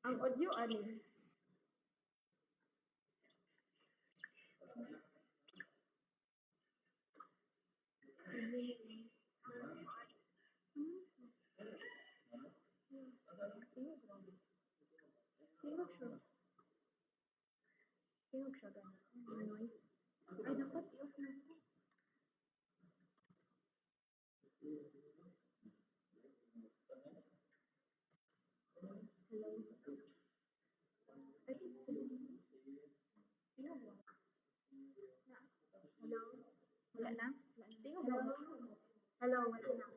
Ang audio ani. Tingog siya gani. Noise. Ay, dapat i-off na ko. Hello. Ay, tingog lang. Hello. Wala na? Tingog lang. Hello, wala na.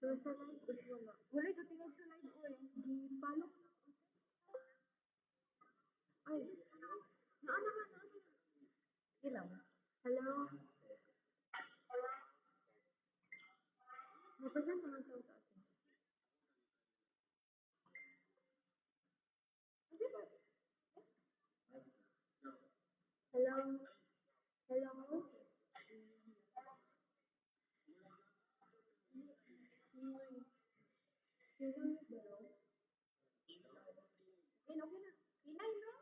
So, sa live is wala. Wala ito tingog sa live o eh. Di-follow. Ay, naana nga, naana. Ilang? Hello. Mapresent naman sa utak. Hindi ba? Hello. Hello. Okay na. Inay na.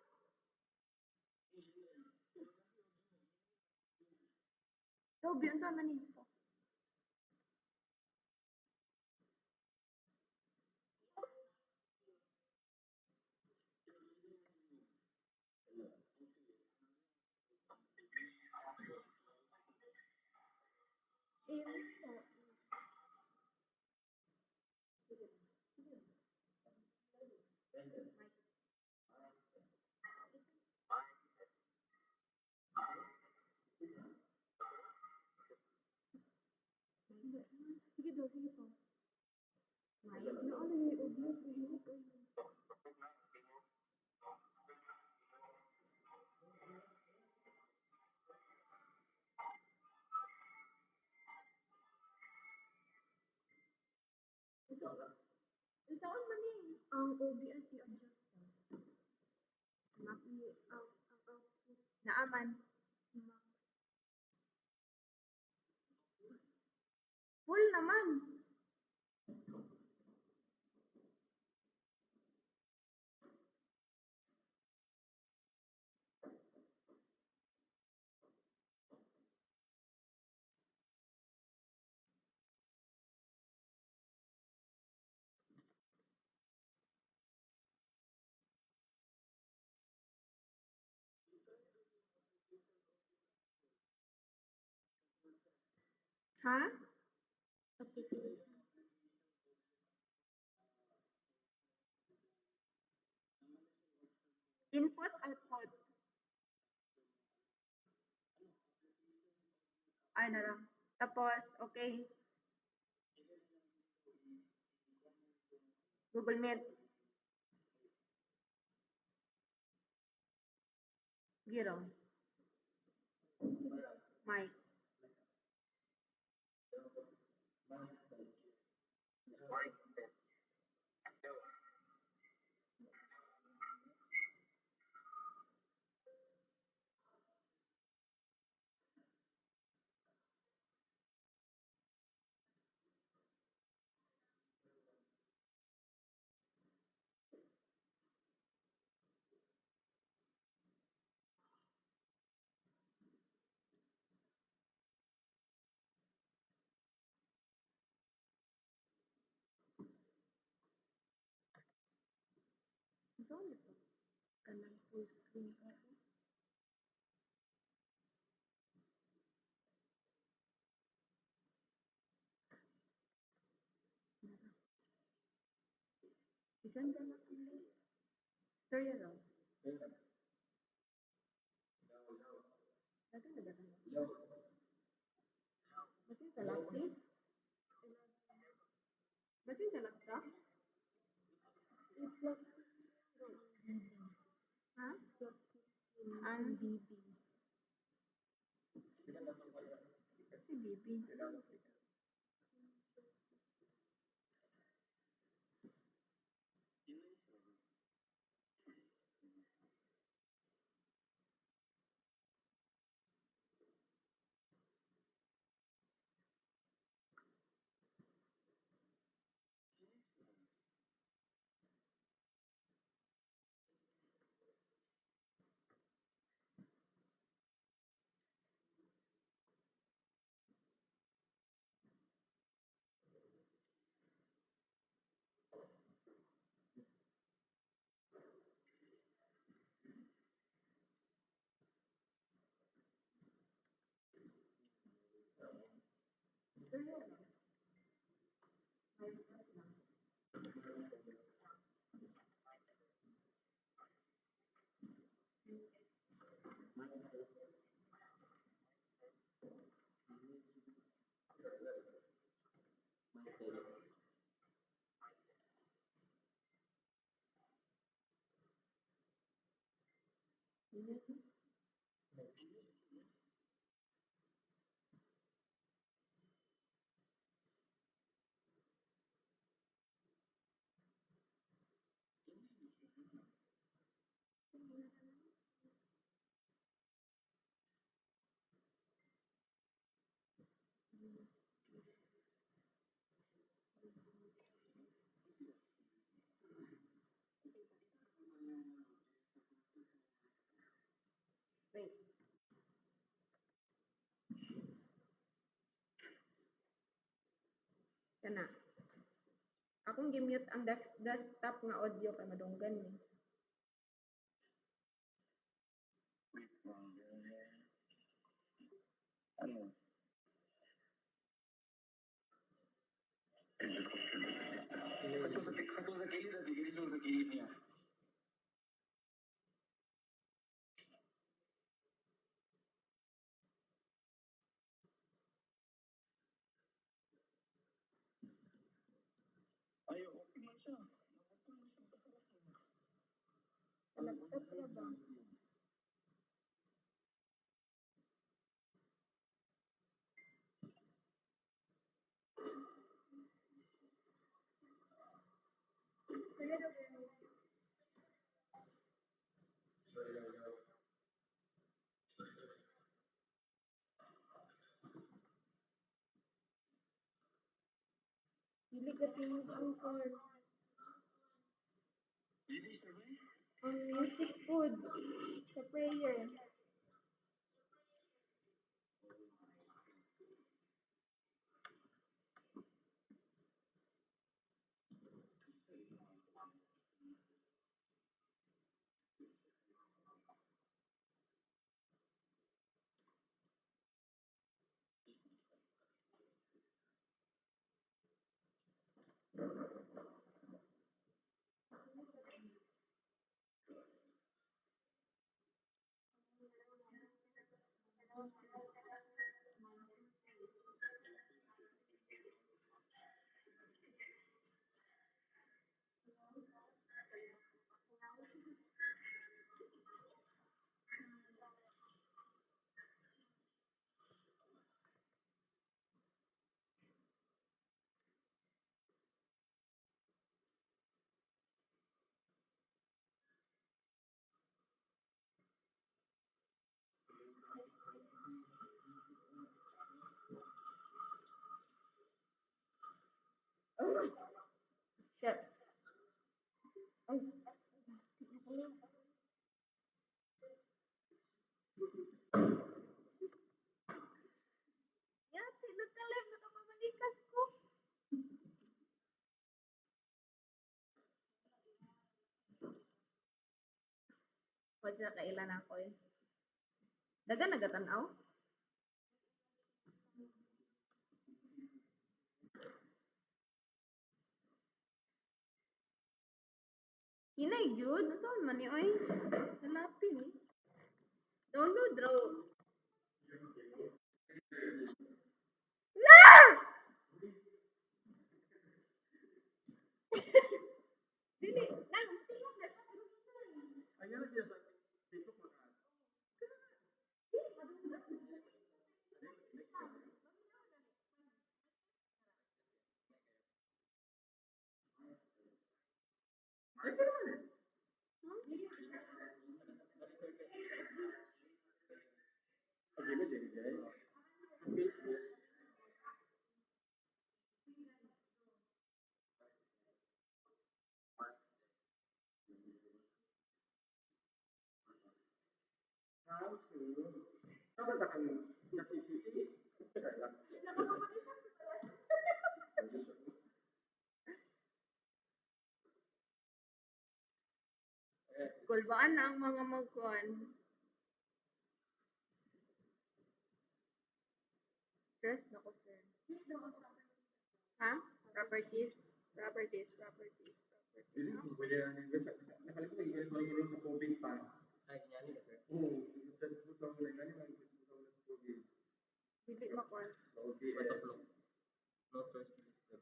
So, biyon sa man ito. Sige daw, sige pa. May, naano yung audio, tahimik o yun. Saan man eh? Ang OBS i-adjust. Naaman. Full naman. Ha? Input, output. Ay, na. Tapos, okay. Google Meet. Giro. Mic. Saan ito? Kanang full screen ka. Isang ka na ang link. Storya raw. Dagan na dagan. Basin sa laptop? Basin sa laptop? Ha? Ang DB. Si DB. Wait. Kana. Akong gimute ang desktop nga audio kay madunggan ni. Ano? Kato sa kilid at igilid sa kilid niya. Ayaw, okay man siya. Laptop ra ba? Dili ka tingog ang phone. Dili siya ba? Ang music food sa prayer. Oh, shit. Ay. Yati, nagka-live na kapamalikas ko. Wala sila kailan ako eh. Daga nagatanaw? Hinay gyud, saan man ni oy? Sa lapin eh. Download raw. Ah! Dili, lang tingog na siya pero hinay. Ayaw siya sa Facebook mo. Ay, pero man eh. Pag-imit din, guys. Facebook. How to? Dapat akan nakikiti. Kulbaan na ang mga magkuhan. Stress na ko, sir. Ha? Properties. Dili ko pwede na nakalimutan yung sa mga sa COVID pa. Ay, nyali na sir. Oo, sa mga nagani man sa mga COVID. Dili makuan. OPS. No source listed.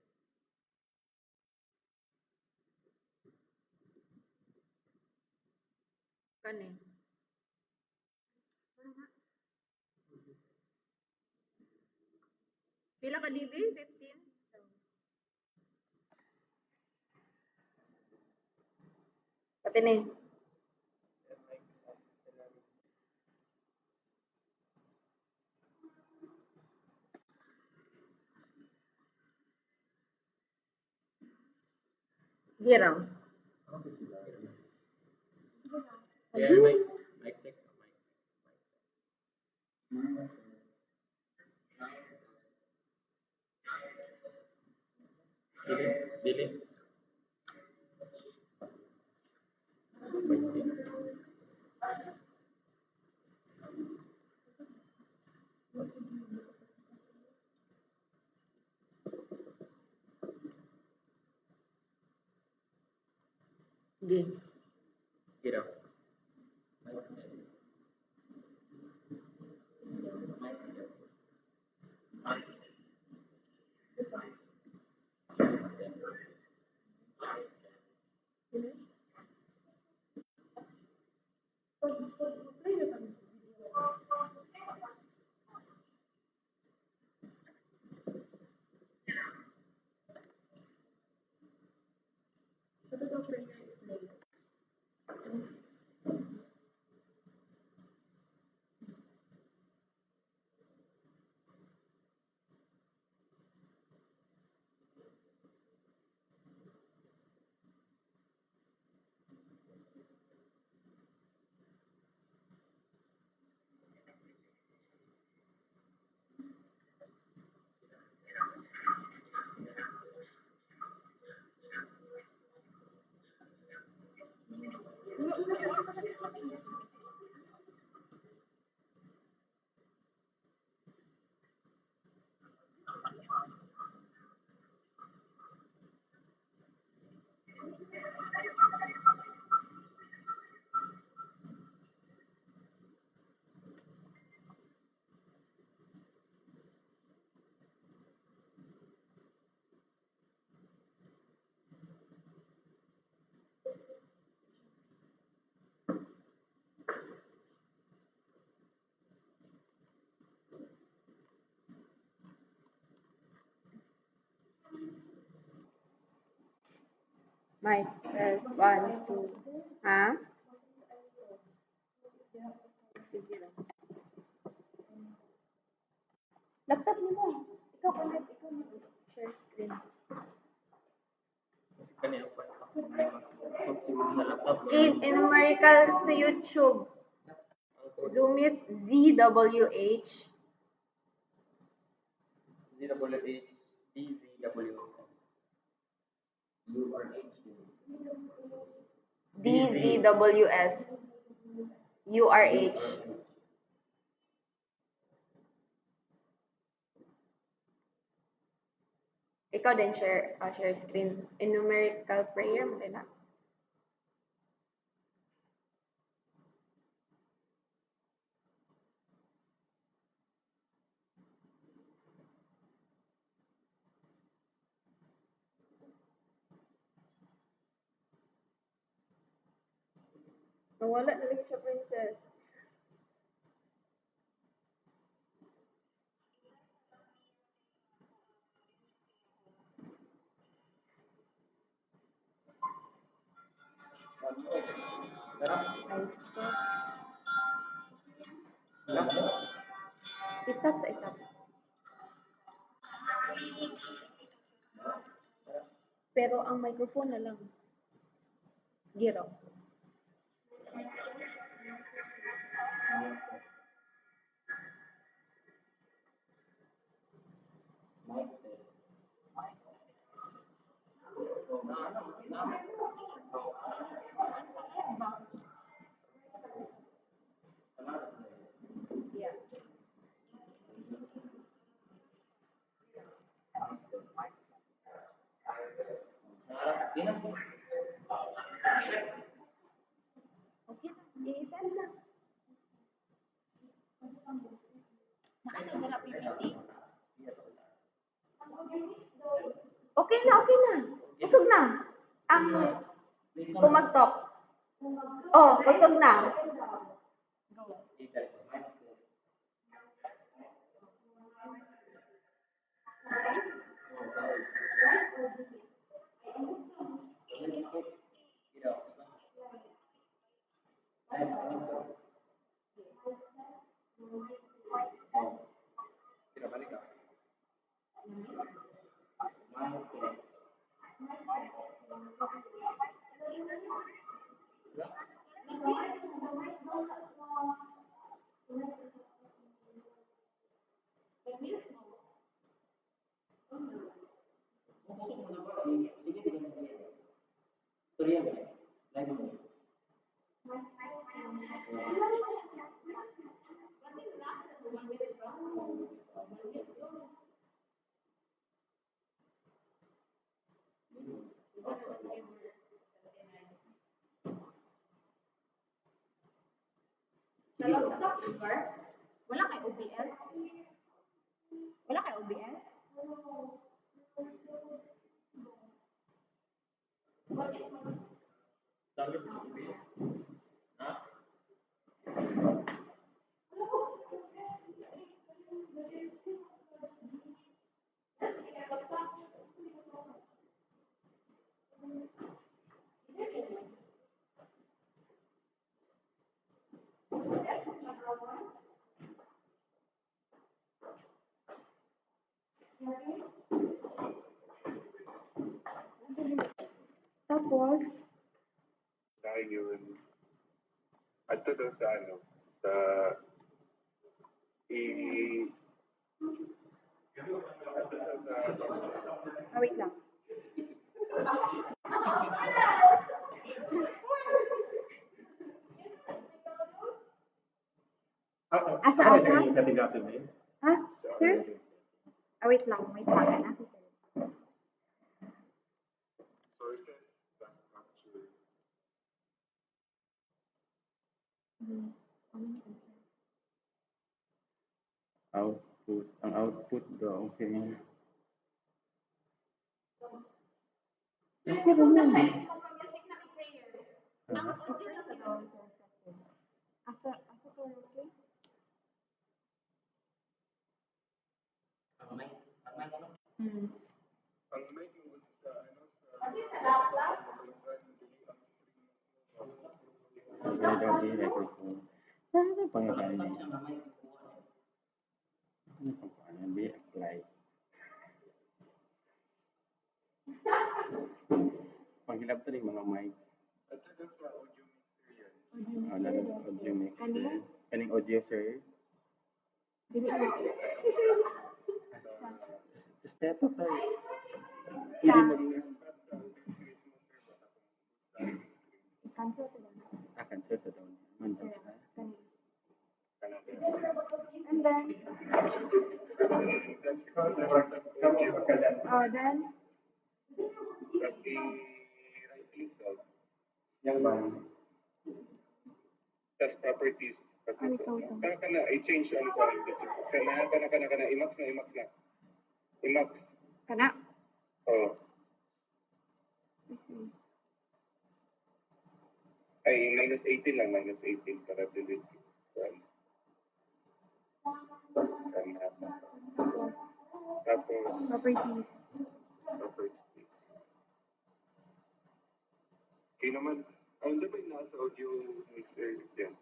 Kani. Pila ka DB? 15? Pati na. Giraw. Ako sila. Yeah, mic check. Dili. Gi. Giraw. Mic. Test. 1, 2. Ha? Sige lang. Laptop ni mo. Ikaw connect. Ikaw share screen. Kani ako. Sa laptop. In numerical sa YouTube. Zoom it. ZWH. ZWH, DZWH. DZWS. URH. Ikaw din share screen. In numerical prayer mo din na. Nawala na lagi siya, princess. Stop sa stop. Pero ang microphone na lang. Giro. Yeah. Okay na. Usog na. Ang kumagtok. Oh, usog na. Go. Wala kay OBS? Wala kay OBS? Tapos, yun. At ito daw sa sa wait lang. Asa-asa? Ha? Sir? Wait lang. Nasa sir. sources that capture Output. Ang output daw. Okay. Pero mo. Asa to, okay? ang mic mo sa Record microphone. Ano pangalan niya? Ano pangalan niya? Apply. Panghilap to rin mga mic. at ito sa audio mixer yan. Audio mixer. Kaning audio sir. Esteto tayo. Hindi mag-miss. Cancel to them. Cancel sa daw. Mandang ka. And then, then, Tapos i-right click daw. Yang ba? Tapos properties. ito. Kana na, i-change ang quality. Kana, i-max na. I-max. Kana? Oo. Ay, minus 18 lang, minus 18 para delete. Tapos, Properties. properties. Okay naman, ang sabay na sa audio mixer yan.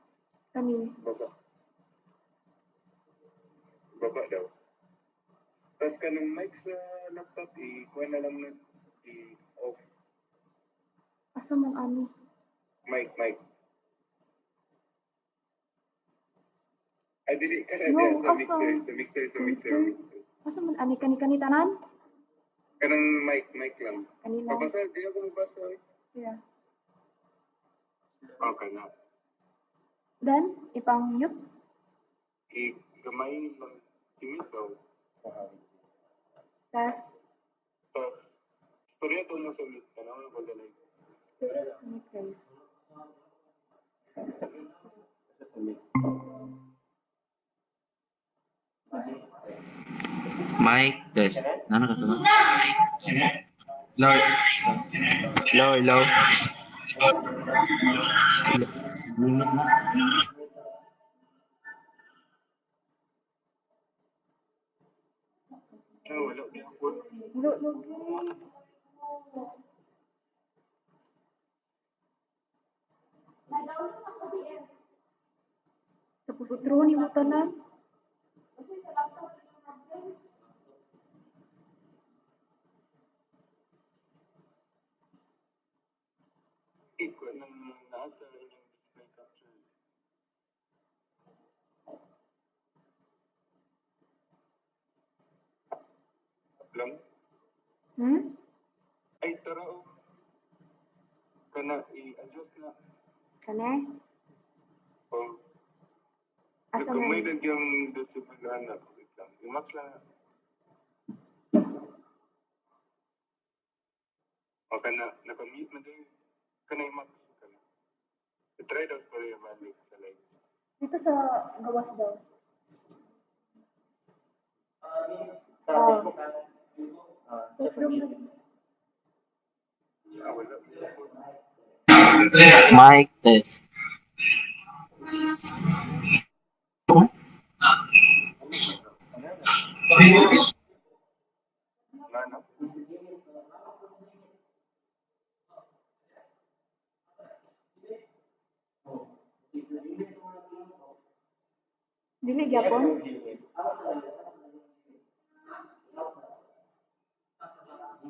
Kani. Baba daw. Tapos kanang mic sa laptop, kuha na lang na i-off. Asa man ani? Mic. Ay, dili ka na No, diyan sa asa? mixer. Asa man ani? Kani tanan? Kanang mic lang. Kanina. Mabasa, di ako mabasa. Yeah. Okay na. Then, ipang mute. Gamay lang. I-mute daw. Tas, Tapos, storya to mo sa mute. Tanawin ko sa live. mute guys. Mic test. Nano ka to? Hello. Hello, hello. Minute na. Wala gyapon. Lo, lagi. Tapos utro ni mo tanan. Iko nang nasa inyong display capture. Lang. Ay tara o. Kana i-adjust na. Kane? O. Asa Nagkamay man? na yung decibel na. Wait lang. I-max lang. O kana, nakamute na din. Kana i-max. Kana. I-try daw sa yung value sa live. Dito sa gawas daw. Sa Oh. Facebook na. Tapos doon Wala. Mic test. Nana. dili gyapon.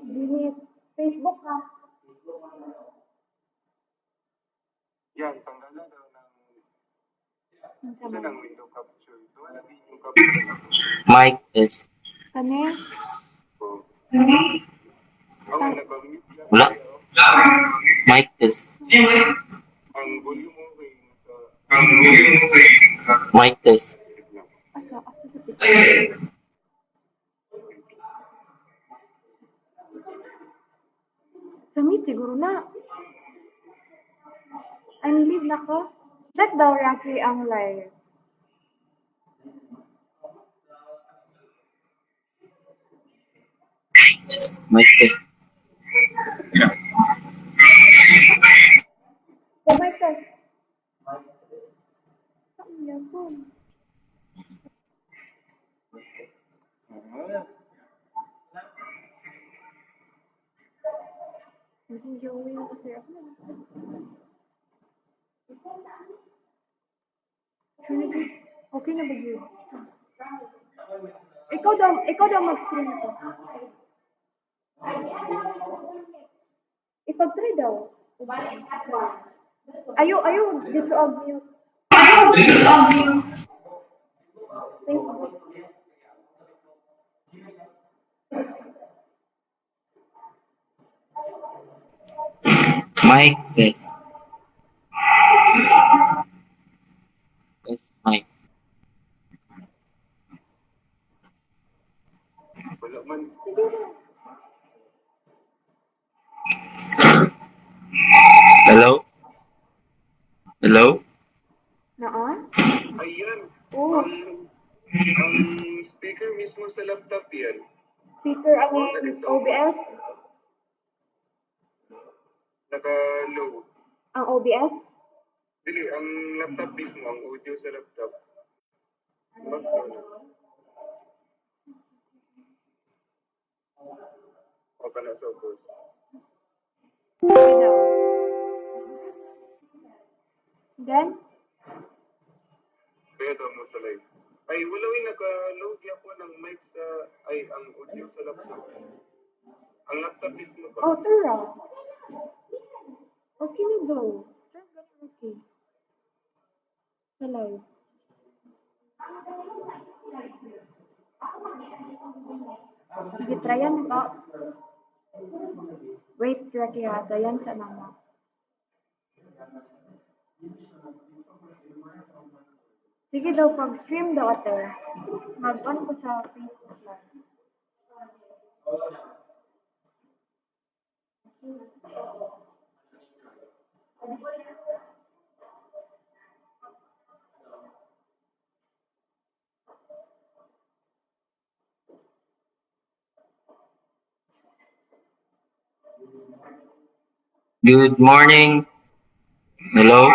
Dili Facebook ha. Yan, tanggalan daw ng Unsa isa man? ng window capture. So, wala din yung capture. Mic test. Kane? So, ang nakamute lang Wala. siya, oh. Mic test. Ang volume mo kay sa Mic test. Asa dito? Sa meet siguro na. Ay, nilive na ko. Check daw Rocky ang live. Mic test. Oh my God. Ang yapon. Kasi Joey na kasi ako na. Trinity, okay na ba yun? Ikaw daw mag-stream ko. Ipag-try daw. Ayo, dito ang mute. Facebook. Mic test. Test mic. wala man. Hello? Hello? Naan? Ayan. Oo. Ang speaker mismo sa laptop yan. Speaker ang OBS. Naka-low. Ang OBS. Dili, ang laptop mismo, ang audio sa laptop. Max na. O ka na sa boss. Okay daw. Then, Kaya daw mo sa live. Ay, walawin naka-load ako ng mic sa, ay, ang audio sa laptop. Ang laptop mismo ba? oh, tara. Okay na daw. Try ganun, okay. Sa live. Sige, tryan ito. Wait, Rocky ha. Dayan sa nama. Sige daw, pag-stream daw ate. Mag-on ko sa Facebook live. Good morning. Hello.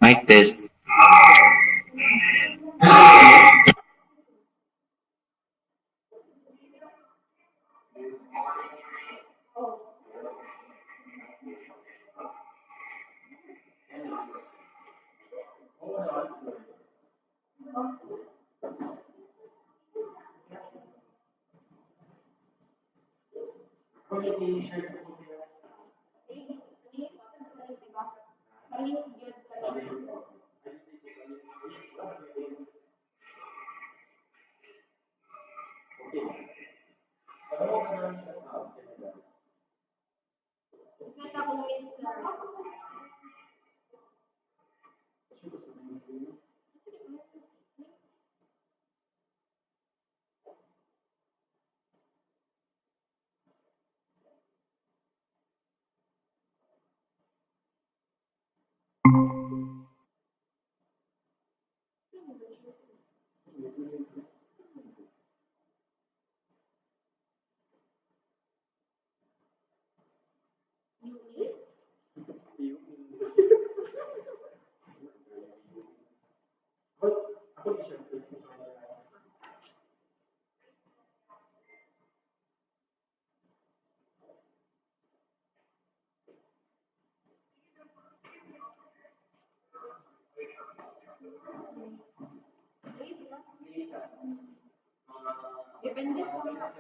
Mic test. Depende sa mga may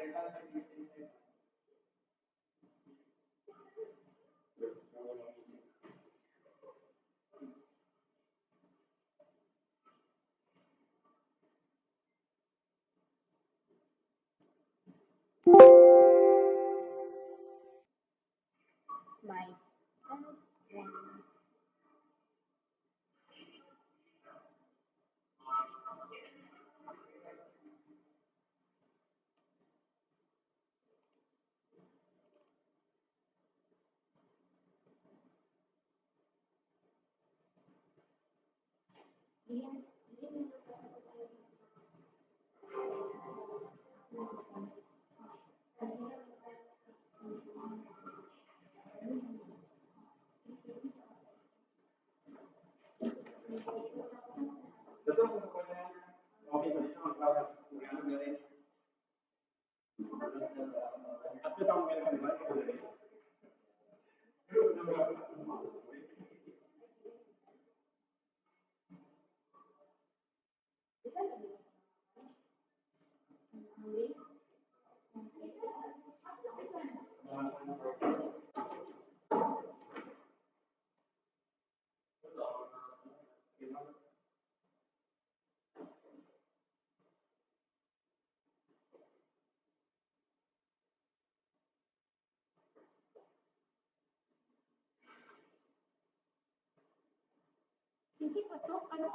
hindi pa to ano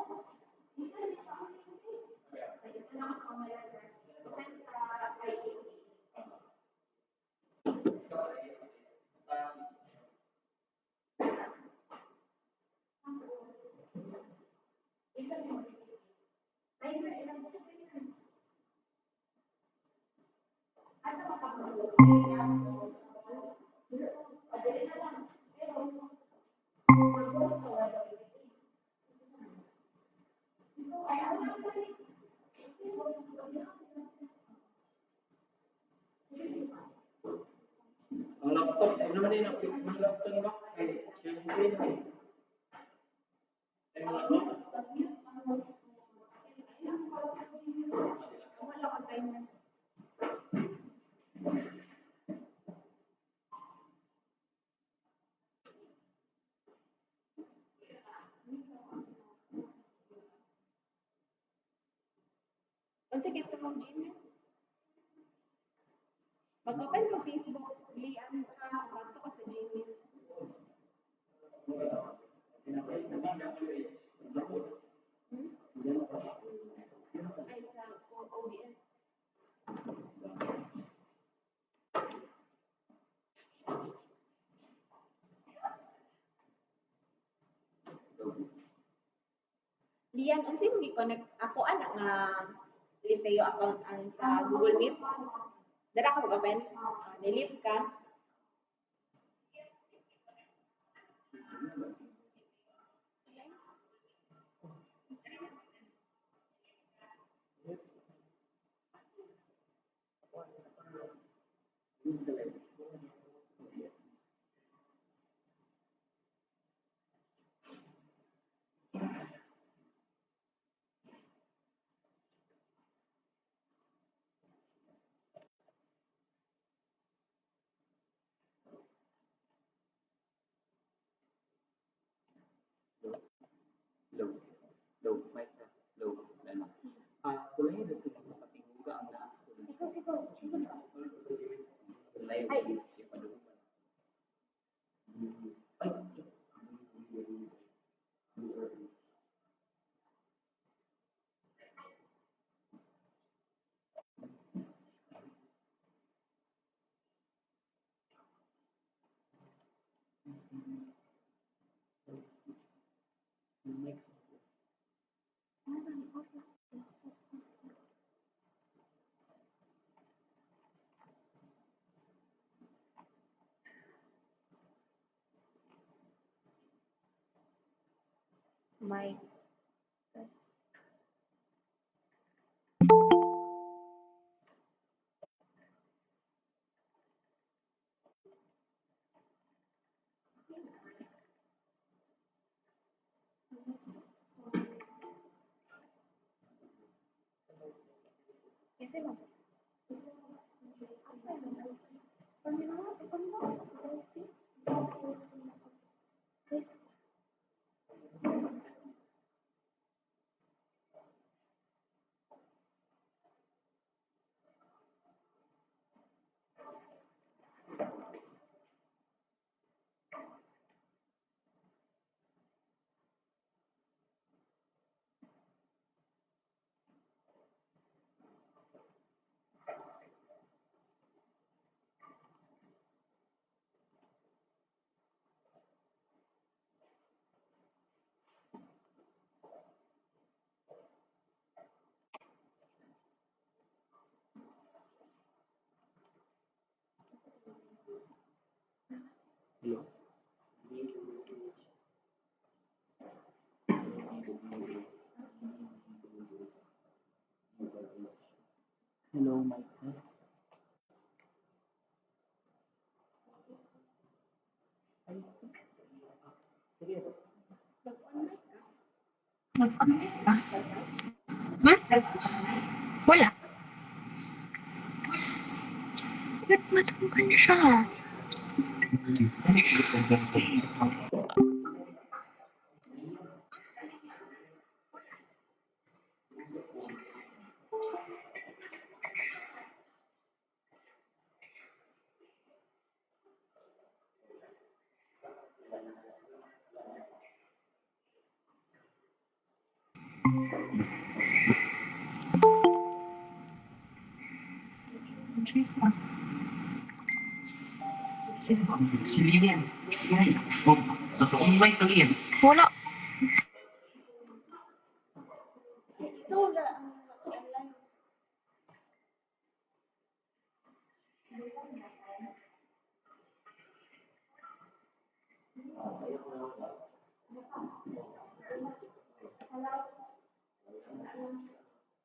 isa lang sa mga Ang laptop, ano naman yun, ang laptop ba? Ay, share screen. Ay, mga laptop. wala ka timer. Unsa kito mong Gmail? Mag-open ko Facebook, lian ka, bato ka sa Gmail. Ay, sa OBS. Lian, unsa imong gi-connect? Ako ana nga LiceoU account ang sa Google Meet. Dara ka mag-open, delete ka. Low, low, mic test, low, ano. Sulay na sila makatinguga ang naas. Sulay, ipaduman. Ay, next. Mic. Ese no. Hello. Hello, mic test. Sige. Wala. Ba't matanggal siya? Si Lilian. Oh, totoong mic to Lian. Wala.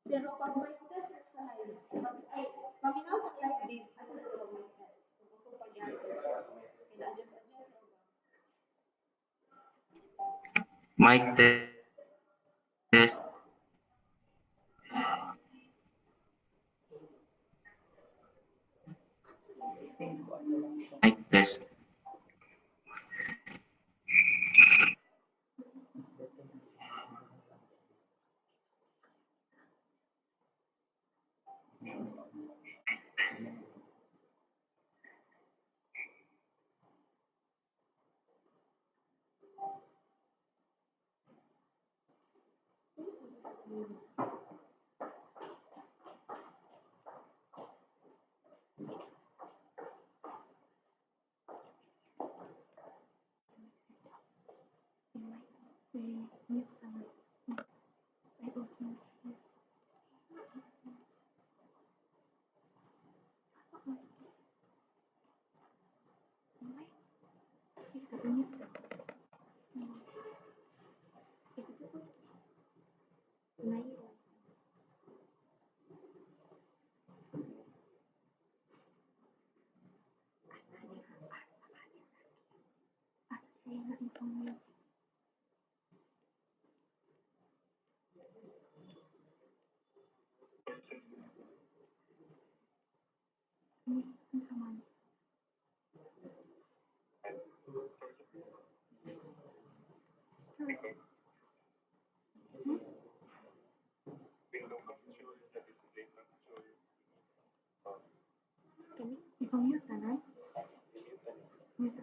Pero pag mic test sa live, ay, paminaw sa live din, ano na mic test. So, pag yan, ina-adjust. Mic test. Mic test. Ay, na-inform yun. Ang sama. Kani, i-mute na na. Mute.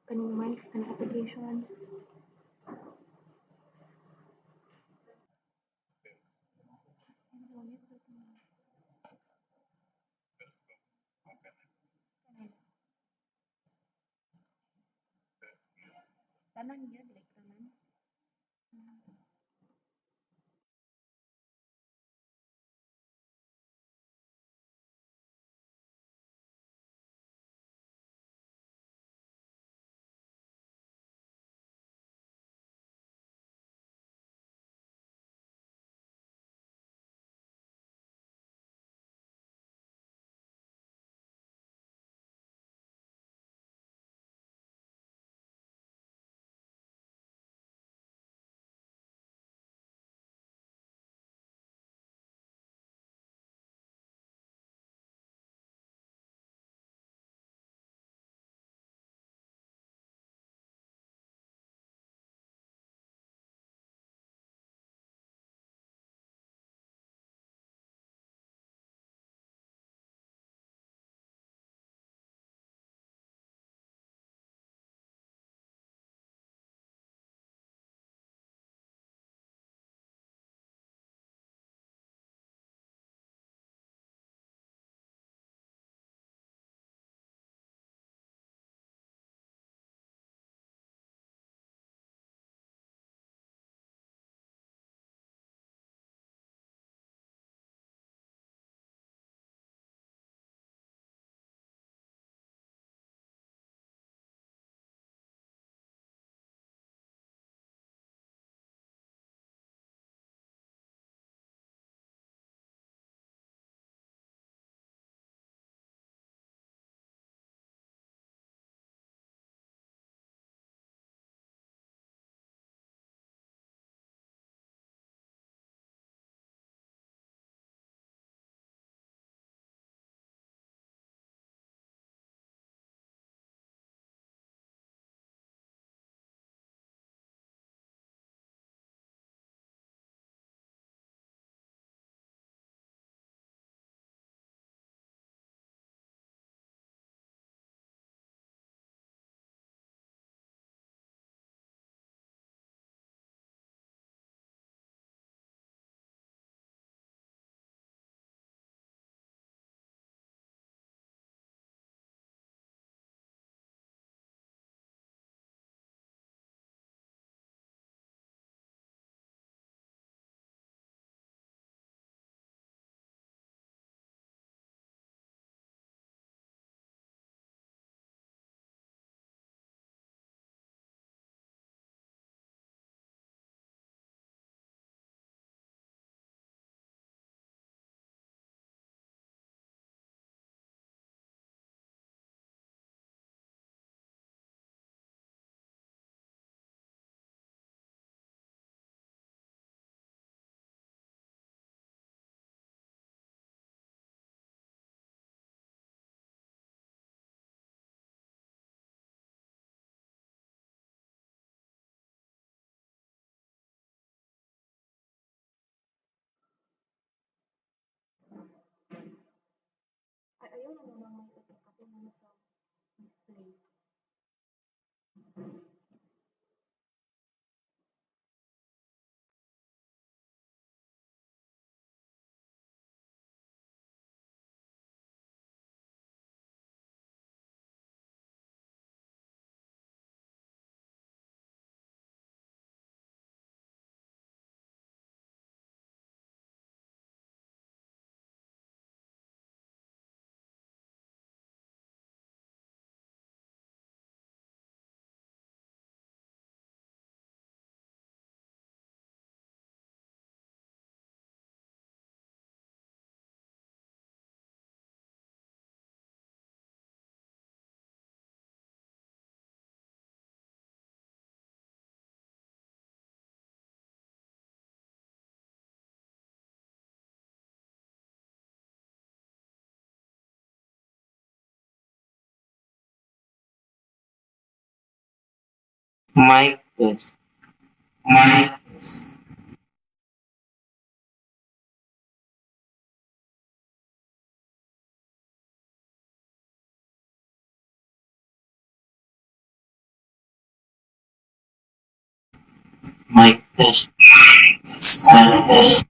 Kaning mic, kaning application. Tanan yun, like tanan. Ay, ayaw na naman may kasi mo sa display. Mic test. Mic test. Mic test. Mic test.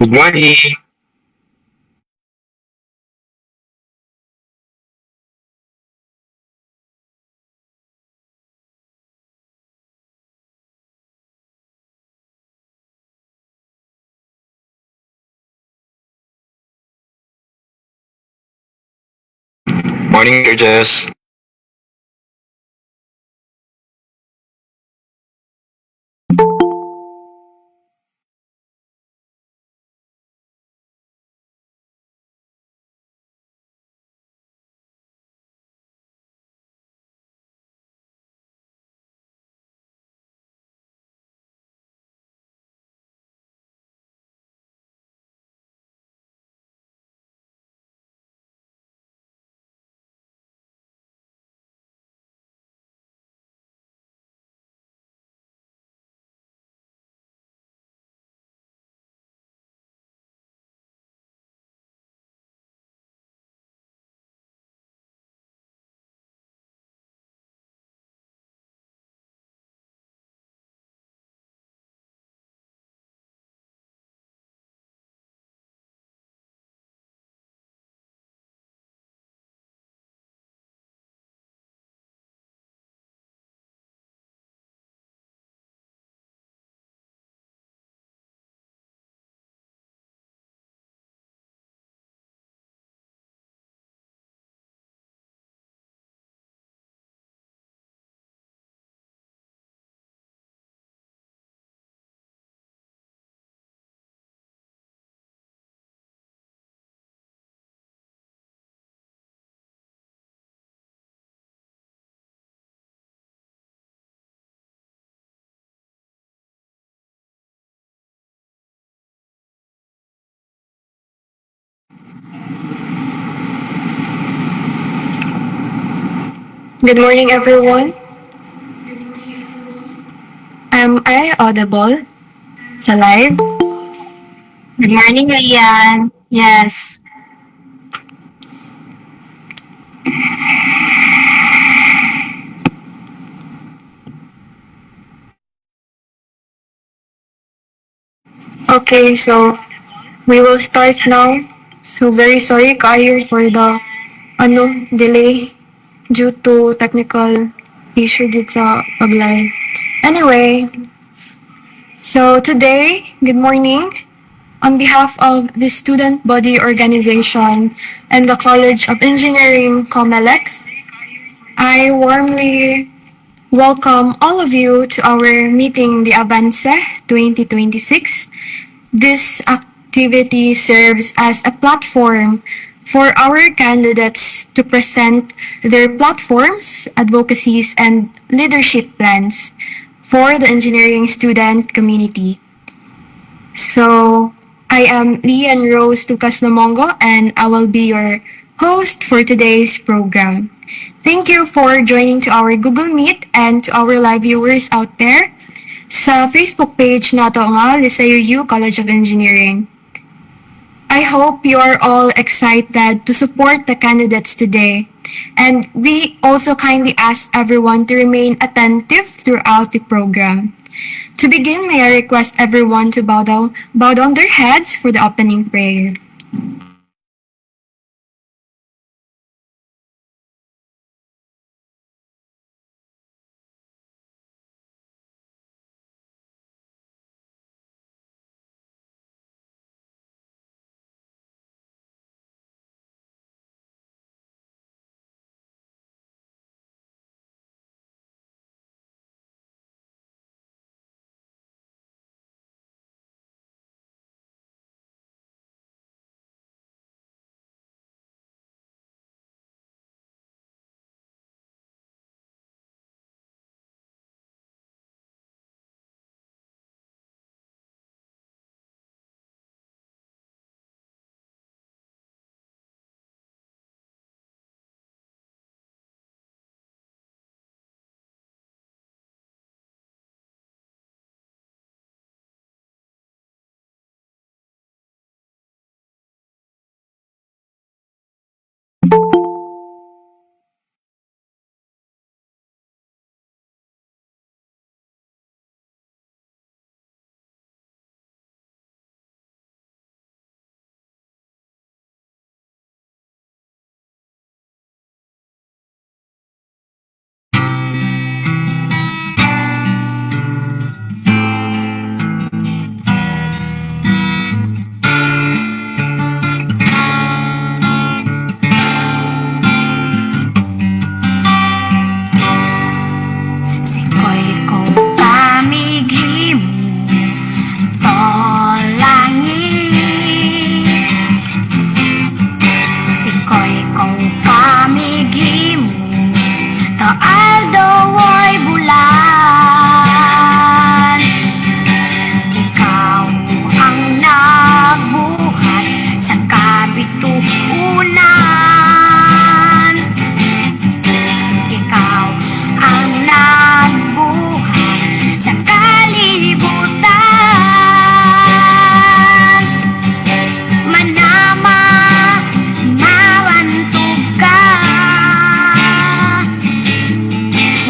Good morning. Morning, Jess. Good morning, everyone. Am I audible sa live? Good morning, Rian. Yes. Okay, so we will start now. So very sorry kayo for the delay due to technical issue dito sa pag-live. Anyway, so today, good morning. On behalf of the student body organization and the College of Engineering, COMELEX, I warmly welcome all of you to our Miting de Avance 2026. This activity serves as a platform for our candidates to present their platforms, advocacies, and leadership plans for the engineering student community. So, I am Lian Rose Tucas Namongo, and I will be your host for today's program. Thank you for joining to our Google Meet and to our live viewers out there sa Facebook page nato nga LiceoU College of Engineering. I hope you are all excited to support the candidates today. And we also kindly ask everyone to remain attentive throughout the program. To begin, may I request everyone to bow down their heads for the opening prayer. Sikoy ko kamighi mo tolangi. Sikoy ko kamighi mo toaldo ay bulan. Ikaw ang nagbuhat sa kabituunan. Ikaw ang nagbuhat sa kalibutan. Manama, nawantog ka.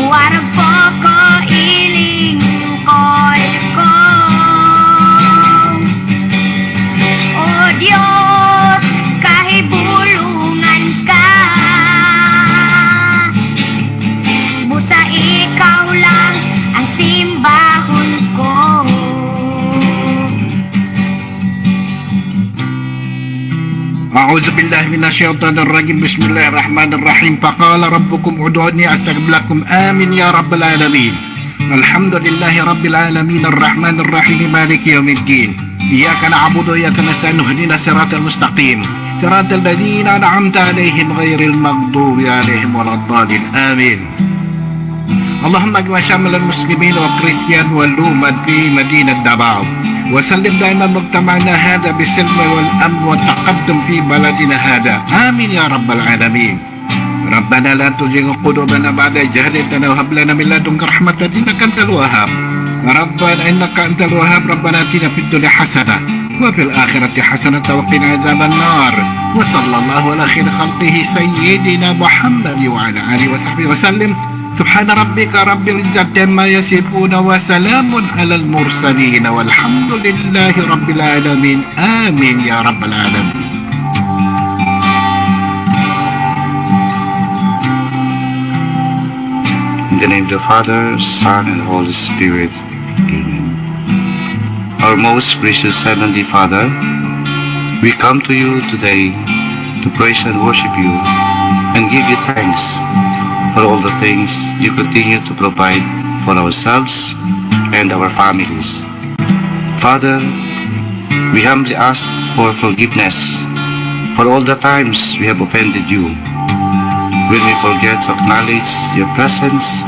Warag po ko ilingkoy ko. O Diyos, kahibulungan ka. Busa ikaw lang ang simbahon ko. أعوذ بالله من الشيطان الرجيم بسم الله الرحمن الرحيم فقال ربكم ادعوني أستجب لكم آمين يا رب العالمين الحمد لله رب العالمين الرحمن الرحيم مالك يوم الدين إياك نعبد وإياك نستعين اهدنا الصراط المستقيم صراط الذين أنعمت عليهم غير المغضوب عليهم ولا الضالين آمين اللهم اجمع شمل المسلمين والكريستيان والأمة في مدينة دباو وسلم دائما مجتمعنا هذا بالسلم والأمن والتقدم في بلدنا هذا آمين يا رب العالمين ربنا لا تزغ قلوبنا بعد إذ هديتنا وهب لنا من لدنك رحمة إنك أنت الوهاب ربنا إنك أنت الوهاب ربنا آتنا في الدنيا حسنة وفي الآخرة حسنة وقنا عذاب النار وصلى الله على خير خلقه سيدنا محمد وعلى آله وصحبه وسلم سبحان ربك رب العزة عما يصفون وسلام على المرسلين والحمد لله رب العالمين آمين يا رب العالمين. In the name of the Father, Son, and Holy Spirit. Amen. Our most gracious Heavenly Father, we come to you today to praise and worship you and give you thanks for all the things you continue to provide for ourselves and our families. Father, we humbly ask for forgiveness for all the times we have offended you, when we forget to acknowledge your presence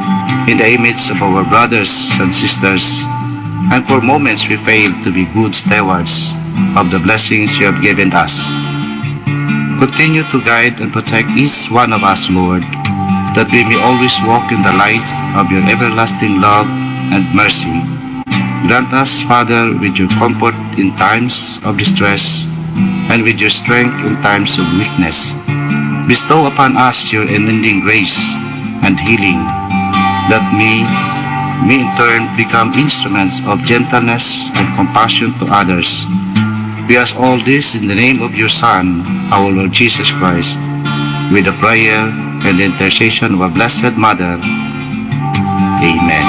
in the image of our brothers and sisters, and for moments we fail to be good stewards of the blessings you have given us. Continue to guide and protect each one of us, Lord, that we may always walk in the light of your everlasting love and mercy. Grant us, Father, with your comfort in times of distress and with your strength in times of weakness. Bestow upon us your unending grace and healing, that may in turn become instruments of gentleness and compassion to others. We ask all this in the name of your Son, our Lord Jesus Christ, with the prayer and the intercession of our Blessed Mother. Amen.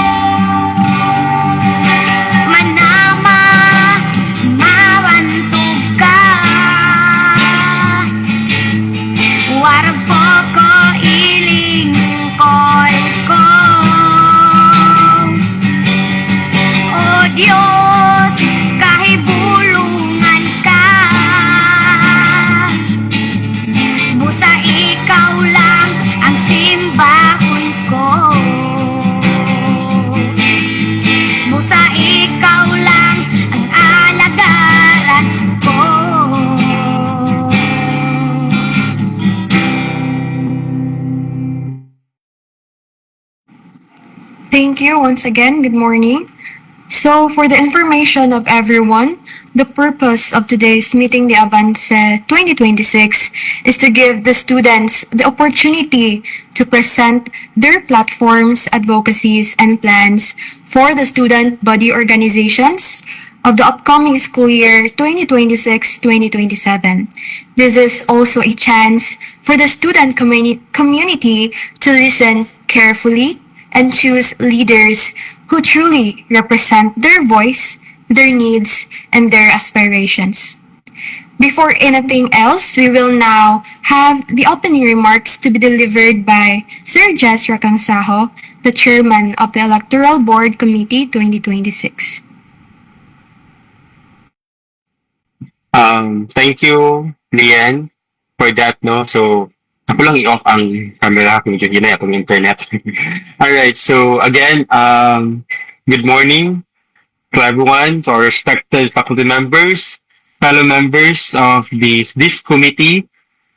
Manama, mawantog ka. Warag po ko iling ko. O Diyos, kahibulungan ka. Busa ikaw lang ang simbahon ko. Busa ikaw lang ang alagaran ko. Thank you once again. Good morning. So, for the information of everyone, the purpose of today's Meeting de Avance 2026 is to give the students the opportunity to present their platforms, advocacies, and plans for the student body organizations of the upcoming school year 2026-2027. This is also a chance for the student community to listen carefully and choose leaders who truly represent their voice, their needs, and their aspirations. Before anything else, we will now have the opening remarks to be delivered by Sir Jess Racangsaho, the Chairman of the Electoral Board Committee 2026. Thank you, Lian, for that, no? So, ako lang i-off ang camera kung yun na itong internet. Alright, so again, good morning to everyone, to our respected faculty members, fellow members of this committee,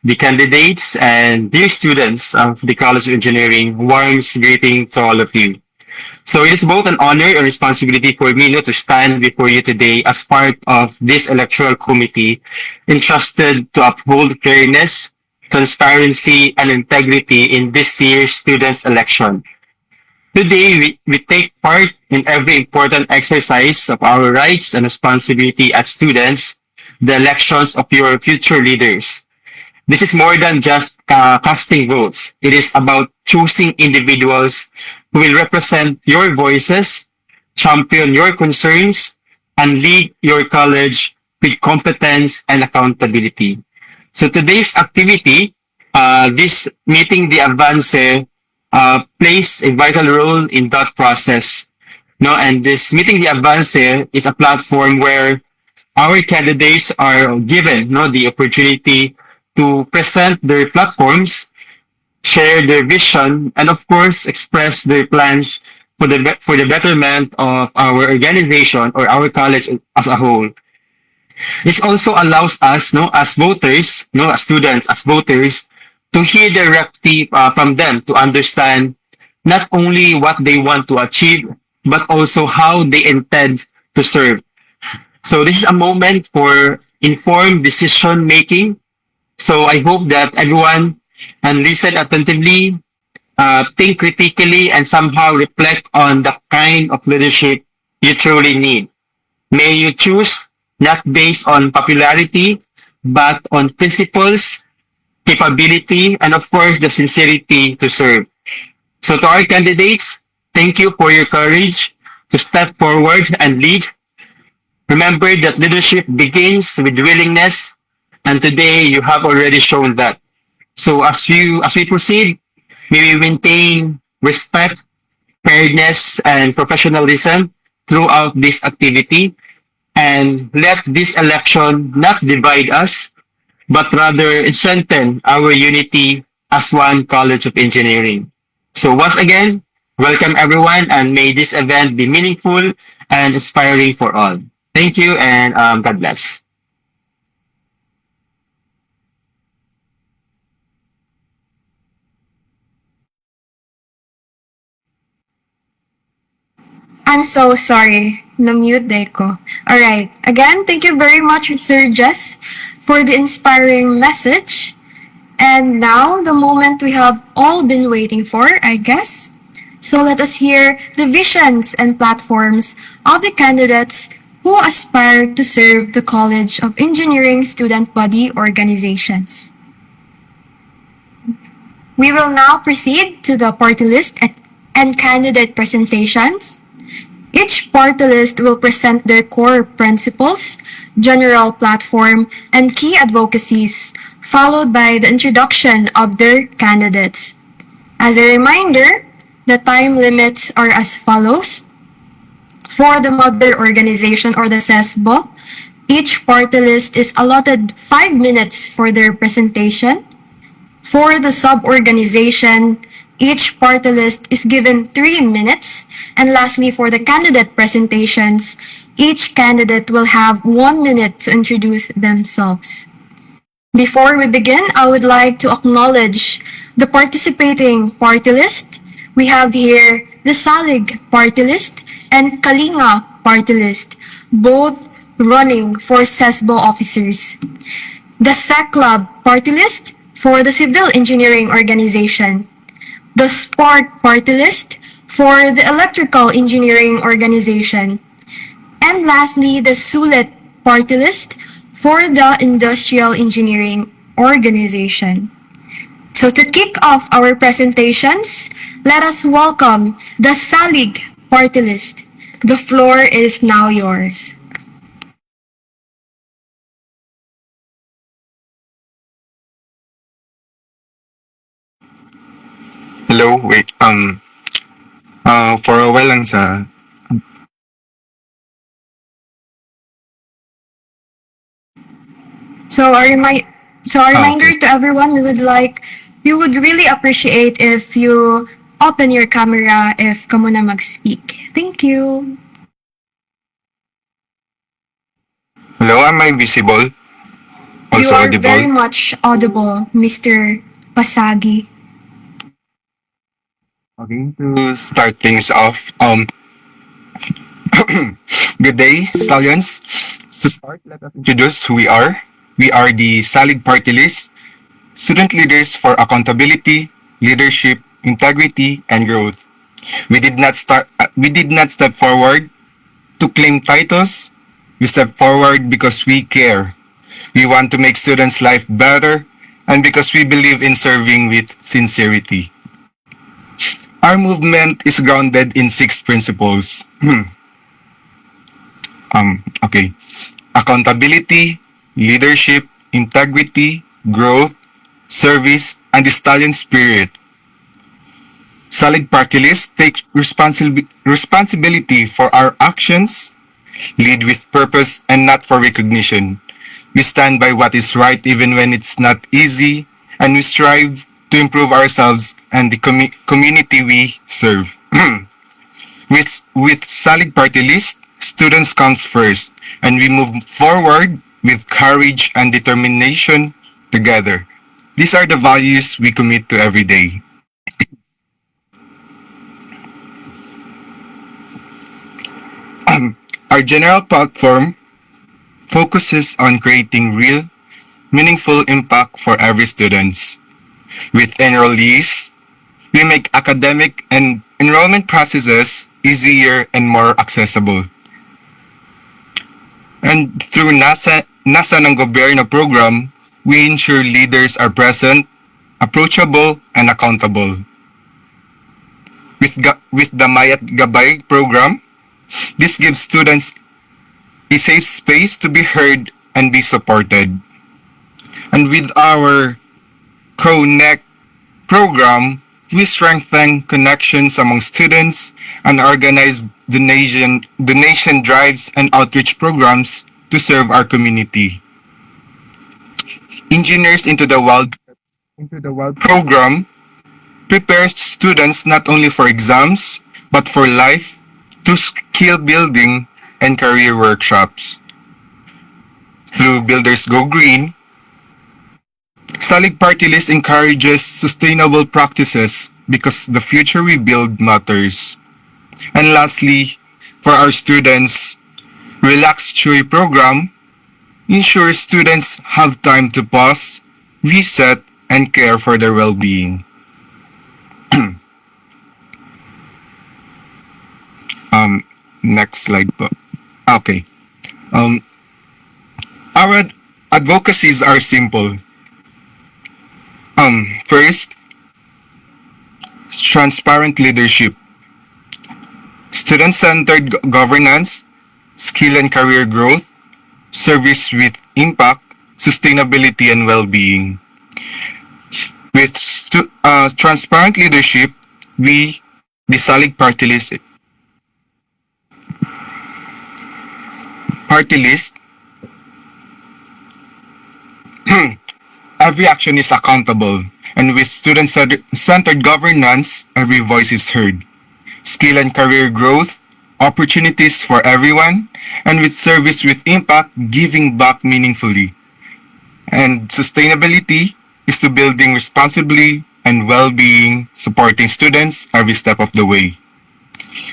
the candidates, and dear students of the College of Engineering. Warm greeting to all of you. So it is both an honor and responsibility for me to stand before you today as part of this electoral committee entrusted to uphold fairness, transparency, and integrity in this year's students' election. Today, we take part in every important exercise of our rights and responsibility as students, the elections of your future leaders. This is more than just casting votes. It is about choosing individuals who will represent your voices, champion your concerns, and lead your college with competence and accountability. So today's activity, this Meeting de Avance, plays a vital role in that process. No, and this Meeting de Avance is a platform where our candidates are given the opportunity to present their platforms, share their vision, and of course express their plans for the betterment of our organization or our college as a whole. This also allows us, as voters, as students, as voters, to hear directly from them, to understand not only what they want to achieve, but also how they intend to serve. So this is a moment for informed decision making. So I hope that everyone can listen attentively, think critically, and somehow reflect on the kind of leadership you truly need. May you choose not based on popularity, but on principles, capability, and of course, the sincerity to serve. So to our candidates, thank you for your courage to step forward and lead. Remember that leadership begins with willingness, and today you have already shown that. So as we proceed, may we maintain respect, fairness, and professionalism throughout this activity, and let this election not divide us, but rather strengthen our unity as one College of Engineering. So once again, welcome everyone, and may this event be meaningful and inspiring for all. Thank you, and God bless. I'm so sorry. Na-mute ko. Alright. Again, thank you very much, Sir Jess, for the inspiring message. And now, the moment we have all been waiting for, I guess. So let us hear the visions and platforms of the candidates who aspire to serve the College of Engineering student body organizations. We will now proceed to the party list and candidate presentations. Each party list will present their core principles, general platform, and key advocacies, followed by the introduction of their candidates. As a reminder, the time limits are as follows. For the mother organization or the CESBO, each party list is allotted 5 minutes for their presentation. For the sub-organization, each party list is given 3 minutes. And lastly, for the candidate presentations, each candidate will have 1 minute to introduce themselves. Before we begin, I would like to acknowledge the participating party list. We have here the Salig party list and Kalinga party list, both running for CESBO officers. The SECLAB party list for the Civil Engineering Organization. The Spark party list for the Electrical Engineering Organization. And lastly, the SULET party list for the Industrial Engineering Organization. So to kick off our presentations, let us welcome the Salig party list. The floor is now yours. Hello, wait, for a while lang sa, So a reminder okay. to everyone, we would really appreciate if you open your camera if ka muna mag-speak. Thank you. Hello, am I visible? You Also are very audible? much audible, Mr. Pasagi. Okay, to start things off, good day, stallions. To start, let us introduce who we are. We are the Salig Party List, student leaders for accountability, leadership, integrity, and growth. We did not step forward to claim titles. We step forward because we care. We want to make students' life better, and because we believe in serving with sincerity. Our movement is grounded in 6 principles. Okay. Accountability, leadership, integrity, growth, service, and the stallion spirit. Salig Party List take responsibility for our actions, lead with purpose and not for recognition. We stand by what is right even when it's not easy, and we strive to improve ourselves and the community we serve. With Salig Party List, students comes first, and we move forward with courage and determination together. These are the values we commit to every day. Our general platform focuses on creating real, meaningful impact for every student. With enrollees, we make academic and enrollment processes easier and more accessible. And through NASA ng Gobyerno program, we ensure leaders are present, approachable, and accountable. With the Mayat Gabay program, this gives students a safe space to be heard and be supported. And with our Connect program, we strengthen connections among students and organize donation drives and outreach programs to serve our community. Engineers into the Wild program prepares students not only for exams, but for life through skill building and career workshops. Through Builders Go Green, Salig Party List encourages sustainable practices because the future we build matters. And lastly, for our students, Relax Chewy program ensures students have time to pause, reset, and care for their well-being. um, Next slide po. Okay. Um, our advocacies are simple. First, transparent leadership, student-centered governance, skill and career growth, service with impact, sustainability, and well-being. With transparent leadership, we, the Salig party list, every action is accountable, and with student-centered governance, every voice is heard. Skill and career growth, opportunities for everyone, and with service with impact, giving back meaningfully. And sustainability is to building responsibly and well-being, supporting students every step of the way.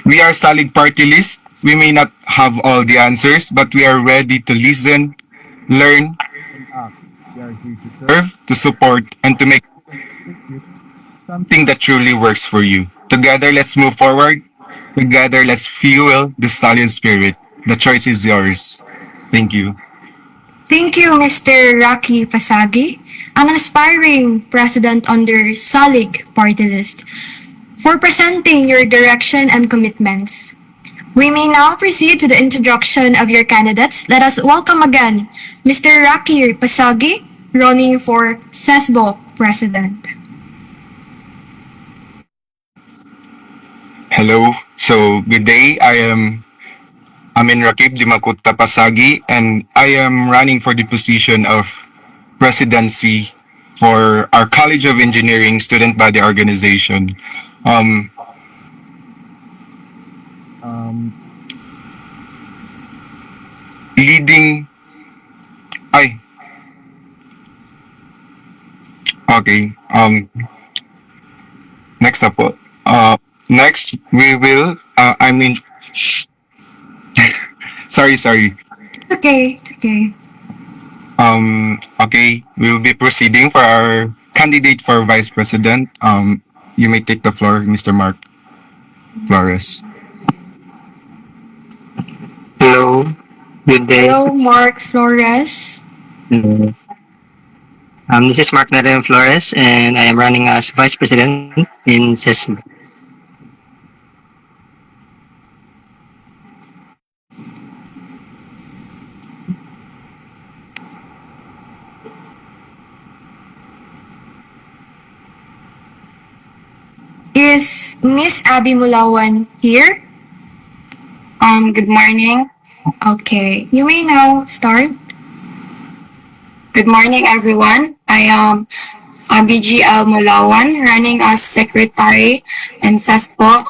We are solid party list. We may not have all the answers, but we are ready to listen, learn, and act. We are here to serve, to support, and to make something that truly works for you. Together, let's move forward. Together, let's fuel the stallion spirit. The choice is yours. Thank you. Thank you, Mr. Rocky Pasagi, an aspiring president under Salig Party List, for presenting your direction and commitments. We may now proceed to the introduction of your candidates. Let us welcome again Mr. Rocky Pasagi, running for CESBO President. Hello. So, good day. Amin Rakib Dimakutta Pasagi, and I am running for the position of presidency for our College of Engineering student body organization. Um, Leading, ay, okay, next up po. Next, we will, sorry. It's okay. Okay, we'll be proceeding for our candidate for Vice President. You may take the floor, Mr. Mark Flores. Hello, good day. Hello, Mark Flores. Mm. This is Mark Narayan Flores, and I am running as Vice President in CESB. Is Miss Abby Mulawan here? Good morning. Okay, you may now start. Good morning, everyone. I am BGL Mulawan, running as secretary in FESPO.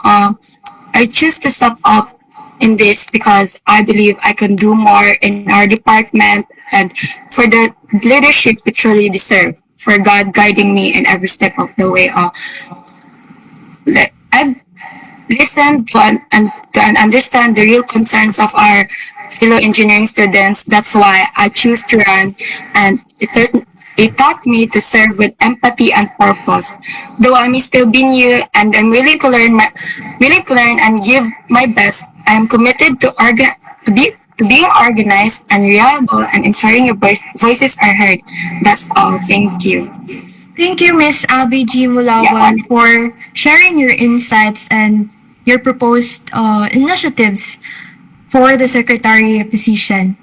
I choose to step up in this because I believe I can do more in our department and for the leadership we truly deserve, for God guiding me in every step of the way. I've listened and understand the real concerns of our fellow engineering students. That's why I choose to run, and it taught me to serve with empathy and purpose. Though I may still be new and I'm willing to learn and give my best, I am committed to being organized and reliable and ensuring your voices are heard. That's all. Thank you. Thank you, Miss Abby G. Mulawan, for sharing your insights and your proposed initiatives for the secretary position.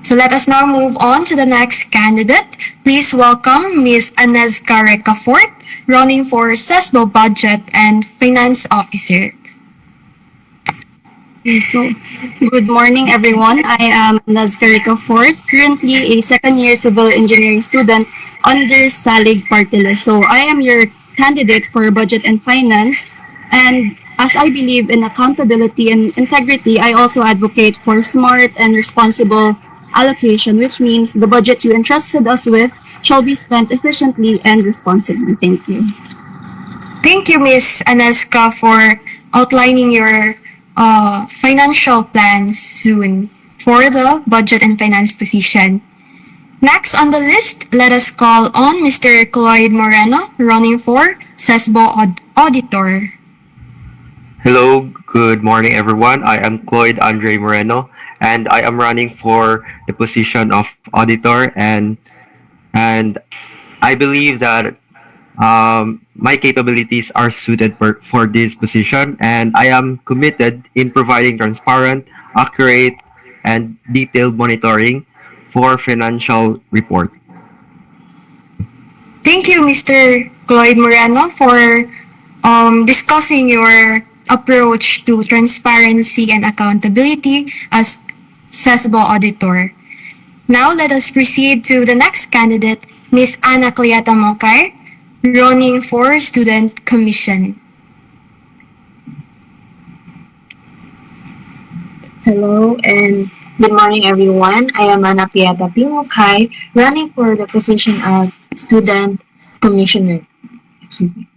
So let us now move on to the next candidate. Please welcome Ms. Anezka Recafort, running for CESBO Budget and Finance Officer. So, good morning, everyone. I am Nazgarika Ford, currently a second-year civil engineering student under Salig Party List. So, I am your candidate for budget and finance. And as I believe in accountability and integrity, I also advocate for smart and responsible allocation, which means the budget you entrusted us with shall be spent efficiently and responsibly. Thank you. Thank you, Ms. Aneska, for outlining your financial plans soon for the budget and finance position. Next on the list, let us call on Mr. Cloyd Moreno, running for CESBO Auditor. Hello, good morning everyone. I am Cloyd Andre Moreno and I am running for the position of auditor and I believe that my capabilities are suited for this position and I am committed in providing transparent, accurate, and detailed monitoring for financial report. Thank you, Mr. Cloyd Moreno, for discussing your approach to transparency and accountability as CESBO Auditor. Now let us proceed to the next candidate, Ms. Ana Cleata Mokay, running for Student Commission. Hello and good morning everyone. I am Ana Pieta Pimokay, running for the position of Student Commissioner. Excuse me.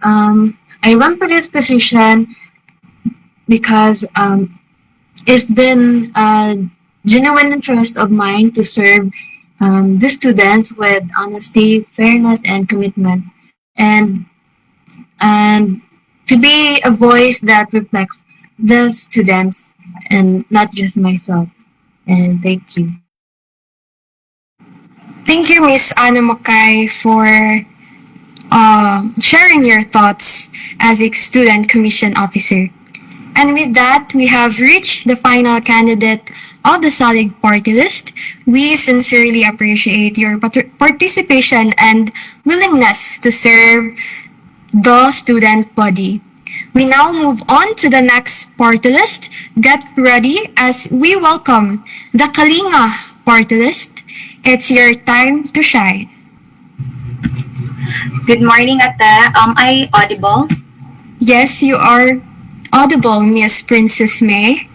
I run for this position because it's been a genuine interest of mine to serve the students with honesty, fairness, and commitment, and to be a voice that reflects the students and not just myself. And thank you. Thank you, Ms. Ana Mokay, for sharing your thoughts as a Student Commission Officer. And with that, we have reached the final candidate of the solid party list. We sincerely appreciate your participation and willingness to serve the student body. We now move on to the next party list. Get ready as we welcome the Kalinga party list. It's your time to shine. Good morning, Ate. Am I audible? Yes, you are audible, Miss Princess May.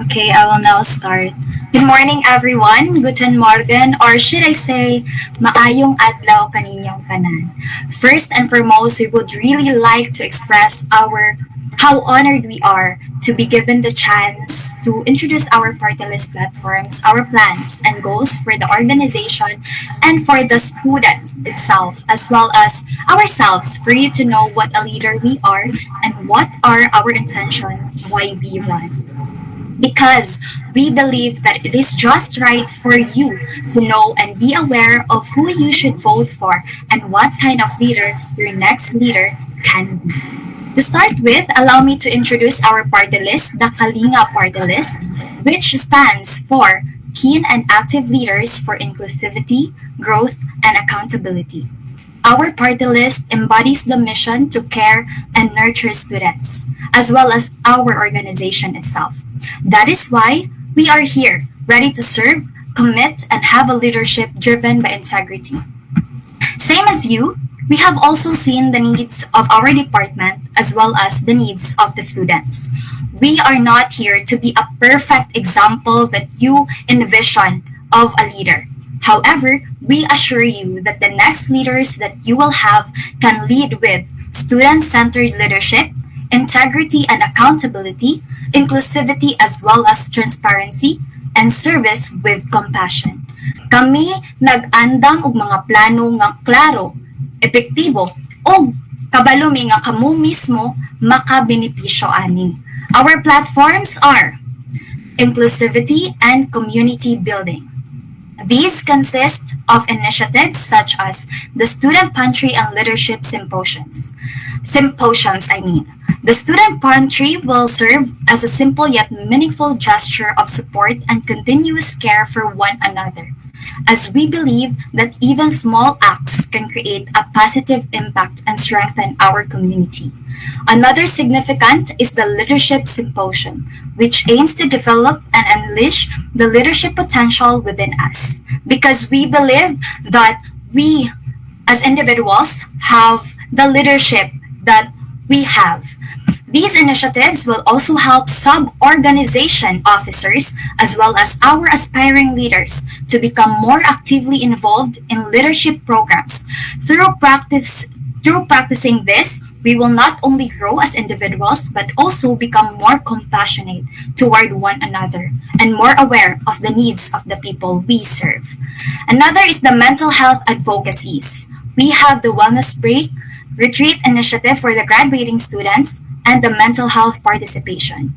Okay, I will now start. Good morning, everyone. Guten Morgen, or should I say, maayong adlaw kaninyong tanan. First and foremost, we would really like to express how honored we are to be given the chance to introduce our party list platforms, our plans and goals for the organization and for the students itself, as well as ourselves, for you to know what a leader we are and what are our intentions, why we run. Because we believe that it is just right for you to know and be aware of who you should vote for and what kind of leader your next leader can be. To start with, allow me to introduce our party list, the Kalinga Party List, which stands for Keen and Active Leaders for Inclusivity, Growth, and Accountability. Our party list embodies the mission to care and nurture students, as well as our organization itself. That is why we are here, ready to serve, commit, and have a leadership driven by integrity. Same as you, we have also seen the needs of our department as well as the needs of the students. We are not here to be a perfect example that you envision of a leader. However, we assure you that the next leaders that you will have can lead with student-centered leadership, integrity and accountability, inclusivity as well as transparency, and service with compassion. Kami nag-andam og mga plano nga klaro, epektibo, o kabalumi nga kamo mismo makabenepisyo ani. Our platforms are inclusivity and community building. These consist of initiatives such as the Student Pantry and Leadership Symposiums. The Student Pantry will serve as a simple yet meaningful gesture of support and continuous care for one another, as we believe that even small acts can create a positive impact and strengthen our community. Another significant is the Leadership Symposium, which aims to develop and unleash the leadership potential within us, because we believe that we as individuals have the leadership that we have. These initiatives will also help sub-organization officers as well as our aspiring leaders to become more actively involved in leadership programs. Through practicing this, We will not only grow as individuals, but also become more compassionate toward one another and more aware of the needs of the people we serve. Another is the mental health advocacies. We have the wellness break, retreat initiative for the graduating students, and the mental health participation.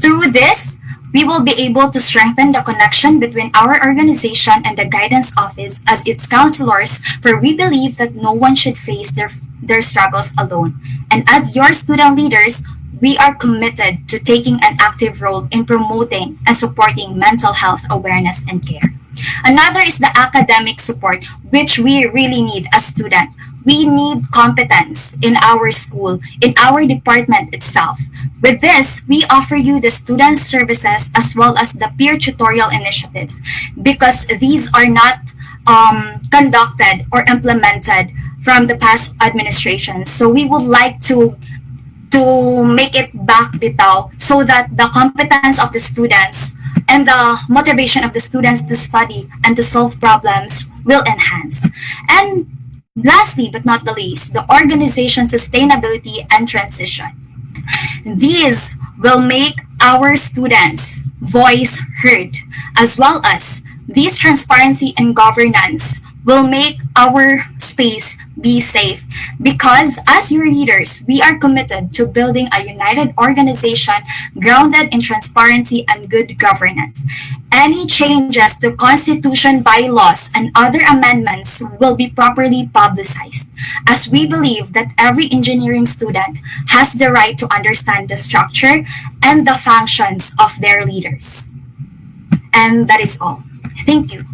Through this, we will be able to strengthen the connection between our organization and the guidance office as its counselors, for we believe that no one should face their struggles alone. And as your student leaders, we are committed to taking an active role in promoting and supporting mental health awareness and care. Another is the academic support, which we really need as students. We need competence in our school, in our department itself. With this, we offer you the student services as well as the peer tutorial initiatives, because these are not conducted or implemented from the past administrations. So we would like to make it back bitaw so that the competence of the students and the motivation of the students to study and to solve problems will enhance. And lastly, but not the least, the organization sustainability and transition. These will make our students' voice heard, as well as this transparency and governance will make our space be safe, because as your leaders, we are committed to building a united organization grounded in transparency and good governance. Any changes to constitution, bylaws, and other amendments will be properly publicized, as we believe that every engineering student has the right to understand the structure and the functions of their leaders. And that is all. Thank you.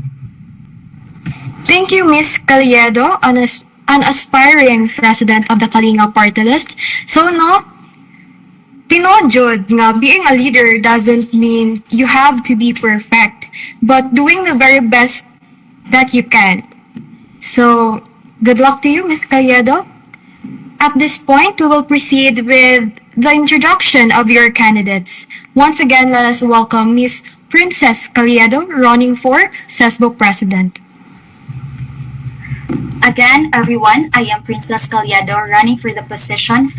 Thank you, Ms. Caliedo, an aspiring president of the Kalinga Party List. So, no, tinodjod nga being a leader doesn't mean you have to be perfect, but doing the very best that you can. So, good luck to you, Ms. Caliedo. At this point, we will proceed with the introduction of your candidates. Once again, let us welcome Ms. Princess Caliedo, running for CESBO President. Again, everyone, I am Princess Caliedo, running for the position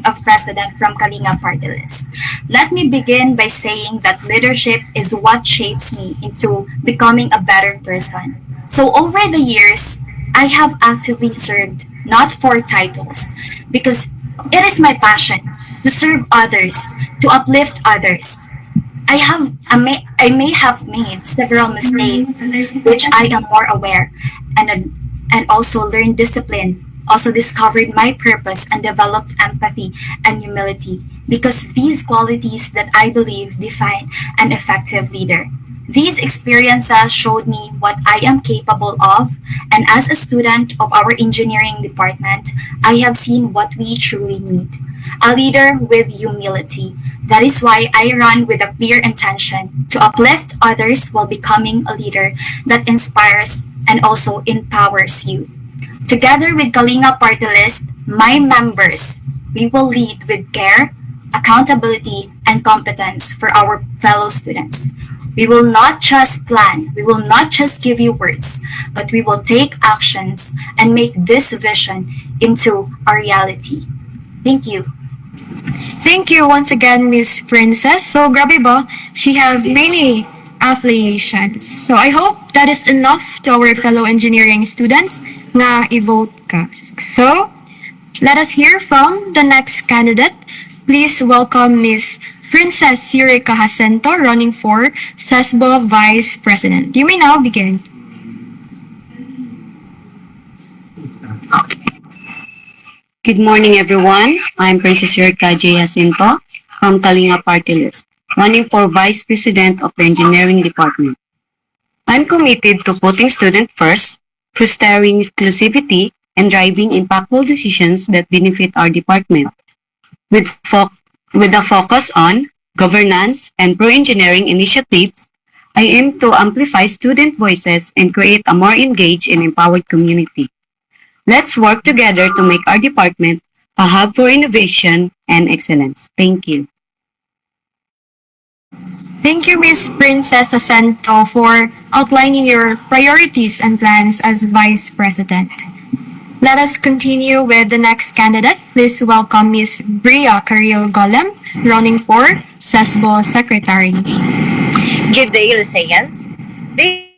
of President from Kalinga Party List. Let me begin by saying that leadership is what shapes me into becoming a better person. So over the years, I have actively served not for titles, because it is my passion to serve others, to uplift others. I may have made several mistakes, which I am more aware, and also learned discipline, also discovered my purpose and developed empathy and humility, because these qualities that I believe define an effective leader. These experiences showed me what I am capable of, and as a student of our engineering department, I have seen what we truly need: a leader with humility. That is why I run with a clear intention to uplift others while becoming a leader that inspires and also empowers you. Together with Kalinga Party List, my members, we will lead with care, accountability, and competence for our fellow students. We will not just plan, we will not just give you words, but we will take actions and make this vision into a reality. Thank you. Thank you once again, Miss Princess. So, grabe ba? She have many affiliations. So, I hope that is enough to our fellow engineering students na i-vote ka. So, let us hear from the next candidate. Please welcome Miss Princess Eureka Jacinto, running for CESBO Vice President. You may now begin. Good morning, everyone. I'm Princess Eureka J. Jacinto from Kalinga Party List, running for Vice President of the Engineering Department. I'm committed to putting students first, fostering inclusivity, and driving impactful decisions that benefit our department. With a focus on governance and pro-engineering initiatives, I aim to amplify student voices and create a more engaged and empowered community. Let's work together to make our department a hub for innovation and excellence. Thank you. Thank you, Miss Princess Jacinto, for outlining your priorities and plans as Vice President. Let us continue with the next candidate. Please welcome Ms. Bria Caril Golem, running for CESBO Secretary. Good day, Lyceans. They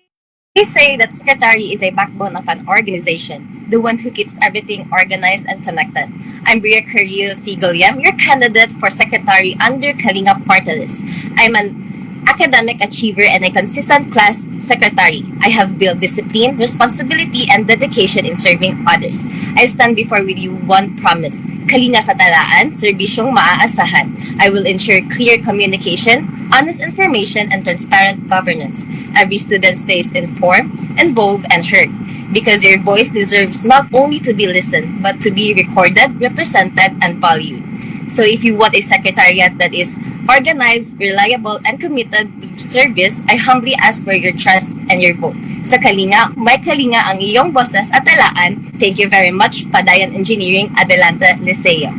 say that secretary is a backbone of an organization, the one who keeps everything organized and connected. I'm Bria Caril C. Gulyam, your candidate for secretary under Kalinga Party List. I'm an academic achiever and a consistent class secretary. I have built discipline, responsibility, and dedication in serving others. I stand before with you one promise. Kalinga sa talaan, serbisyong maaasahan. I will ensure clear communication, honest information, and transparent governance. Every student stays informed, involved, and heard. Because your voice deserves not only to be listened, but to be recorded, represented, and valued. So if you want a secretariat that is organized, reliable, and committed to service, I humbly ask for your trust and your vote. Sa Kalinga, may Kalinga ang iyong boses at talaan. Thank you very much, Padayon Engineering, Adelante, Liceo.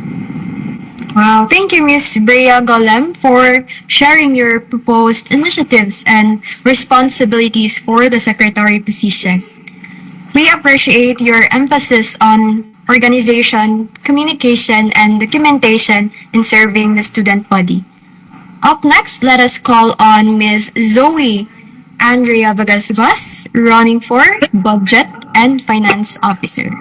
Wow, thank you, Ms. Brea Golem, for sharing your proposed initiatives and responsibilities for the secretary position. We appreciate your emphasis on organization, communication, and documentation in serving the student body. Up next, let us call on Ms. Zoe Andrea Bagasbas, running for Budget and Finance Officer.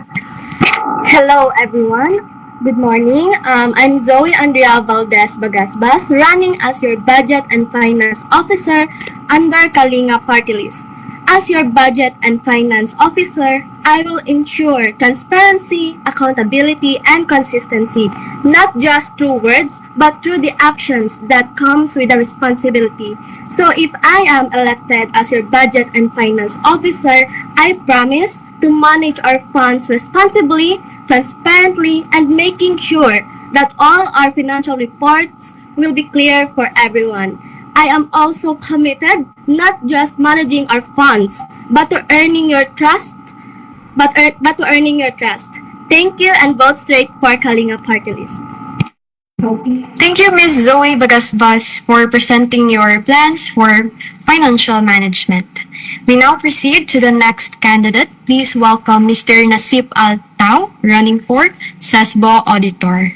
Hello, everyone. Good morning. I'm Zoe Andrea Valdez Bagasbas, running as your Budget and Finance Officer under Kalinga Party List. As your Budget and Finance Officer, I will ensure transparency, accountability, and consistency, not just through words, but through the actions that comes with the responsibility. So if I am elected as your Budget and Finance Officer, I promise to manage our funds responsibly, transparently, and making sure that all our financial reports will be clear for everyone. I am also committed not just managing our funds, but to earning your trust. But to earning your trust. Thank you and vote straight for Kalinga Party List. Thank you, Ms. Zoe Bagasbas, for presenting your plans for financial management. We now proceed to the next candidate. Please welcome Mr. Nasip Altao, running for CESBO Auditor.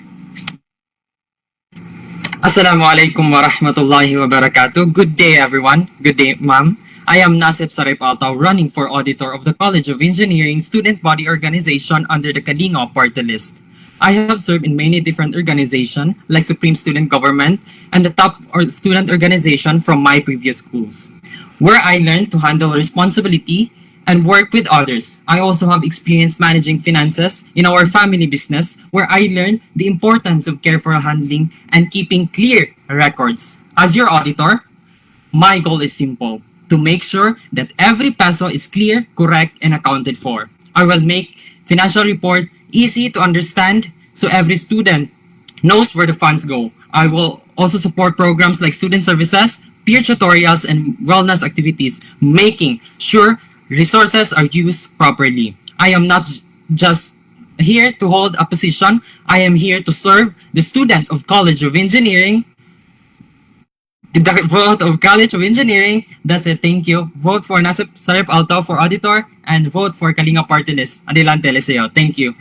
Assalamualaikum warahmatullahi wabarakatuh. Good day, everyone. Good day, ma'am. I am Nasib Sarip Altao, running for Auditor of the College of Engineering Student Body Organization under the Kalinga Party List. I have served in many different organizations like Supreme Student Government and the top student organization from my previous schools, where I learned to handle responsibility and work with others. I also have experience managing finances in our family business, where I learned the importance of careful handling and keeping clear records. As your auditor, my goal is simple: to make sure that every peso is clear, correct, and accounted for. I will make financial report easy to understand so every student knows where the funds go. I will also support programs like student services, peer tutorials, and wellness activities, making sure resources are used properly. I am not just here to hold a position. I am here to serve the student of College of Engineering. The vote of College of Engineering. That's it. Thank you. Vote for Nasip Sarip Altao for Auditor and vote for Kalinga Party List. Adelante, Liceo. Thank you.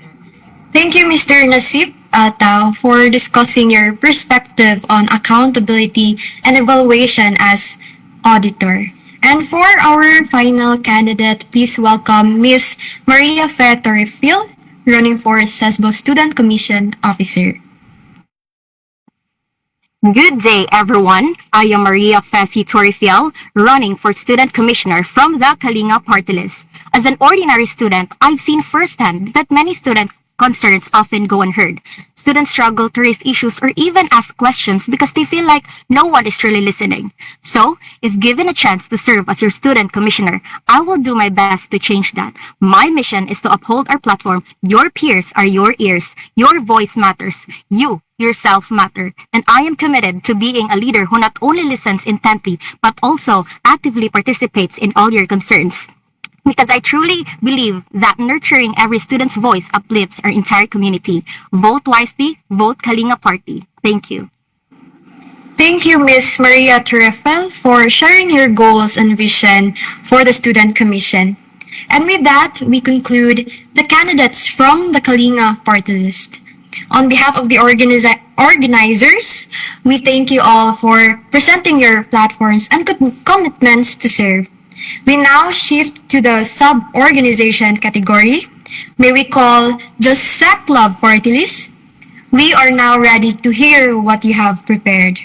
Thank you, Mr. Nasip Altao, for discussing your perspective on accountability and evaluation as auditor. And for our final candidate, please welcome Ms. Maria Fe Torrefil, running for CESBO Student Commission Officer. Good day, everyone. I am Maria Fesi Torrifiel, running for Student Commissioner from the Kalinga Party List. As an ordinary student, I've seen firsthand that many student concerns often go unheard. Students struggle to raise issues or even ask questions because they feel like no one is truly listening. So, if given a chance to serve as your student commissioner, I will do my best to change that. My mission is to uphold our platform. Your peers are your ears. Your voice matters. You yourself matter. And I am committed to being a leader who not only listens intently, but also actively participates in all your concerns. Because I truly believe that nurturing every student's voice uplifts our entire community. Vote wisely, vote Kalinga Party. Thank you. Thank you, Ms. Maria Torrefel, for sharing your goals and vision for the Student Commission. And with that, we conclude the candidates from the Kalinga party list. On behalf of the organizers, we thank you all for presenting your platforms and commitments to serve. We now shift to the sub-organization category. May we call the SEC Club party list. We are now ready to hear what you have prepared.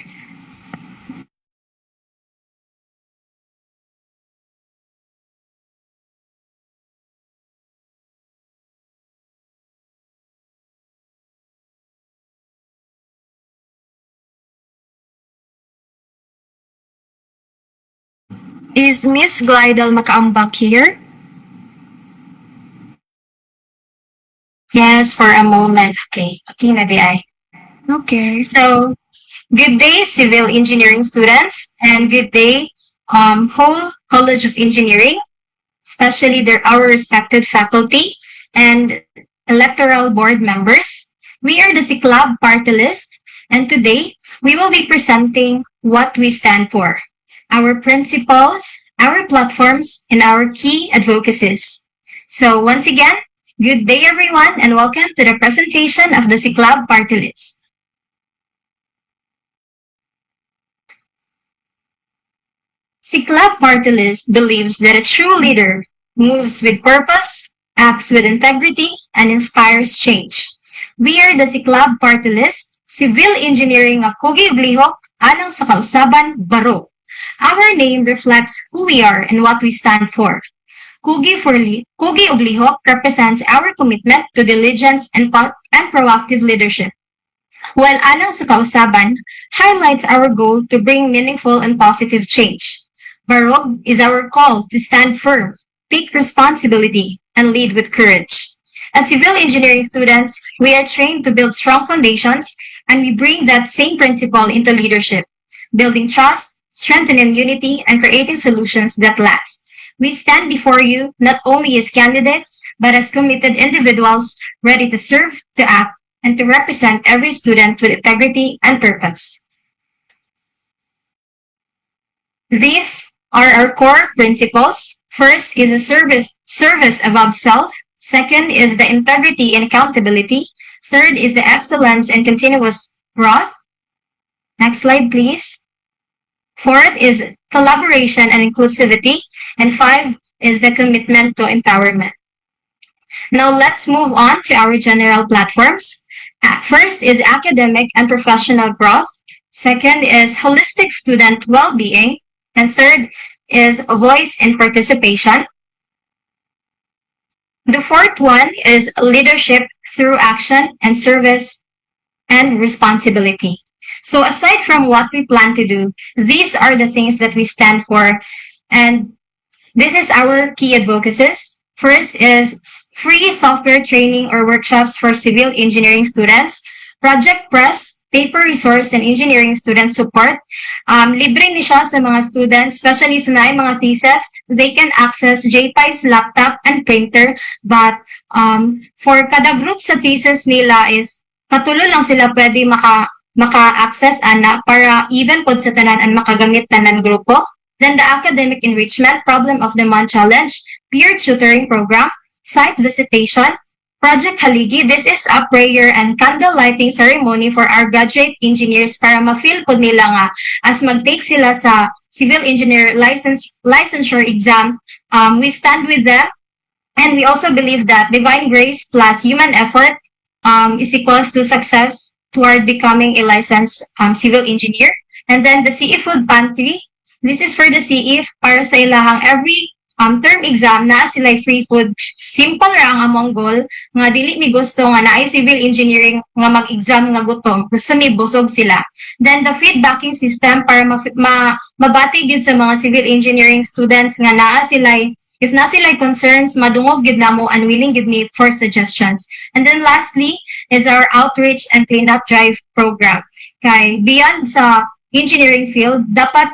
Is Miss Glidel makaambak here? Yes, for a moment. Okay. Okay na di ay. Okay. So, good day, civil engineering students, and good day, whole College of Engineering, especially our respected faculty and electoral board members. We are the CICLAB party list, and today we will be presenting what we stand for, our principles, our platforms, and our key advocacies. So once again, good day everyone, and welcome to the presentation of the CICLAB party list. CICLAB party list believes that a true leader moves with purpose, acts with integrity, and inspires change. We are the CICLAB party list, civil engineering nga kugi ug lihok anang sa kausaban baro. Our name reflects who we are and what we stand for. Kugi ug lihok represents our commitment to diligence and proactive leadership, while anang sa kausaban highlights our goal to bring meaningful and positive change. Barog is our call to stand firm, take responsibility, and lead with courage. As civil engineering students, we are trained to build strong foundations, and we bring that same principle into leadership, building trust, strengthening unity, and creating solutions that last. We stand before you not only as candidates, but as committed individuals ready to serve, to act, and to represent every student with integrity and purpose. These are our core principles. First is the service above self. Second is the integrity and accountability. Third is the excellence and continuous growth. Next slide, please. Fourth is collaboration and inclusivity. And five is the commitment to empowerment. Now let's move on to our general platforms. First is academic and professional growth. Second is holistic student well-being. And third is voice and participation. The fourth one is leadership through action and service and responsibility. So aside from what we plan to do, these are the things that we stand for. And this is our key advocacies. First is free software training or workshops for civil engineering students, project press, paper resource, and engineering student support. Libre ni siya sa mga students, especially sa mga thesis. They can access JPI's laptop and printer, but for kada group sa thesis nila is katulo lang sila pwede maka-access ana para even pod sa tanan and makagamit tanan grupo. Then the academic enrichment, problem of the month challenge, peer tutoring program, site visitation, Project Haligi. This is a prayer and candle lighting ceremony for our graduate engineers para ma-feel po nila nga as mag-take sila sa civil engineer licensure exam. We stand with them, and we also believe that divine grace plus human effort is equals to success toward becoming a licensed civil engineer. And then the CE Food Pantry. This is for the CE para sa ilahang every term exam na sila free food. Simple ra ang among goal nga dili mi gusto nga naay civil engineering nga mag-exam nga gutom, gusto mi busog sila. Then the feedbacking system para mabati gyud sa mga civil engineering students nga naa sila, if na sila concerns, madungog gyud namo and willing gyud me for suggestions. And then lastly is our outreach and cleanup drive program. Kay beyond sa engineering field, dapat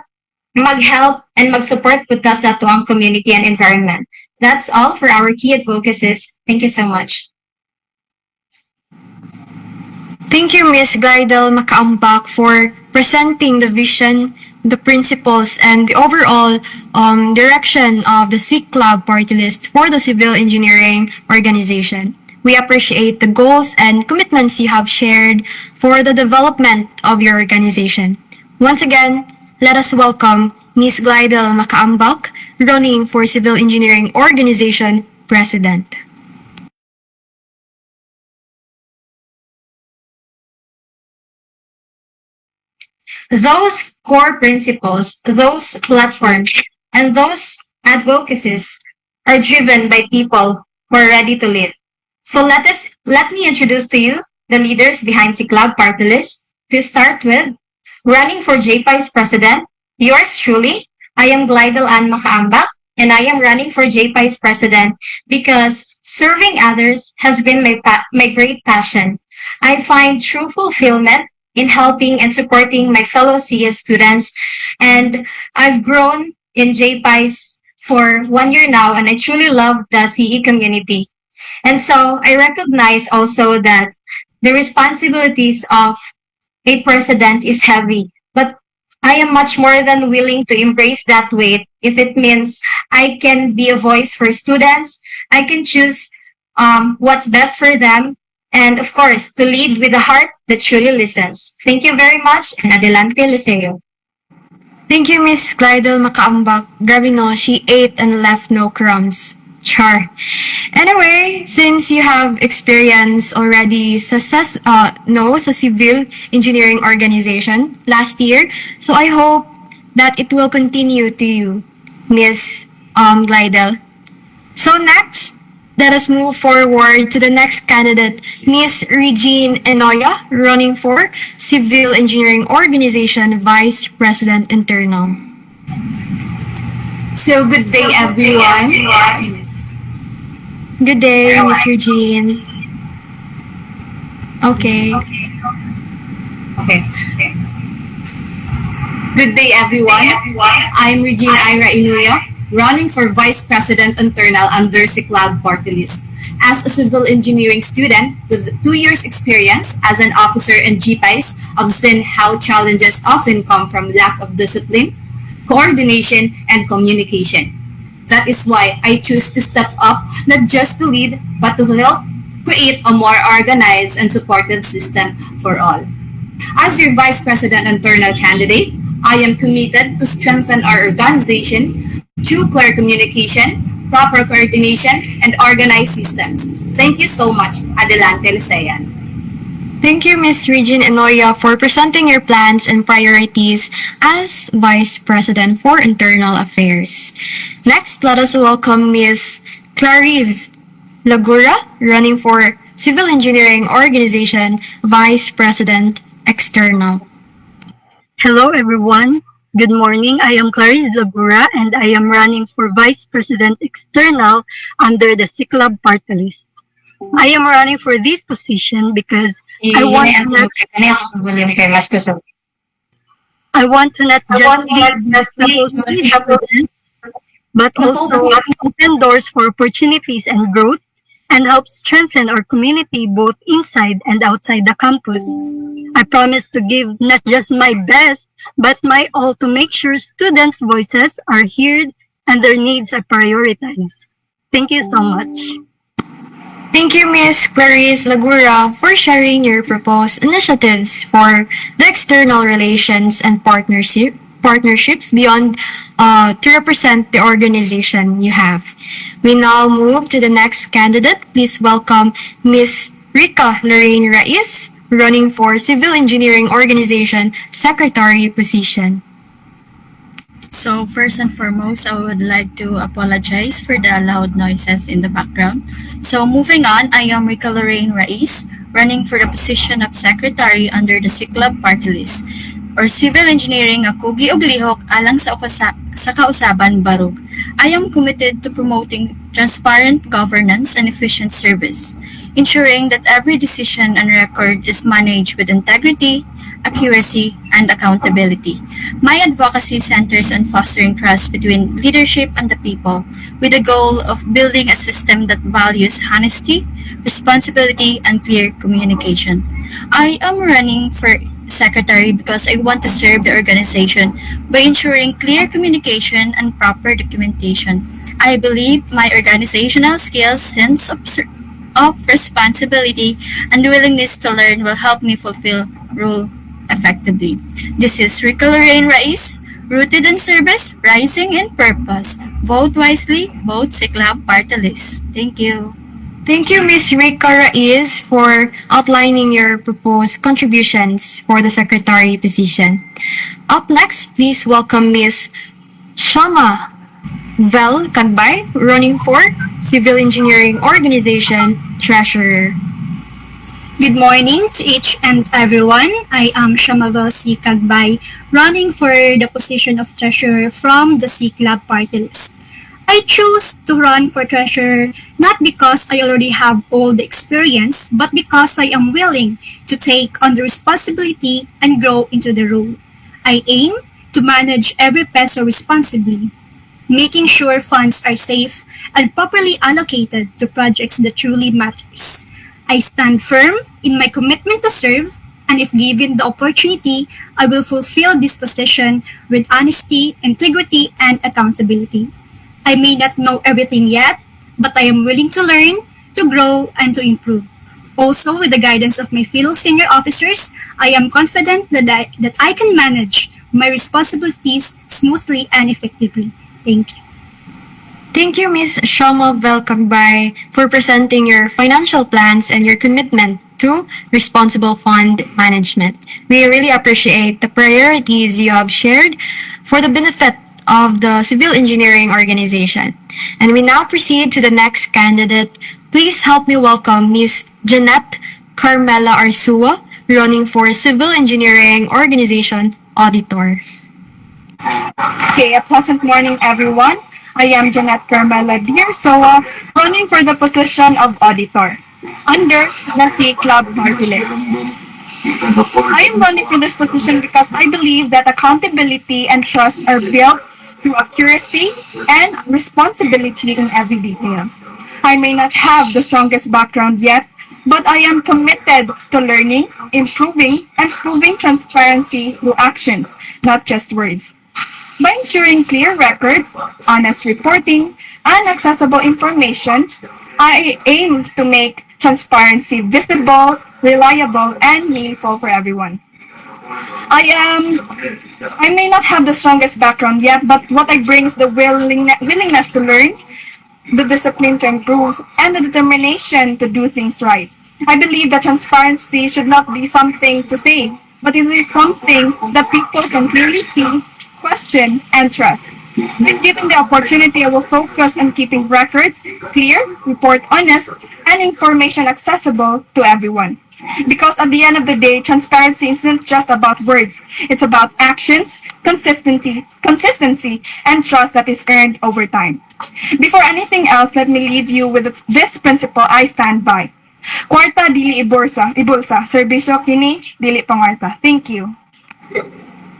mag-help and mag-support po ta sa tuang community and environment. That's all for our key advocacies. Thank you so much. Thank you, Ms. Glidel Makaambak, for presenting the vision, the principles, and the overall direction of the SIC Club party list for the civil engineering organization. We appreciate the goals and commitments you have shared for the development of your organization. Once again, let us welcome Ms. Glidel Makaambak, running for Civil Engineering Organization President. Those core principles, those platforms, and those advocacies are driven by people who are ready to lead. So let me introduce to you the leaders behind the club party list. To start with, running for JPI's president, yours truly, I am Glidel Ann Makaambak, and I am running for JPI's president because serving others has been my great passion. I find true fulfillment in helping and supporting my fellow CS students, and I've grown in JPI's for 1 year now, and I truly love the CE community. And so I recognize also that the responsibilities of a president is heavy, but I am much more than willing to embrace that weight if it means I can be a voice for students, I can choose what's best for them, and of course, to lead with a heart that truly listens. Thank you very much, and adelante, Liceo. Thank you, Miss Glidel Makaambak. Grabe no, she ate and left no crumbs. Char. Anyway, since you have experience already sa civil engineering organization last year, so I hope that it will continue to you, Miss Glidel. So next, let us move forward to the next candidate, Miss Regine Enoya, running for Civil Engineering Organization Vice President Internal. So good day, everyone. Good day, Miss Regine. Okay. Good day, everyone. I'm Regine Ira Inuya, running for Vice President Internal under CICLAB party list. As a civil engineering student with 2 years experience as an officer in GPIs, I've seen how challenges often come from lack of discipline, coordination, and communication. That is why I choose to step up not just to lead, but to help create a more organized and supportive system for all. As your Vice President Internal candidate, I am committed to strengthen our organization through clear communication, proper coordination, and organized systems. Thank you so much. Adelante, Licean. Thank you, Ms. Regine Enoya, for presenting your plans and priorities as Vice President for Internal Affairs. Next, let us welcome Ms. Clarice Lagura, running for Civil Engineering Organization Vice President External. Hello, everyone. Good morning. I am Clarice Lagura, and I am running for Vice President External under the CICLAB party list. I am running for this position because I want to not just lead the fellow students, but also open doors for opportunities and growth and help strengthen our community both inside and outside the campus. I promise to give not just my best, but my all to make sure students' voices are heard and their needs are prioritized. Thank you so much. Thank you, Ms. Clarice Lagura, for sharing your proposed initiatives for the external relations and partnerships beyond to represent the organization you have. We now move to the next candidate. Please welcome Ms. Rica Lorraine Raiz, running for Civil Engineering Organization Secretary position. So first and foremost, I would like to apologize for the loud noises in the background. So moving on, I am Rica Lorraine Raiz, running for the position of Secretary under the CICLAB party list, or Civil Engineering ako giuglihok alang sa kausaban barug. I am committed to promoting transparent governance and efficient service, ensuring that every decision and record is managed with integrity, accuracy, and accountability. My advocacy centers on fostering trust between leadership and the people, with the goal of building a system that values honesty, responsibility, and clear communication. I am running for secretary because I want to serve the organization by ensuring clear communication and proper documentation. I believe my organizational skills, of responsibility, and willingness to learn will help me fulfill role effectively. This is Rico Lorraine Raiz, rooted in service, rising in purpose. Vote wisely, vote Siklab Party List. Thank you. Thank you, Ms. Rika Raiz, for outlining your proposed contributions for the secretary position. Up next, please welcome Ms. Shama Vel Kagbay, running for Civil Engineering Organization Treasurer. Good morning to each and everyone. I am Shamavel C. Kagbay, running for the position of treasurer from the C-Club party list. I chose to run for treasurer not because I already have all the experience, but because I am willing to take on the responsibility and grow into the role. I aim to manage every peso responsibly, making sure funds are safe and properly allocated to projects that truly matters. I stand firm in my commitment to serve, and if given the opportunity, I will fulfill this position with honesty, integrity, and accountability. I may not know everything yet, but I am willing to learn, to grow, and to improve. Also, with the guidance of my fellow senior officers, I am confident that I can manage my responsibilities smoothly and effectively. Thank you. Thank you, Ms. Shama Velkagbay, for presenting your financial plans and your commitment to responsible fund management. We really appreciate the priorities you have shared for the benefit of the civil engineering organization. And we now proceed to the next candidate. Please help me welcome Ms. Jeanette Carmela Arsua, running for Civil Engineering Organization Auditor. Okay, a pleasant morning, everyone. I am Jeanette Carmela Soa, running for the position of auditor under the C Club party list. I am running for this position because I believe that accountability and trust are built through accuracy and responsibility in every detail. I may not have the strongest background yet, but I am committed to learning, improving, and proving transparency through actions, not just words. By ensuring clear records, honest reporting, and accessible information, I aim to make transparency visible, reliable, and meaningful for everyone. I may not have the strongest background yet, but what I bring is the willingness to learn, the discipline to improve, and the determination to do things right. I believe that transparency should not be something to say, but it is something that people can clearly see, question, and trust. If given the opportunity, I will focus on keeping records clear, report honest, and information accessible to everyone. Because at the end of the day, transparency isn't just about words. It's about actions, consistency, and trust that is earned over time. Before anything else, let me leave you with this principle I stand by. Kwarta dili ibulsa, serbisyo kini dili pangwarta. Thank you.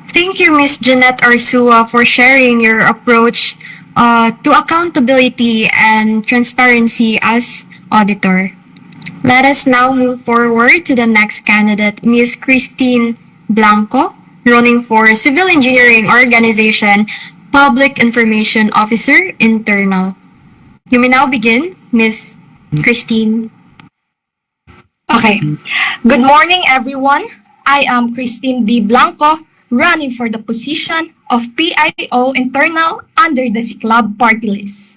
Thank you, Ms. Jeanette Arsua, for sharing your approach to accountability and transparency as auditor. Let us now move forward to the next candidate, Ms. Christine Blanco, running for Civil Engineering Organization Public Information Officer Internal. You may now begin, Ms. Christine. Okay. Good morning, everyone. I am Christine D. Blanco, running for the position of PIO Internal under the CICLAB party list.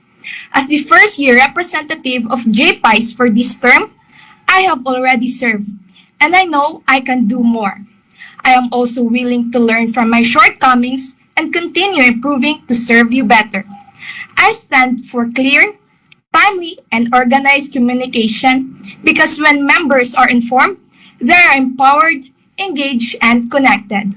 As the first year representative of JPICE for this term, I have already served, and I know I can do more. I am also willing to learn from my shortcomings and continue improving to serve you better. I stand for clear, timely, and organized communication because when members are informed, they are empowered, engaged, and connected.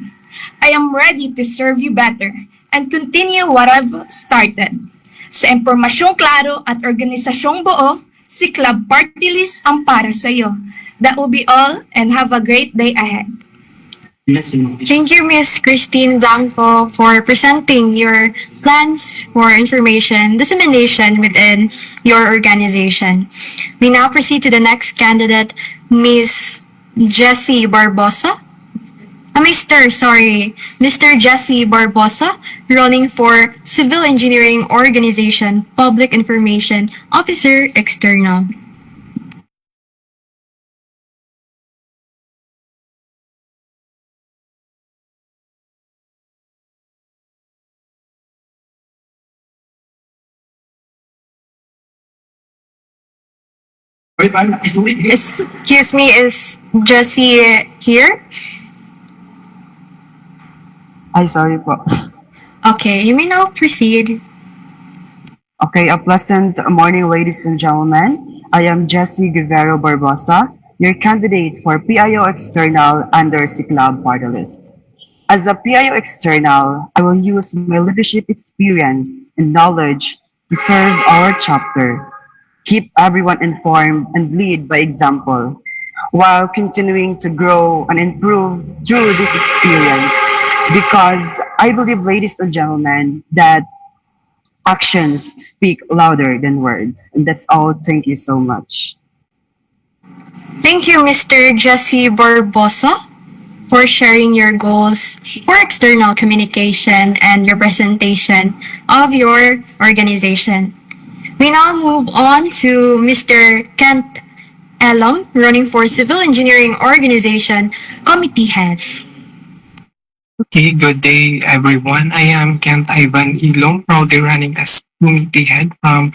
I am ready to serve you better and continue what I've started. Sa impormasyong klaro at organisasyong buo, si Club Party List ang para sa iyo. That will be all and have a great day ahead. Thank you, Ms. Christine Blanco, for presenting your plans for information dissemination within your organization. We now proceed to the next candidate, Ms. Jessie Barbosa, Mr. Jesse Barbosa, running for Civil Engineering Organization, Public Information Officer External. Excuse me, is Jesse here? Ay, sorry po. Okay, you may now proceed. Okay, a pleasant morning, ladies and gentlemen. I am Jesse Guevara Barbosa, your candidate for PIO External under CICLAB party list. As a PIO External, I will use my leadership experience and knowledge to serve our chapter, keep everyone informed, and lead by example, while continuing to grow and improve through this experience. Because I believe, ladies and gentlemen, that actions speak louder than words. And that's all. Thank you so much. Thank you, Mr. Jesse Barbosa, for sharing your goals for external communication and representation of your organization. We now move on to Mr. Kent Elom, running for Civil Engineering Organization Committee Head. Okay, good day everyone. I am Kent Ivan Ilong, proudly running as committee head from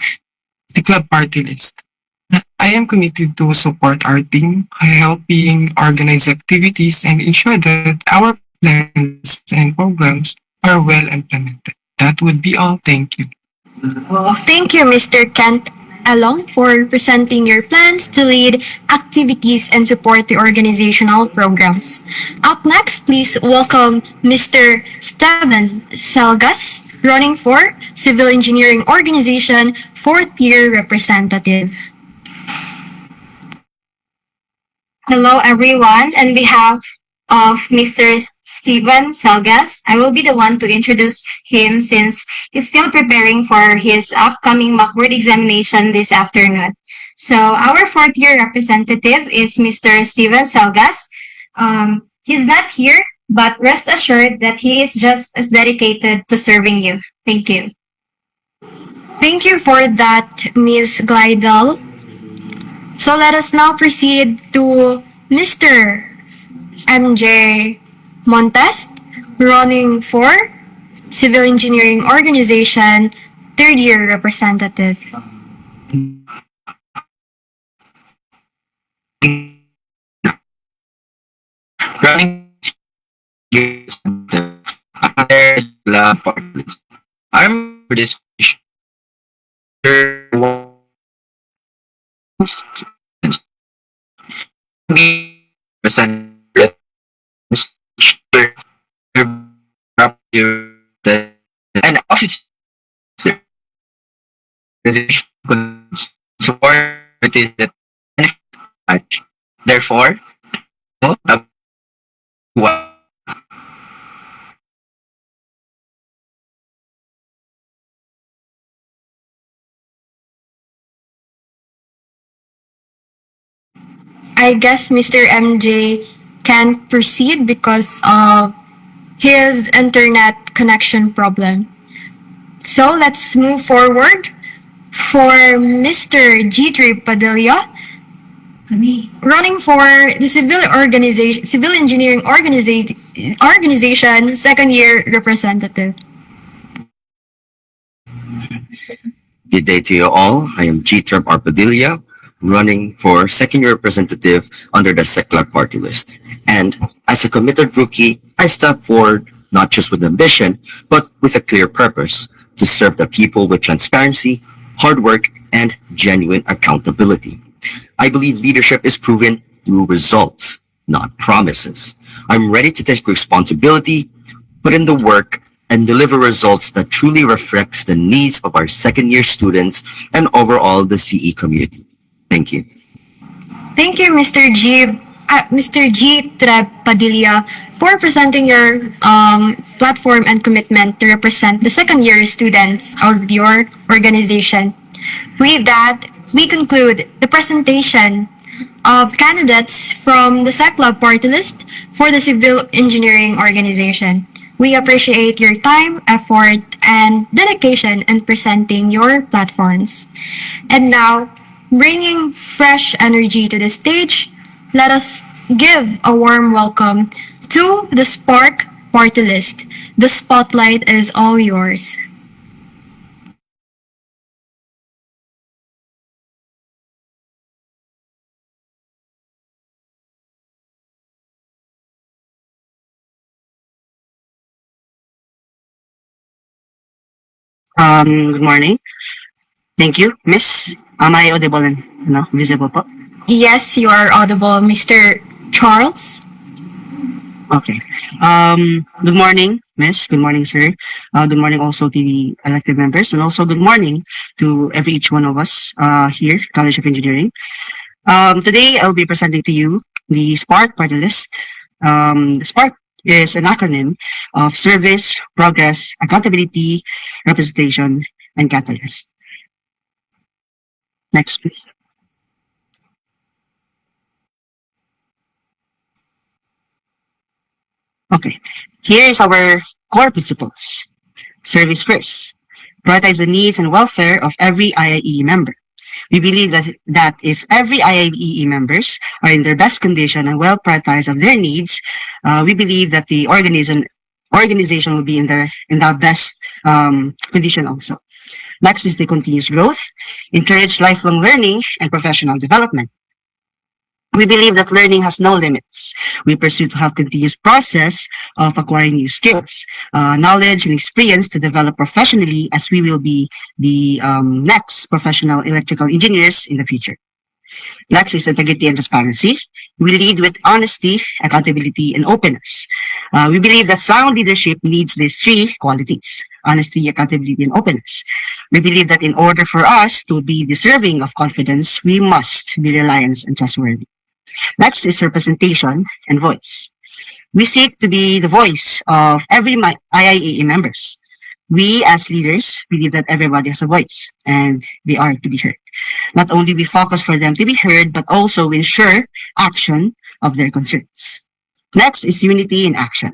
the club party list. I am committed to support our team, helping organize activities and ensure that our plans and programs are well implemented. That would be all. Thank you. Thank you, Mr. Kent Along, for presenting your plans to lead activities and support the organizational programs. Up next, please welcome Mr. Steven Salgas, running for Civil Engineering Organization, fourth year representative. Hello, everyone. On behalf of Mr. Steven Salgas, I will be the one to introduce him since he's still preparing for his upcoming mock board examination this afternoon. So our fourth year representative is Mr. Steven Salgas. He's not here, but rest assured that he is just as dedicated to serving you. Thank you. Thank you for that, Ms. Glidel. So let us now proceed to Mr. MJ Montes, running for Civil Engineering Organization, third year representative. Running under the party list. I'm for this present and office support is that therefore what I guess Mr. MJ can't proceed because of his internet connection problem. So let's move forward for Mr. G3 Padilla, running for the Civil Engineering Organization, second year representative. Good day to you all. I am G-Term Arpadilla, running for second year representative under the secular party list. And as a committed rookie, I step forward not just with ambition, but with a clear purpose to serve the people with transparency, hard work, and genuine accountability. I believe leadership is proven through results, not promises. I'm ready to take responsibility, put in the work, and deliver results that truly reflects the needs of our second year students and overall the CE community. Thank you. Thank you, Mr. G. Padilla, for presenting your platform and commitment to represent the second year students of your organization. With that, we conclude the presentation of candidates from the SECLAB party list for the Civil Engineering Organization. We appreciate your time, effort, and dedication in presenting your platforms. And now, bringing fresh energy to the stage, let us give a warm welcome to the Spark party list. The spotlight is all yours. Good morning. Thank you, Miss. Am I audible and visible po? Yes, you are audible, Mr. Charles. Okay. Good morning, Miss. Good morning, sir. Good morning also to the elected members, and also good morning to every each one of us here, College of Engineering. Today, I'll be presenting to you the SPARK party list. The SPARK is an acronym of Service, Progress, Accountability, Representation, and Catalyst. Next, please. Okay. Here is our core principles. Service first. Prioritize the needs and welfare of every IIE member. We believe that if every IIE members are in their best condition and well prioritized of their needs, we believe that the organization will be in the best condition also. Next is the continuous growth. Encourage lifelong learning and professional development. We believe that learning has no limits. We pursue to have continuous process of acquiring new skills, knowledge, and experience to develop professionally as we will be the next professional electrical engineers in the future. Next is integrity and transparency. We lead with honesty, accountability, and openness. We believe that sound leadership needs these three qualities: honesty, accountability, and openness. We believe that in order for us to be deserving of confidence, we must be reliant and trustworthy. Next is representation and voice. We seek to be the voice of every IIAA members. We as leaders believe that everybody has a voice and they are to be heard. Not only we focus for them to be heard, but also ensure action of their concerns. Next is unity in action.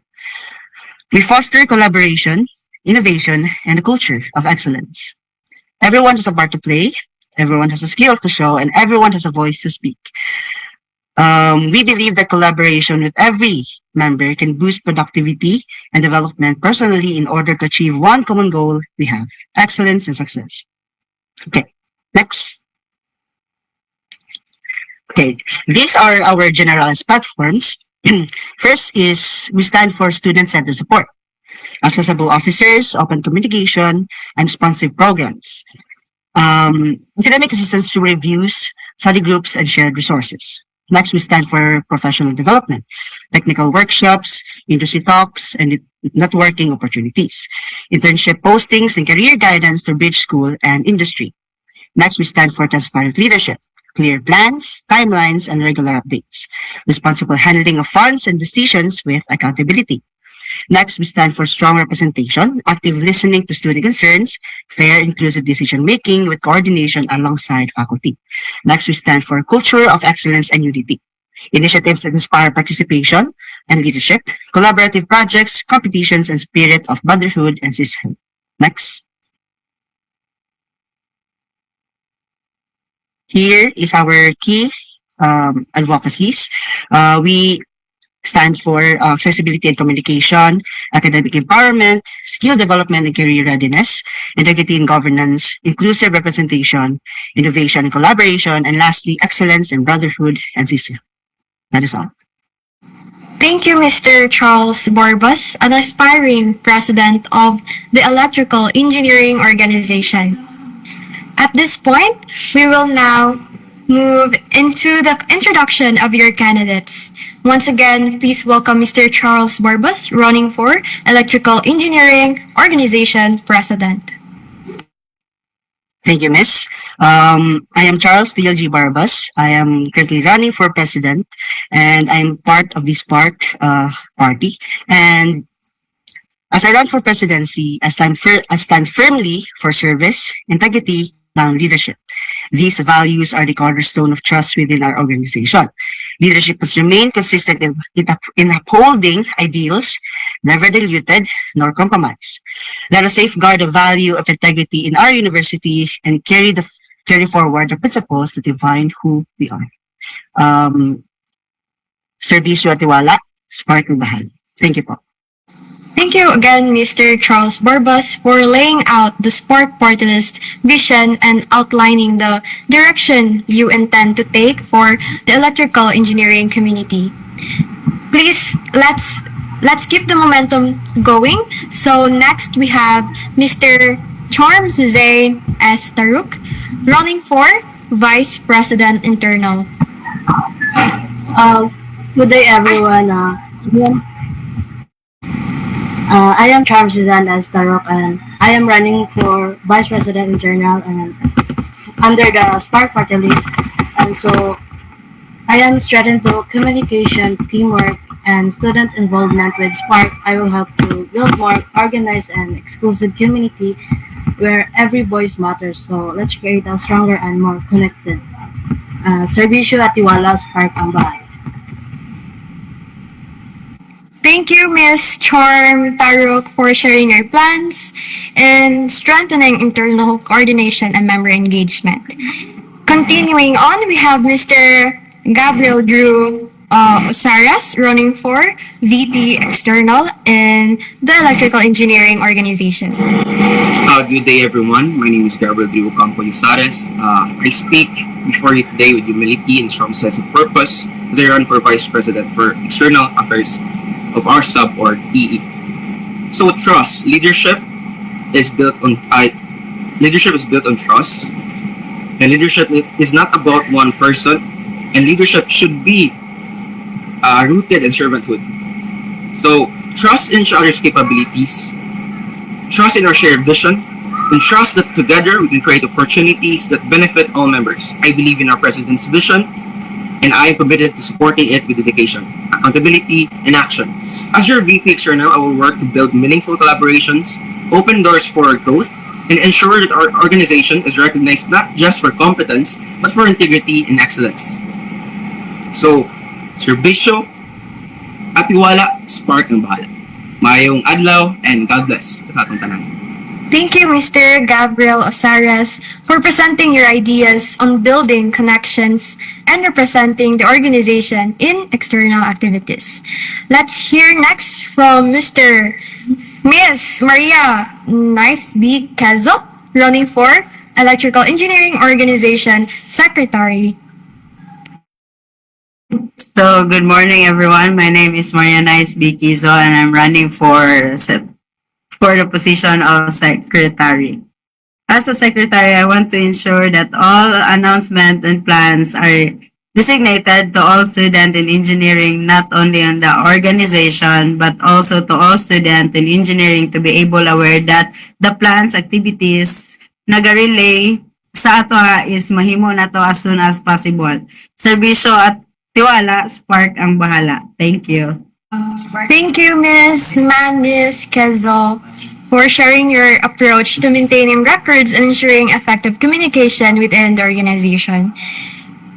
We foster collaboration, innovation, and a culture of excellence. Everyone has a part to play, everyone has a skill to show, and everyone has a voice to speak. We believe that collaboration with every member can boost productivity and development personally in order to achieve one common goal we have: excellence and success. Okay, next. Okay, these are our generalized platforms. First is we stand for student-centered support, accessible officers, open communication, and responsive programs. Academic assistance through reviews, study groups, and shared resources. Next, we stand for professional development, technical workshops, industry talks, and networking opportunities, internship postings, and career guidance to bridge school and industry. Next, we stand for transparent leadership, clear plans, timelines, and regular updates, responsible handling of funds and decisions with accountability. Next, we stand for strong representation, active listening to student concerns, fair, inclusive decision-making with coordination alongside faculty. Next, we stand for culture of excellence and unity, initiatives that inspire participation and leadership, collaborative projects, competitions, and spirit of brotherhood and sisterhood. Next. Here is our key advocacies. We stand for accessibility and communication, academic empowerment, skill development and career readiness, integrity and governance, inclusive representation, innovation and collaboration, and lastly, excellence and brotherhood and sisterhood. That is all. Thank you, Mr. Charles Barbas, an aspiring president of the Electrical Engineering Organization. At this point, we will now move into the introduction of your candidates. Once again, please welcome Mr. Charles Barbas, running for Electrical Engineering Organization President. Thank you, Miss. I am Charles DLG Barbas. I am currently running for president, and I'm part of the Spark party. And as I run for presidency, I stand firmly for service, integrity, top-down leadership. These values are the cornerstone of trust within our organization. Leadership must remain consistent in upholding ideals, never diluted nor compromised. Let us safeguard the value of integrity in our university and carry forward the principles that define who we are. Serbisyo at Tiwala, Spark ng Bahal. Thank you po. Thank you again, Mr. Charles Borbas, for laying out the Spark Party List vision and outlining the direction you intend to take for the electrical engineering community. Please, let's keep the momentum going. So next we have Mr. Charms Zay S. Taruk, running for Vice President Internal. Good day, everyone. I am Charles Suzanne S. Tarok, and I am running for Vice President Internal and under the Spark Party List. And so I am strengthening to communication, teamwork, and student involvement with Spark. I will help to build more organized and exclusive community where every voice matters. So let's create a stronger and more connected. Serbisyo at Tiwala, Spark ang Bahay. Thank you, Ms. Charm Taruk, for sharing your plans and strengthening internal coordination and member engagement. Continuing on, we have Mr. Gabriel Drew Osaras, running for VP External in the Electrical Engineering Organization. Good day, everyone. My name is Gabriel Drew Osaras. I speak before you today with humility and strong sense of purpose as I run for Vice President for External Affairs of our sub or EE. So trust, leadership is built on trust, and leadership is not about one person, and leadership should be rooted in servanthood. So trust in each other's capabilities, trust in our shared vision, and trust that together we can create opportunities that benefit all members. I believe in our president's vision, and I am committed to supporting it with dedication, accountability, and action. As your VP External, I will work to build meaningful collaborations, open doors for growth, and ensure that our organization is recognized not just for competence, but for integrity and excellence. So, Serbisyo at Tiwala, Spark ng Bahala. Mayong adlaw, and God bless sa atong tanan. Thank you, Mr. Gabriel Osaras, for presenting your ideas on building connections and representing the organization in external activities. Let's hear next from Miss Maria Nice B. Kezo, running for Electrical Engineering Organization Secretary. So, good morning, everyone. My name is Maria Nice B. Kizo, and I'm running for the position of secretary. As a secretary, I want to ensure that all announcements and plans are designated to all students in engineering, not only on the organization, but also to all students in engineering to be able aware that the plans, activities, naga-relay sa ato is mahimo na to as soon as possible. Serbisyo at Tiwala, Spark ang bahala. Thank you. Thank you, Ms. Manis Kezo, for sharing your approach to maintaining records and ensuring effective communication within the organization.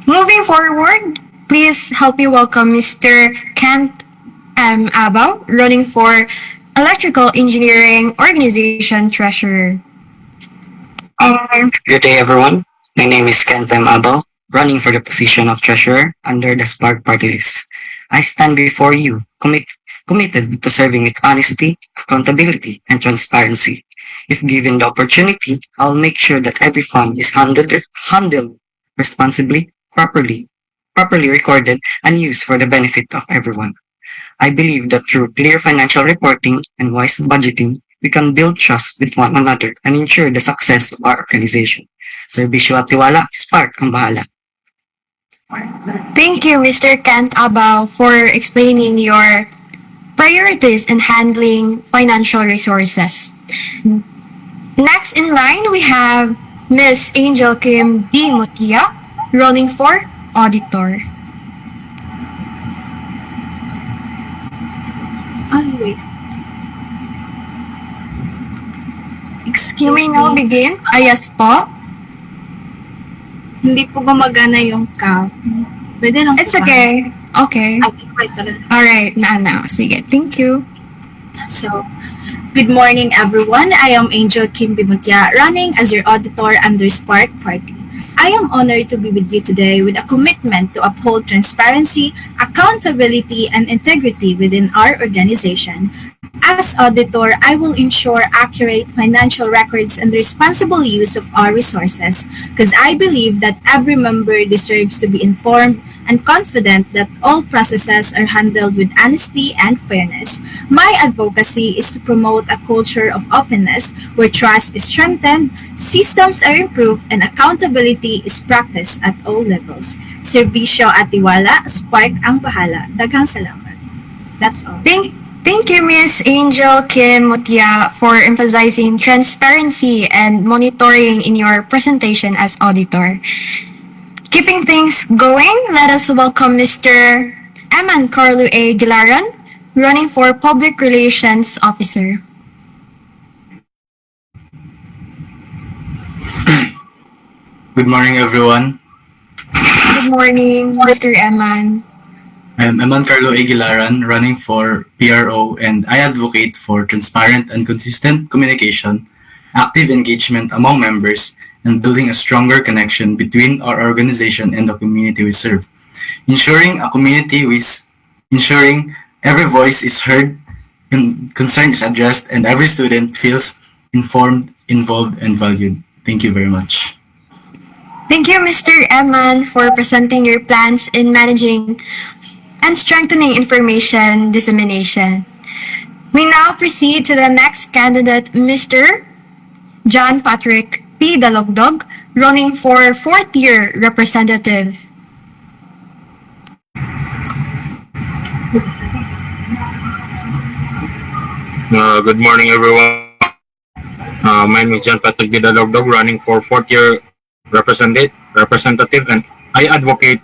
Moving forward, please help me welcome Mr. Kent M. Abaw, running for Electrical Engineering Organization Treasurer. Good day, everyone. My name is Kent M. Abaw, running for the position of Treasurer under the Spark Party List. I stand before you committed to serving with honesty, accountability, and transparency. If given the opportunity, I'll make sure that every fund is handled responsibly, properly recorded, and used for the benefit of everyone. I believe that through clear financial reporting and wise budgeting, we can build trust with one another and ensure the success of our organization. Serbisyo at Tiwala, Spark ang bahala. Thank you, Mr. Kent Abaw, for explaining your priorities in handling financial resources. Next in line, we have Ms. Angel Kim D. Mutia, running for Auditor. Wait. You may now begin. Yes po. Hindi po gumagana yung cam. Pwede lang It's po ba? okay. Okay. Wait talaga. Alright, Nana. Sige, thank you. So, good morning everyone. I am Angel Kim Bimutya, running as your auditor under Spark Party. I am honored to be with you today with a commitment to uphold transparency, accountability, and integrity within our organization. As auditor, I will ensure accurate financial records and responsible use of our resources because I believe that every member deserves to be informed and confident that all processes are handled with honesty and fairness. My advocacy is to promote a culture of openness where trust is strengthened, systems are improved, and accountability is practiced at all levels. Serbisyo at tiwala, Spark ang bahala. Daghang salamat. That's all. Thank you, Miss Angel Kim Mutia, for emphasizing transparency and monitoring in your presentation as auditor. Keeping things going, let us welcome Mr. Eman Carlo A. Gilaran, running for Public Relations Officer. Good morning, everyone. Good morning, Mr. Eman. I'm Eman Carlo Aguilaran, running for PRO, and I advocate for transparent and consistent communication, active engagement among members, and building a stronger connection between our organization and the community we serve. Ensuring every voice is heard, concern is addressed, and every student feels informed, involved, and valued. Thank you very much. Thank you, Mr. Eman, for presenting your plans in managing and strengthening information dissemination. We now proceed to the next candidate, Mr. John Patrick P. Dalogdog, running for fourth-year representative. Good morning, everyone. My name is John Patrick Dalogdog, running for fourth-year representative, and I advocate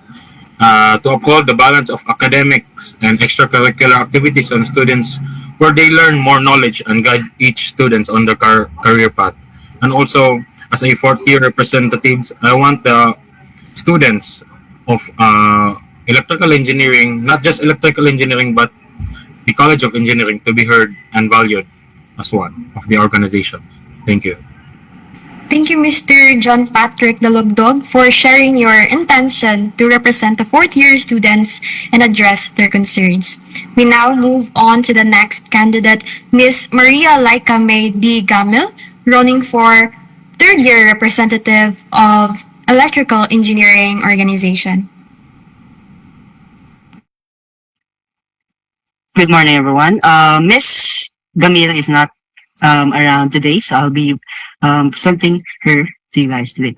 to uphold the balance of academics and extracurricular activities on students where they learn more knowledge and guide each student on their career path. And also, as a fourth-year representative, I want the students of electrical engineering, not just electrical engineering, but the College of Engineering to be heard and valued as one of the organizations. Thank you. Thank you, Mr. John Patrick Dalogdog, for sharing your intention to represent the fourth-year students and address their concerns. We now move on to the next candidate, Ms. Maria Laika May D. Gamil, running for third-year representative of Electrical Engineering Organization. Good morning, everyone. Miss Gamil is not around today, so I'll be presenting her to you guys today.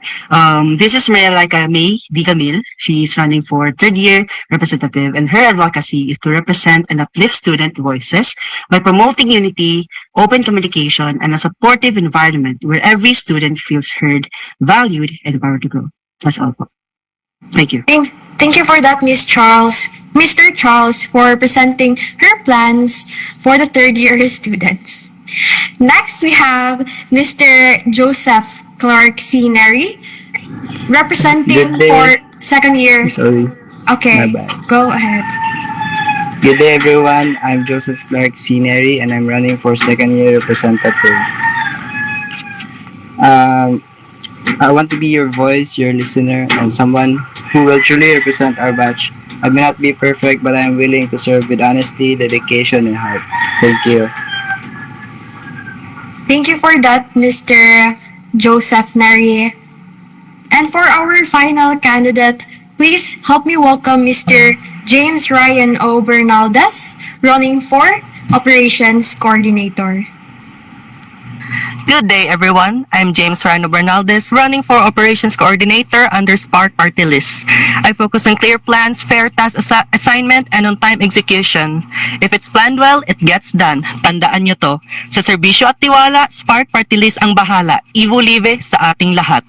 This is Maria Laika May D. Camille. She is running for third-year representative, and her advocacy is to represent and uplift student voices by promoting unity, open communication, and a supportive environment where every student feels heard, valued, and empowered to grow. That's all. Thank you. Thank you for that, Mr. Charles, for presenting her plans for the third-year students. Next, we have Mr. Joseph Clark C. Neri, representing for second year. Sorry. Okay, My bad. go ahead. Good day, everyone. I'm Joseph Clark Scenery, and I'm running for second year representative. I want to be your voice, your listener, and someone who will truly represent our batch. I may not be perfect, but I am willing to serve with honesty, dedication, and heart. Thank you. Thank you for that, Mr. Joseph Neri. And for our final candidate, please help me welcome Mr. James Ryan O. Bernaldez, running for Operations Coordinator. Good day, everyone. I'm James Ryan O. Bernaldez, running for Operations Coordinator under Spark Party List. I focus on clear plans, fair task assignment, and on-time execution. If it's planned well, it gets done. Tandaan nyo to. Sa serbisyo at tiwala, Spark Party List ang bahala. Ivo Live sa ating lahat.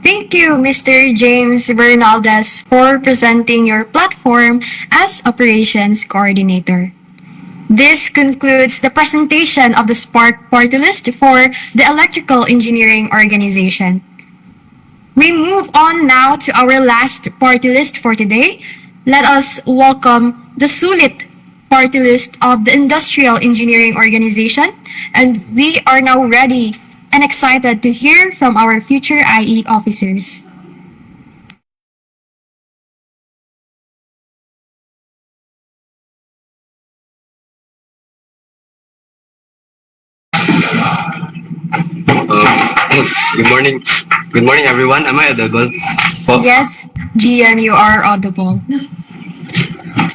Thank you, Mr. James Bernaldez, for presenting your platform as Operations Coordinator. This concludes the presentation of the Spark Party List for the Electrical Engineering Organization. We move on now to our last party list for today. Let us welcome the Sulit party list of the Industrial Engineering Organization, and we are now ready and excited to hear from our future IE officers. Good morning. Good morning, everyone. Am I audible? Yes, Gian, you are audible.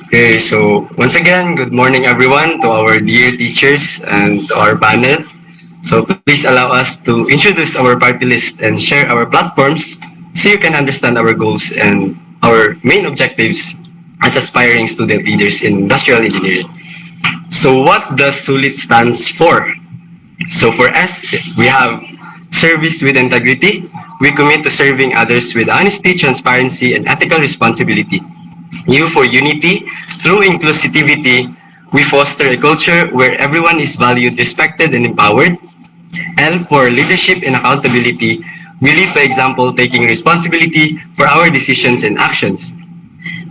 Okay, so once again, good morning, everyone, to our dear teachers and to our panel. So please allow us to introduce our party list and share our platforms so you can understand our goals and our main objectives as aspiring student leaders in industrial engineering. So what does SULIT stands for? So for us, we have service with integrity. We commit to serving others with honesty, transparency, and ethical responsibility. U for unity. Through inclusivity, we foster a culture where everyone is valued, respected, and empowered. L for leadership and accountability. We lead by example, taking responsibility for our decisions and actions.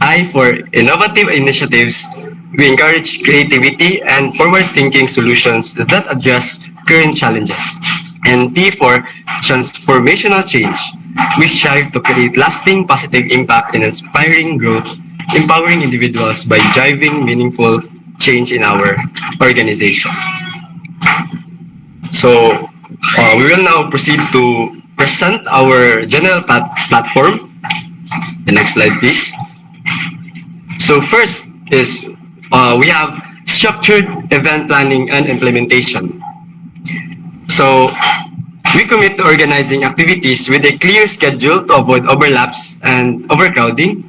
I for innovative initiatives. We encourage creativity and forward-thinking solutions that address current challenges. And T for transformational change. We strive to create lasting positive impact and inspiring growth, empowering individuals by driving meaningful change in our organization. So we will now proceed to present our general platform. The next slide, please. So first is we have structured event planning and implementation. So we commit to organizing activities with a clear schedule to avoid overlaps and overcrowding.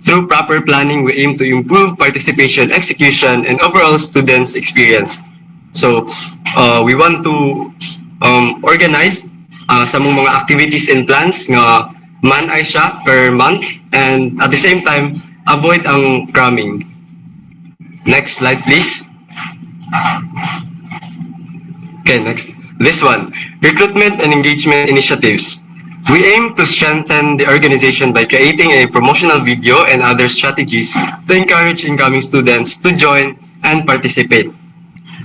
Through proper planning, we aim to improve participation, execution, and overall students' experience. So we want to organize sa mga activities and plans nga man-ay siya per month, and at the same time avoid ang cramming. Next slide, please. Okay, next. This one, recruitment and engagement initiatives. We aim to strengthen the organization by creating a promotional video and other strategies to encourage incoming students to join and participate.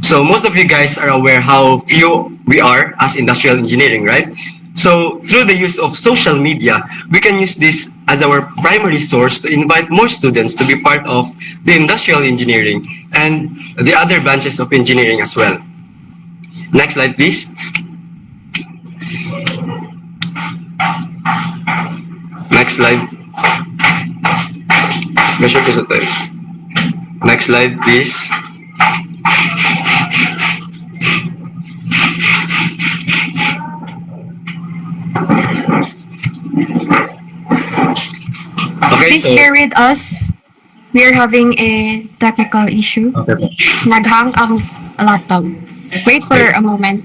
So most of you guys are aware how few we are as industrial engineering, right? So through the use of social media, we can use this as our primary source to invite more students to be part of the industrial engineering and the other branches of engineering as well. Next slide, please. Next slide. Measure ko sa time. Next slide, please. Okay, please bear with us. We are having a technical issue. Okay. Naghang ang laptop. Wait for a moment.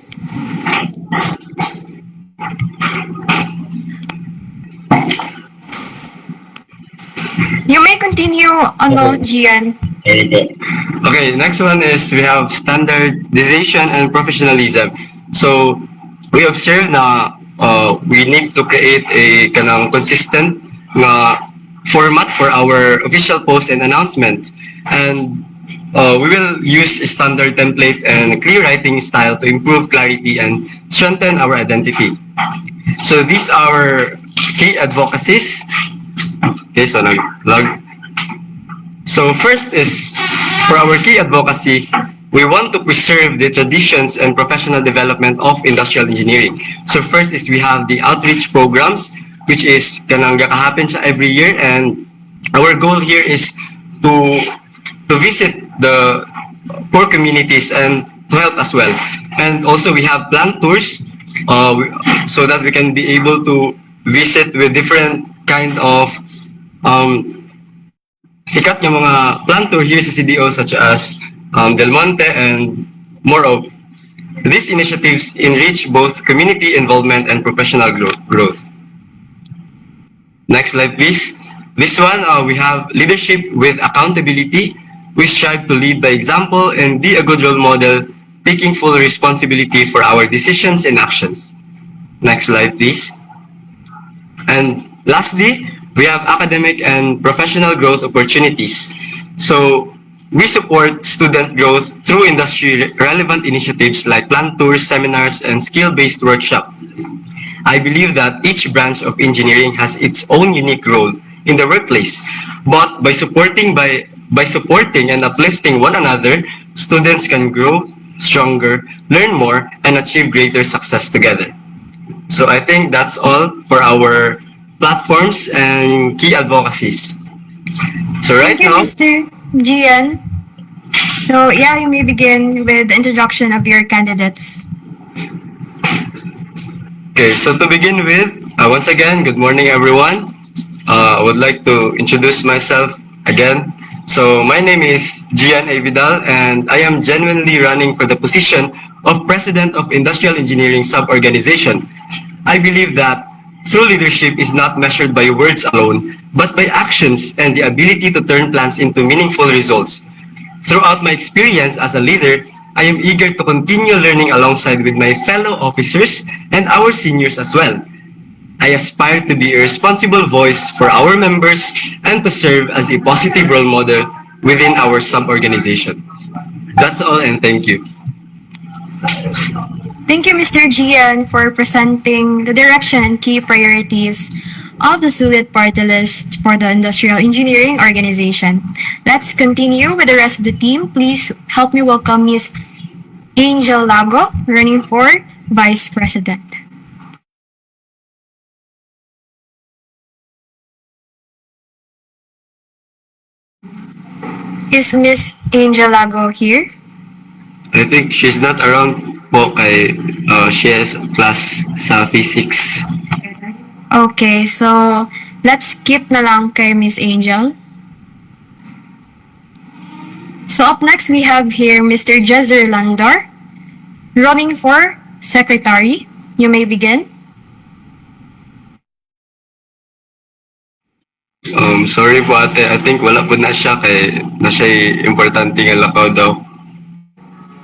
You may continue, Gian. Okay, next one is we have standardization and professionalism. So we observe na we need to create a kanang consistent na format for our official post and announcement, and we will use a standard template and a clear writing style to improve clarity and strengthen our identity. So these are key advocacies. Okay, so nag-log. So first is for our key advocacy, we want to preserve the traditions and professional development of industrial engineering. So first is we have the outreach programs, which is kanang happen siya every year, and our goal here is to visit the poor communities and to help as well. And also we have plant tours so that we can be able to visit with different kind of sikat ng mga plant tour here sa CDO, such as Del Monte and more of. These initiatives enrich both community involvement and professional growth. Next slide, please. This one, we have leadership with accountability. We strive to lead by example and be a good role model, taking full responsibility for our decisions and actions. Next slide, please. And And lastly, we have academic and professional growth opportunities. So we support student growth through industry-relevant initiatives like plant tours, seminars, and skill-based workshops. I believe that each branch of engineering has its own unique role in the workplace, but by supporting and uplifting one another, students can grow stronger, learn more, and achieve greater success together. So I think that's all for our platforms and key advocacies. So right Thank you, now, Mr. Gian. So yeah, you may begin with the introduction of your candidates. okay, so to begin with, once again, good morning everyone. I would like to introduce myself again. So my name is Gian A. Vidal and I am genuinely running for the position of President of Industrial Engineering Sub-Organization. I believe that true leadership is not measured by words alone, but by actions and the ability to turn plans into meaningful results. Throughout my experience as a leader, I am eager to continue learning alongside with my fellow officers and our seniors as well. I aspire to be a responsible voice for our members and to serve as a positive role model within our sub-organization. That's all and thank you. Thank you, Mr. Gian, for presenting the direction and key priorities of the Sulit Party List for the Industrial Engineering Organization. Let's continue with the rest of the team. Please help me welcome Ms. Angel Lago, running for Vice President. Is Ms. Angel Lago here? I think she's not around po kay she has class sa physics. Okay, so let's skip na lang kay Miss Angel. So up next, we have here Mr. Jezer Landor, running for Secretary. You may begin. Sorry po ate, I think wala po na siya kay na siya importante nga lakaw daw.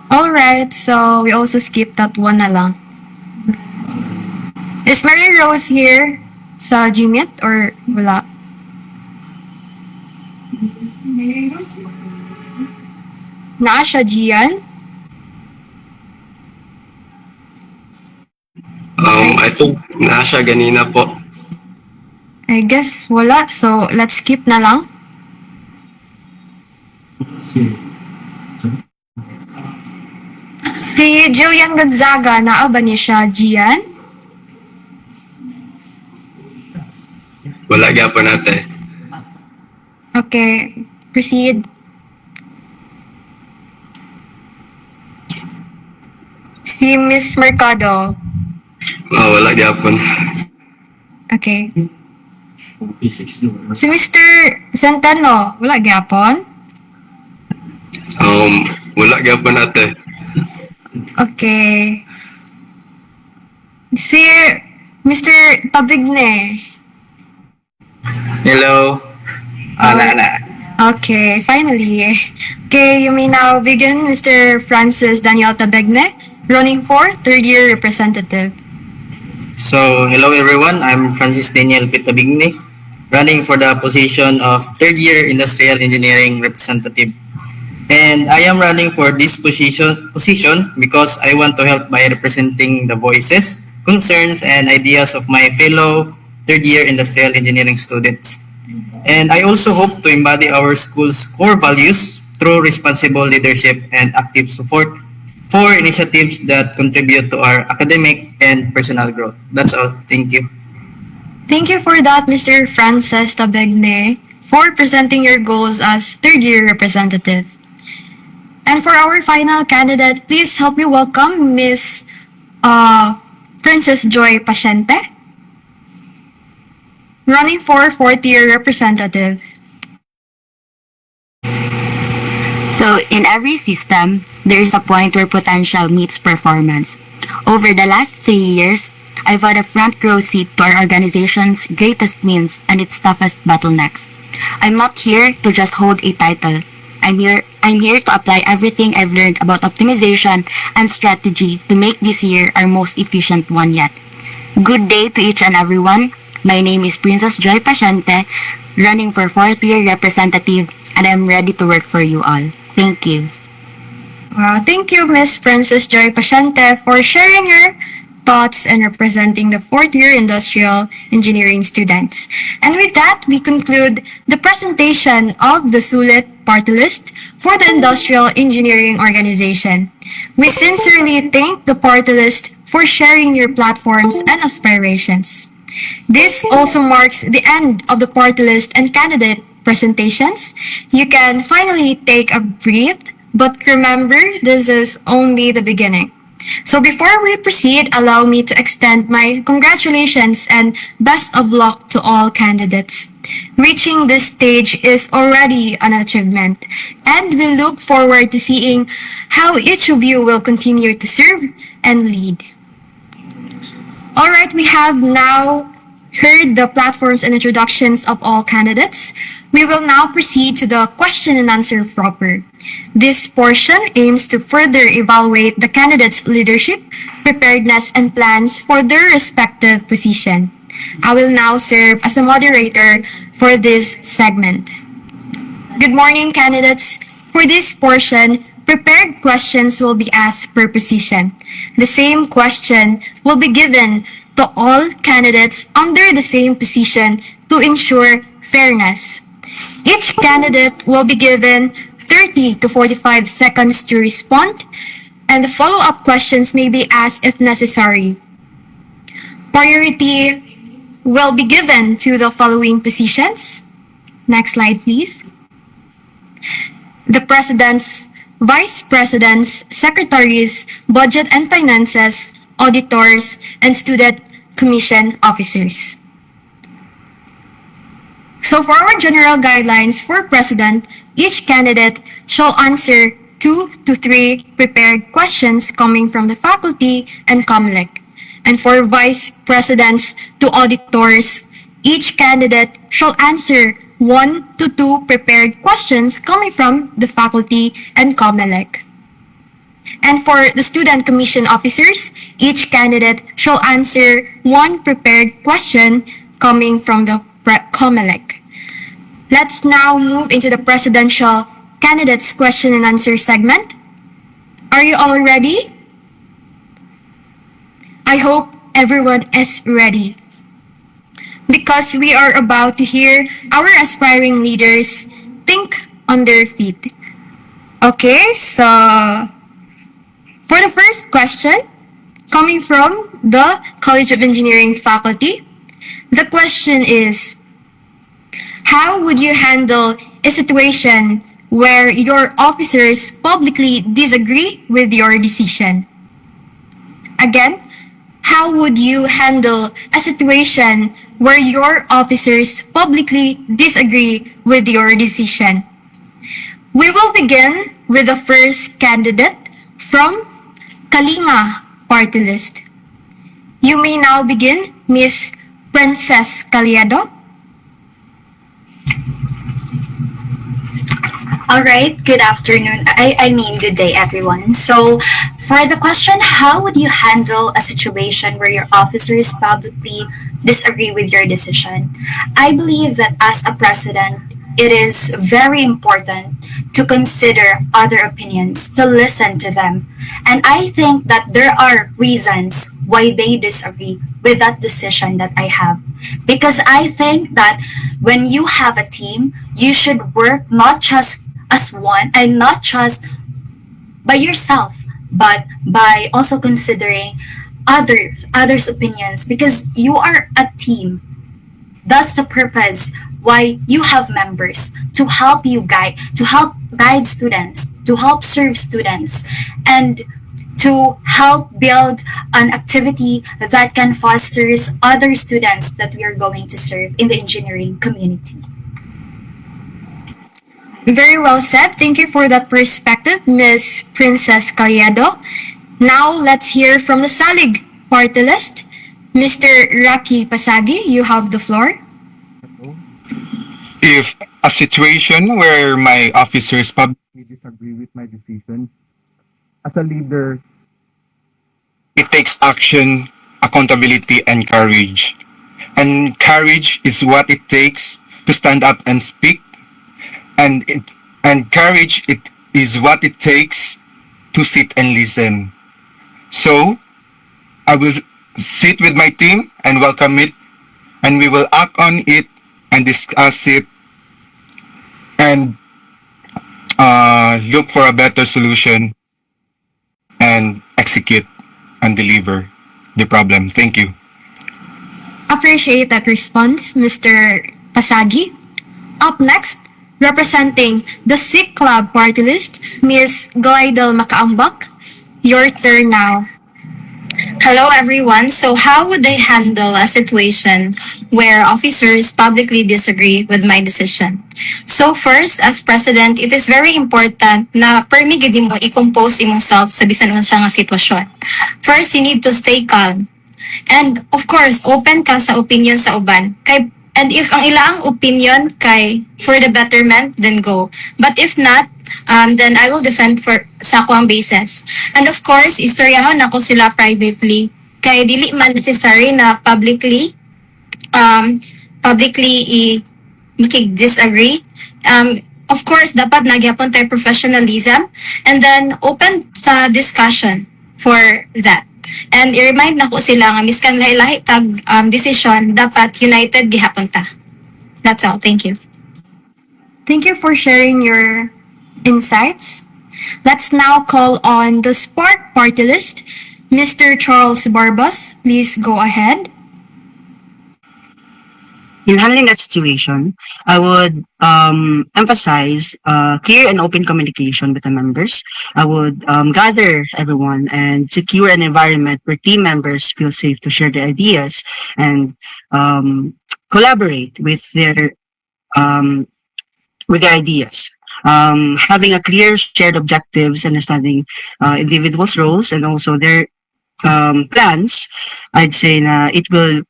Alright, so we also skip that one na lang. Is Mary Rose here sa GMIT or wala? Naa siya, Gian? I think na siya ganina po. I guess wala, so let's skip na lang. Si Julian Gonzaga, naa ba niya siya, Gian? Wala gyapon ate. Okay, proceed. Si Miss Mercado. Wala gyapon. Okay. Si Mr. Centeno, wala gyapon? Wala gyapon ate. Okay. Si Mr. Tabigne. Hello. Ana. Okay, finally. Okay, you may now begin, Mr. Francis Daniel Tabigne, running for third year representative. So, hello everyone. I'm Francis Daniel Pitabigne, running for the position of third year industrial engineering representative. And I am running for this position because I want to help by representing the voices, concerns, and ideas of my fellow third year industrial engineering students. And I also hope to embody our school's core values through responsible leadership and active support for initiatives that contribute to our academic and personal growth. That's all. Thank you. Thank you for that, Mr. Francis Tabigne, for presenting your goals as third year representative. And for our final candidate, please help me welcome Miss Princess Joy Paciente, running for fourth year representative. So, in every system, there is a point where potential meets performance. Over the last 3 years, I've had a front row seat to our organization's greatest wins and its toughest bottlenecks. I'm not here to just hold a title. I'm here to apply everything I've learned about optimization and strategy to make this year our most efficient one yet. Good day to each and everyone. My name is Princess Joy Pasyente, running for fourth year representative, and I'm ready to work for you all. Thank you. Wow, thank you, Miss Princess Joy Pasyente, for sharing your thoughts and representing the fourth year industrial engineering students. And with that, we conclude the presentation of the Sulit party list for the industrial engineering organization. We sincerely thank the party list for sharing your platforms and aspirations. This also marks the end of the party list and candidate presentations. You can finally take a breath, but remember, this is only the beginning. So before we proceed, allow me to extend my congratulations and best of luck to all candidates. Reaching this stage is already an achievement, and we look forward to seeing how each of you will continue to serve and lead. All right, we have now heard the platforms and introductions of all candidates. We will now proceed to the question and answer proper. This portion aims to further evaluate the candidates' leadership, preparedness, and plans for their respective position. I will now serve as a moderator for this segment. Good morning, candidates. For this portion, prepared questions will be asked per position. The same question will be given to all candidates under the same position to ensure fairness. Each candidate will be given 30 to 45 seconds to respond, and the follow-up questions may be asked if necessary. Priority will be given to the following positions. Next slide, please. The presidents, vice presidents, secretaries, budget and finances, auditors, and student commission officers. So for our general guidelines for president, each candidate shall answer 2 to 3 prepared questions coming from the faculty and COMELEC. And for vice presidents to auditors, each candidate shall answer 1 to 2 prepared questions coming from the faculty and COMELEC. And for the student commission officers, each candidate shall answer 1 prepared question coming from the COMELEC. Let's now move into the presidential candidates question and answer segment. Are you all ready? I hope everyone is ready, because we are about to hear our aspiring leaders think on their feet. Okay, so for the first question, coming from the College of Engineering faculty, the question is, how would you handle a situation where your officers publicly disagree with your decision? Again, how would you handle a situation where your officers publicly disagree with your decision? We will begin with the first candidate from Kalinga Party List. You may now begin, Miss Princess Caliado. All right, good afternoon. I mean, good day, everyone. So, for the question, how would you handle a situation where your officers publicly disagree with your decision? I believe that as a president, it is very important to consider other opinions, to listen to them. And I think that there are reasons why they disagree with that decision that I have. Because I think that when you have a team, you should work not just as one and not just by yourself, but by also considering others' opinions, because you are a team. That's the purpose why you have members to help you guide, to help guide students, to help serve students, and to help build an activity that can foster other students that we are going to serve in the engineering community. Very well said. Thank you for that perspective, Miss Princess Caliado. Now let's hear from the Salig Party List. Mr. Raki Pasagi, you have the floor. If a situation where my officers publicly disagree with my decision, as a leader, it takes action, accountability, and courage. and courage is what it takes to stand up and speak, and courage it is what it takes to sit and listen. So I will sit with my team and welcome it, and we will act on it and discuss it and look for a better solution and execute and deliver the problem. Thank you. Appreciate that response, Mr. Pasagi. Up next, representing the SIC Club party list, Ms. Glidel Makaambak. Your turn now. Hello, everyone. So, how would I handle a situation where officers publicly disagree with my decision? So, first, as president, it is very important na permi gid mo i-compose imong self sa bisan unsa nga sitwasyon. First, you need to stay calm. And of course, open ka sa opinion sa uban. And if ang ilang opinion kay for the betterment, then go. But if not, then I will defend for sa akong basis. And of course, istoryahon ako sila privately. Kay dili man necessary na publicly makig-disagree. Of course, dapat nagyapon tayo professionalism and then open sa discussion for that. And i-remind na ko sila nga miskan lahi-lahi tag decision, dapat united gihapon ta. That's all. Thank you. Thank you for sharing your insights. Let's now call on the Spark party list. Mr. Charles Barbas, please go ahead. In handling that situation, I would emphasize clear and open communication with the members. I would gather everyone and secure an environment where team members feel safe to share their ideas and collaborate with their ideas. Having a clear shared objectives, understanding individuals' roles and also their plans, I'd say na it will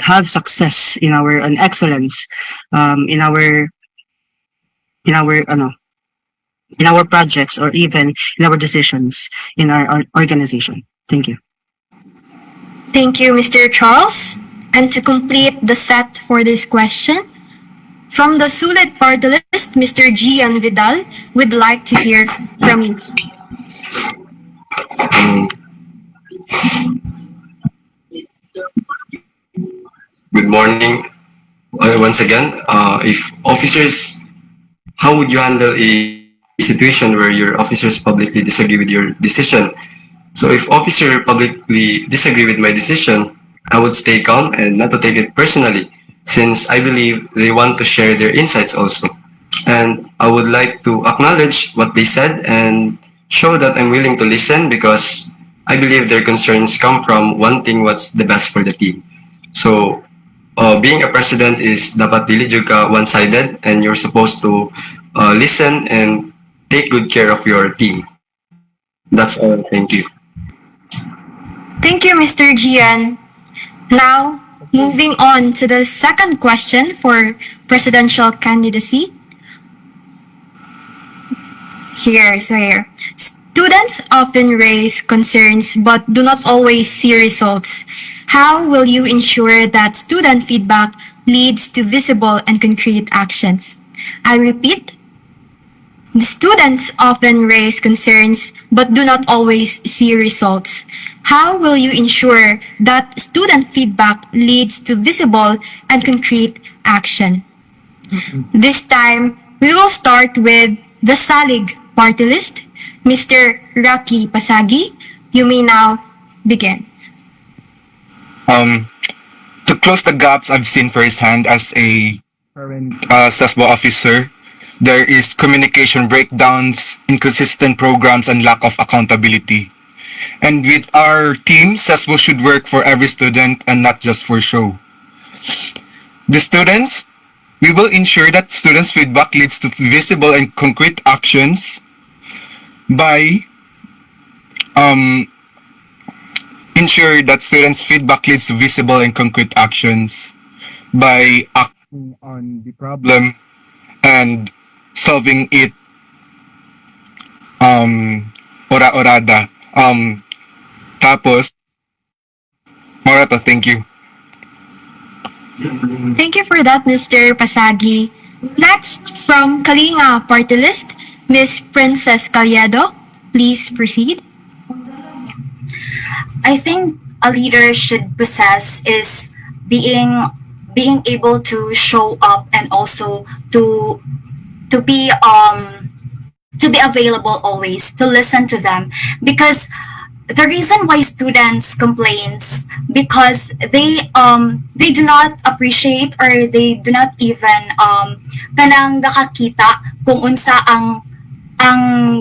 have success in our and excellence in our projects or even in our decisions in our organization. Thank you. Thank you, Mr. Charles. And to complete the set for this question, from the Sulit party list, Mr. Gian Vidal would like to hear from you. Good morning. Once again, if officers, how would you handle a situation where your officers publicly disagree with your decision? So if officer publicly disagree with my decision, I would stay calm and not to take it personally, since I believe they want to share their insights also. And I would like to acknowledge what they said and show that I'm willing to listen because I believe their concerns come from wanting what's the best for the team. So being a president is dapat dili jud ka one-sided and you're supposed to listen and take good care of your team. That's all. Thank you. Thank you, Mr. Gian. Now, moving on to the second question for presidential candidacy. Here. Students often raise concerns but do not always see results. How will you ensure that student feedback leads to visible and concrete actions? I repeat, the students often raise concerns but do not always see results. How will you ensure that student feedback leads to visible and concrete action? This time, we will start with the Salig party list. Mr. Rocky Pasagi, you may now begin. To close the gaps I've seen firsthand as a current SESBO officer, there is communication breakdowns, inconsistent programs, and lack of accountability. And with our team, SESBO should work for every student and not just for show. The students, we will ensure that students' feedback leads to visible and concrete actions by ensure that students' feedback leads to visible and concrete actions by acting on the problem and solving it ora-orada. Tapos, Morata, thank you. Thank you for that, Mr. Pasagi. Next, from Kalinga Party List, Miss Princess Calledo. Please proceed. I think a leader should possess is being being able to show up and also to be to be available always to listen to them, because the reason why students complains because they do not appreciate or they do not even kanang nakakita kung unsa ang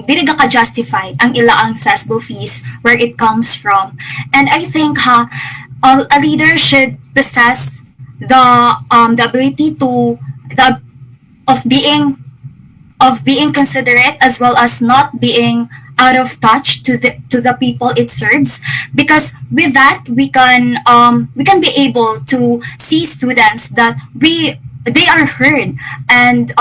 dili ka justify ang ilaang accessible fees where it comes from. And I think a leader should possess the ability to the of being considerate as well as not being out of touch to the people it serves, because with that we can be able to see students that they are heard, and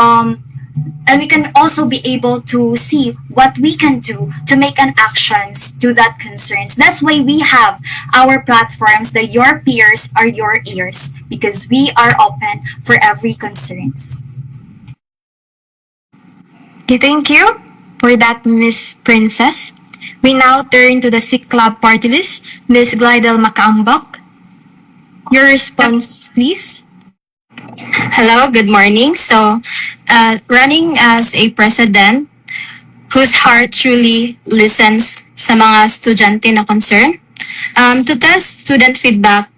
we can also be able to see what we can do to make an actions to that concerns. That's why we have our platforms that your peers are your ears, because we are open for every concerns. Okay, thank you for that, Miss Princess. We now turn to the Sick Club Party List, Miss Glidel Makaambak. Your response, please. Hello, good morning. So, running as a president whose heart truly listens sa mga estudyante na concern, to test student feedback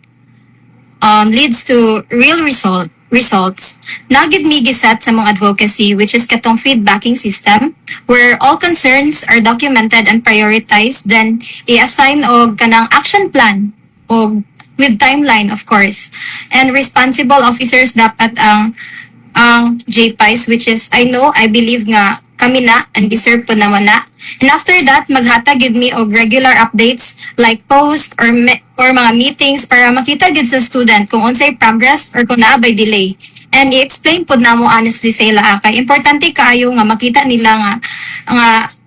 leads to real results. Now give me giset sa mga advocacy, which is katong feedbacking system where all concerns are documented and prioritized, then i-assign og kanang action plan og with timeline, of course. And responsible officers dapat ang JPIs, which is I believe nga kami na and deserve po naman na. And after that, maghatag gid me og regular updates like post or mga meetings para makita gid sa student kung unsay progress or kung naa by delay. And i-explain po na mo honestly sa ila kay importante kaayo nga makita nila nga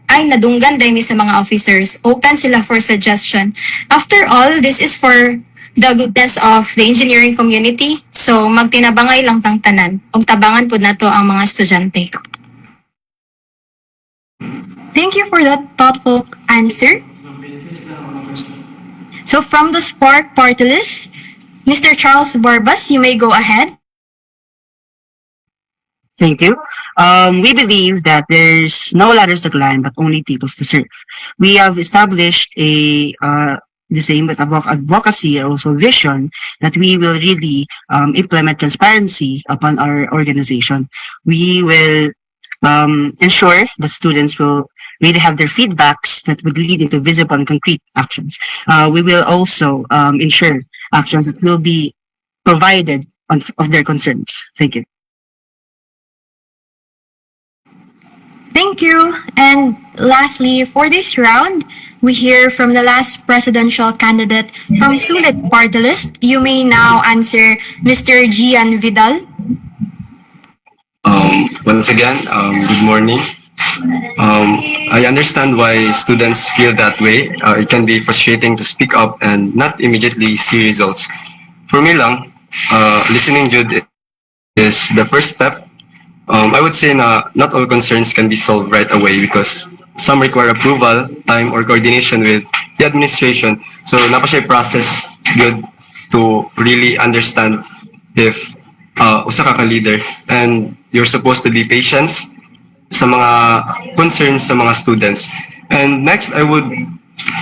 ay nadunggan dahil sa mga officers. Open sila for suggestion. After all, this is for the goodness of the engineering community. So, magtinabangay lang tang tanan. Og tabangan po na to ang mga estudyante. Thank you for that thoughtful answer. So, from the Spark Party List, Mr. Charles Barbas, you may go ahead. Thank you. We believe that there's no ladders to climb, but only tables to serve. We have established the same with advocacy and also vision that we will really implement transparency upon our organization. We will ensure that students will really have their feedbacks that would lead into visible and concrete actions. We will also ensure actions that will be provided of their concerns. Thank you. Thank you. And lastly, for this round, we hear from the last presidential candidate from Sulit Party List. You may now answer Mr. Gian Vidal. Once again, good morning. I understand why students feel that way. It can be frustrating to speak up and not immediately see results. For me lang, listening Jude is the first step. I would say na not all concerns can be solved right away because some require approval, time, or coordination with the administration. So napa siya process good to really understand if usa ka leader, and you're supposed to be patient sa mga concerns sa mga students. And next, I would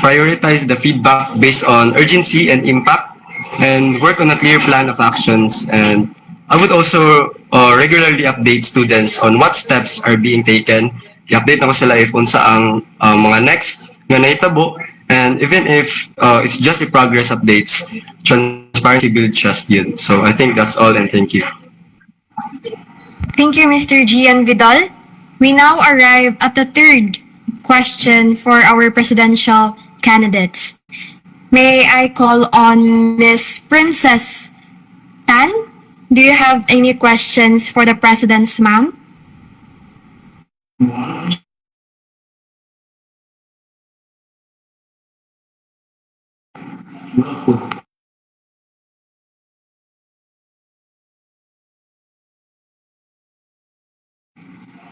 prioritize the feedback based on urgency and impact and work on a clear plan of actions. And I would also regularly update students on what steps are being taken. I-update na ko sila if unsa ang mga next nga nahitabo. And even if it's just a progress updates, transparency builds trust yun. So I think that's all, and thank you. Thank you, Mr. Gian Vidal. We now arrive at the third question for our presidential candidates. May I call on Miss Princess Tan? Do you have any questions for the presidents, ma'am?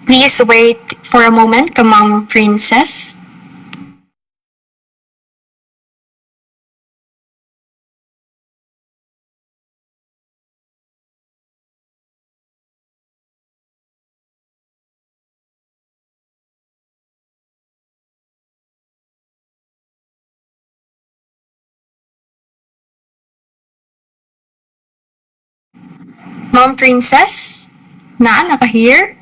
Please wait for a moment, Ma'am Princess. Ma'am Princess? Naka-hear?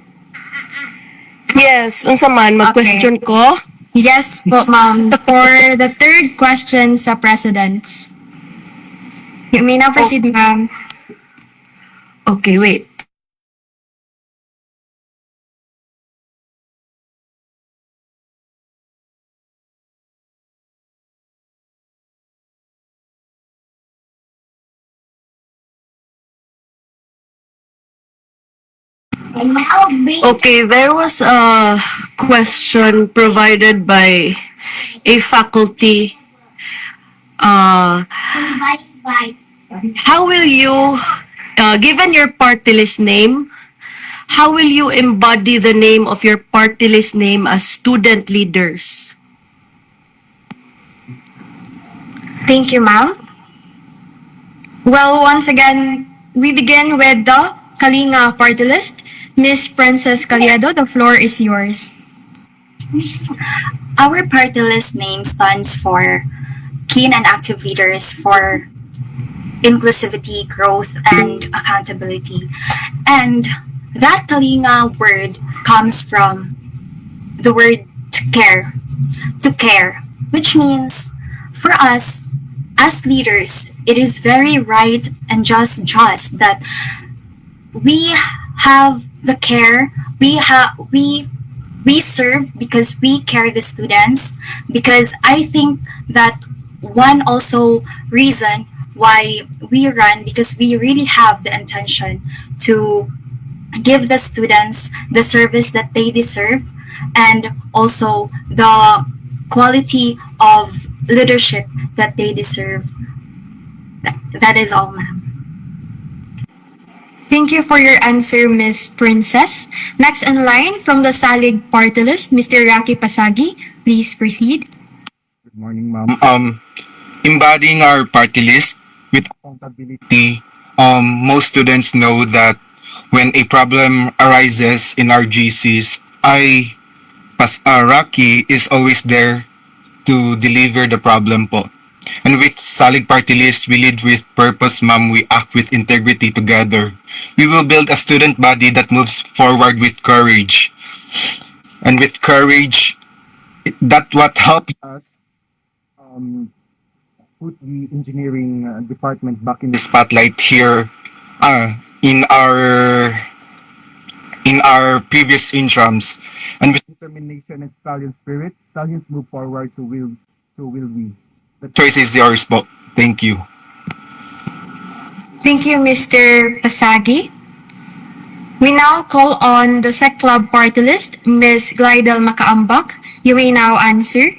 Yes, unsa man mag-question ko? Yes po, ma'am. For the third question sa presidents. You may now proceed, ma'am. Okay, wait. Okay, there was a question provided by a faculty. How will you, given your party list name, how will you embody the name of your party list name as student leaders? Thank you, ma'am. Well, once again, we begin with the Kalinga party list. Miss Princess Caliedo, the floor is yours. Our party list name stands for Keen and Active Leaders for Inclusivity, Growth, and Accountability. And that Kalinga word comes from the word to care, which means for us as leaders, it is very right and just that we have the care, we serve because we care the students, because I think that one also reason why we run, because we really have the intention to give the students the service that they deserve, and also the quality of leadership that they deserve. That is all, ma'am. Thank you for your answer, Miss Princess. Next in line from the Salig party list, Mr. Rocky Pasagi. Please proceed. Good morning, ma'am. Embodying our party list with accountability, most students know that when a problem arises in our GCs, Rocky is always there to deliver the problem po. And with Salig Party List, we lead with purpose, ma'am. We act with integrity together. We will build a student body that moves forward with courage. And with courage, that what helped us put the engineering department back in the spotlight here in our previous interims. And with determination and stallion spirit, stallions move forward, so will we. The choice is yours, po. Thank you. Thank you, Mr. Pasagi. We now call on the SEC Club party list, Ms. Glidel Makaambak. You may now answer.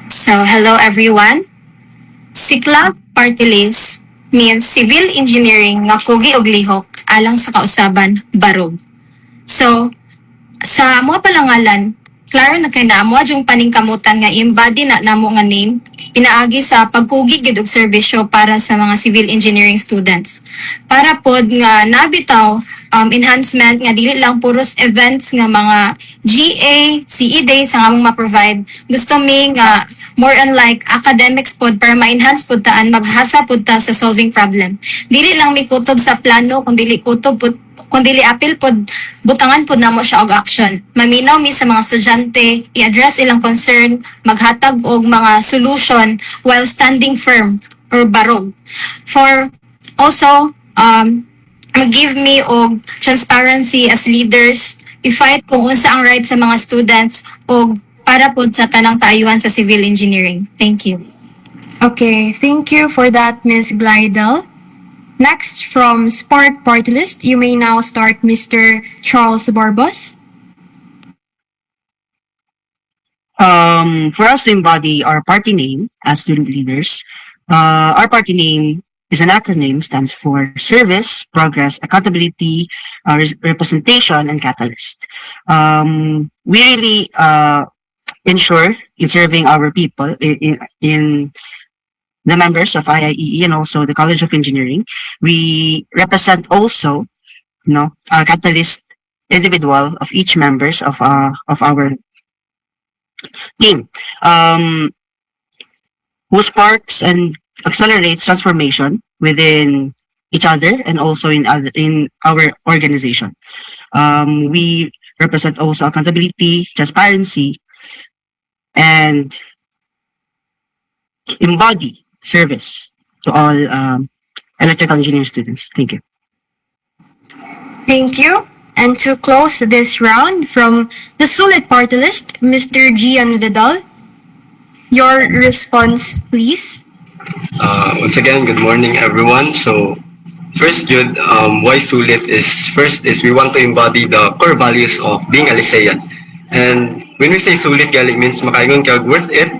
So, hello everyone. Sikla party list means civil engineering nga kugi og lihok alang sa kausaban barog. So, sa amo palangalan, klaro na kay naamo yung paningkamutan nga embody na namo nga name pinaagi sa pagkugi gid og serbisyo para sa mga civil engineering students. Para pod nga nabitaw enhancement nga dili lang puros events nga mga GA, CE days ang among ma-provide. Gusto mi nga more unlike academics pod para ma-enhance pod taan, mabhasa pod ta sa solving problem. Dili lang mi kutob sa plano, kung dili apil pod butangan pod namo siya og action. Maminaw mi sa mga estudyante, i-address ilang concern, maghatag og mga solution while standing firm or barog. For also mag-give me og transparency as leaders, i-fight kung unsa ang right sa mga students og para pod sa tanang kaayuhan sa civil engineering. Thank you. Okay, thank you for that, Ms. Glidel. Next, from Spark Party List, you may now start, Mr. Charles Barbos. For us to embody our party name as student leaders, our party name is an acronym, stands for Service, Progress, Accountability, Representation, and Catalyst. We really ensure in serving our people in the members of IIEE and also the College of Engineering. We represent also, a catalyst individual of each members of our team, who sparks and accelerates transformation within each other and also in our organization. We represent also accountability, transparency, and embody service to all electrical engineering students. Thank you. Thank you. And to close this round from the Sulit Party List, Mr. Gian Vidal, your response, please. Once again, good morning, everyone. So, first, Jude, why Sulit is we want to embody the core values of being a Licean. And when we say Sulit, galing means makaingon ka worth it,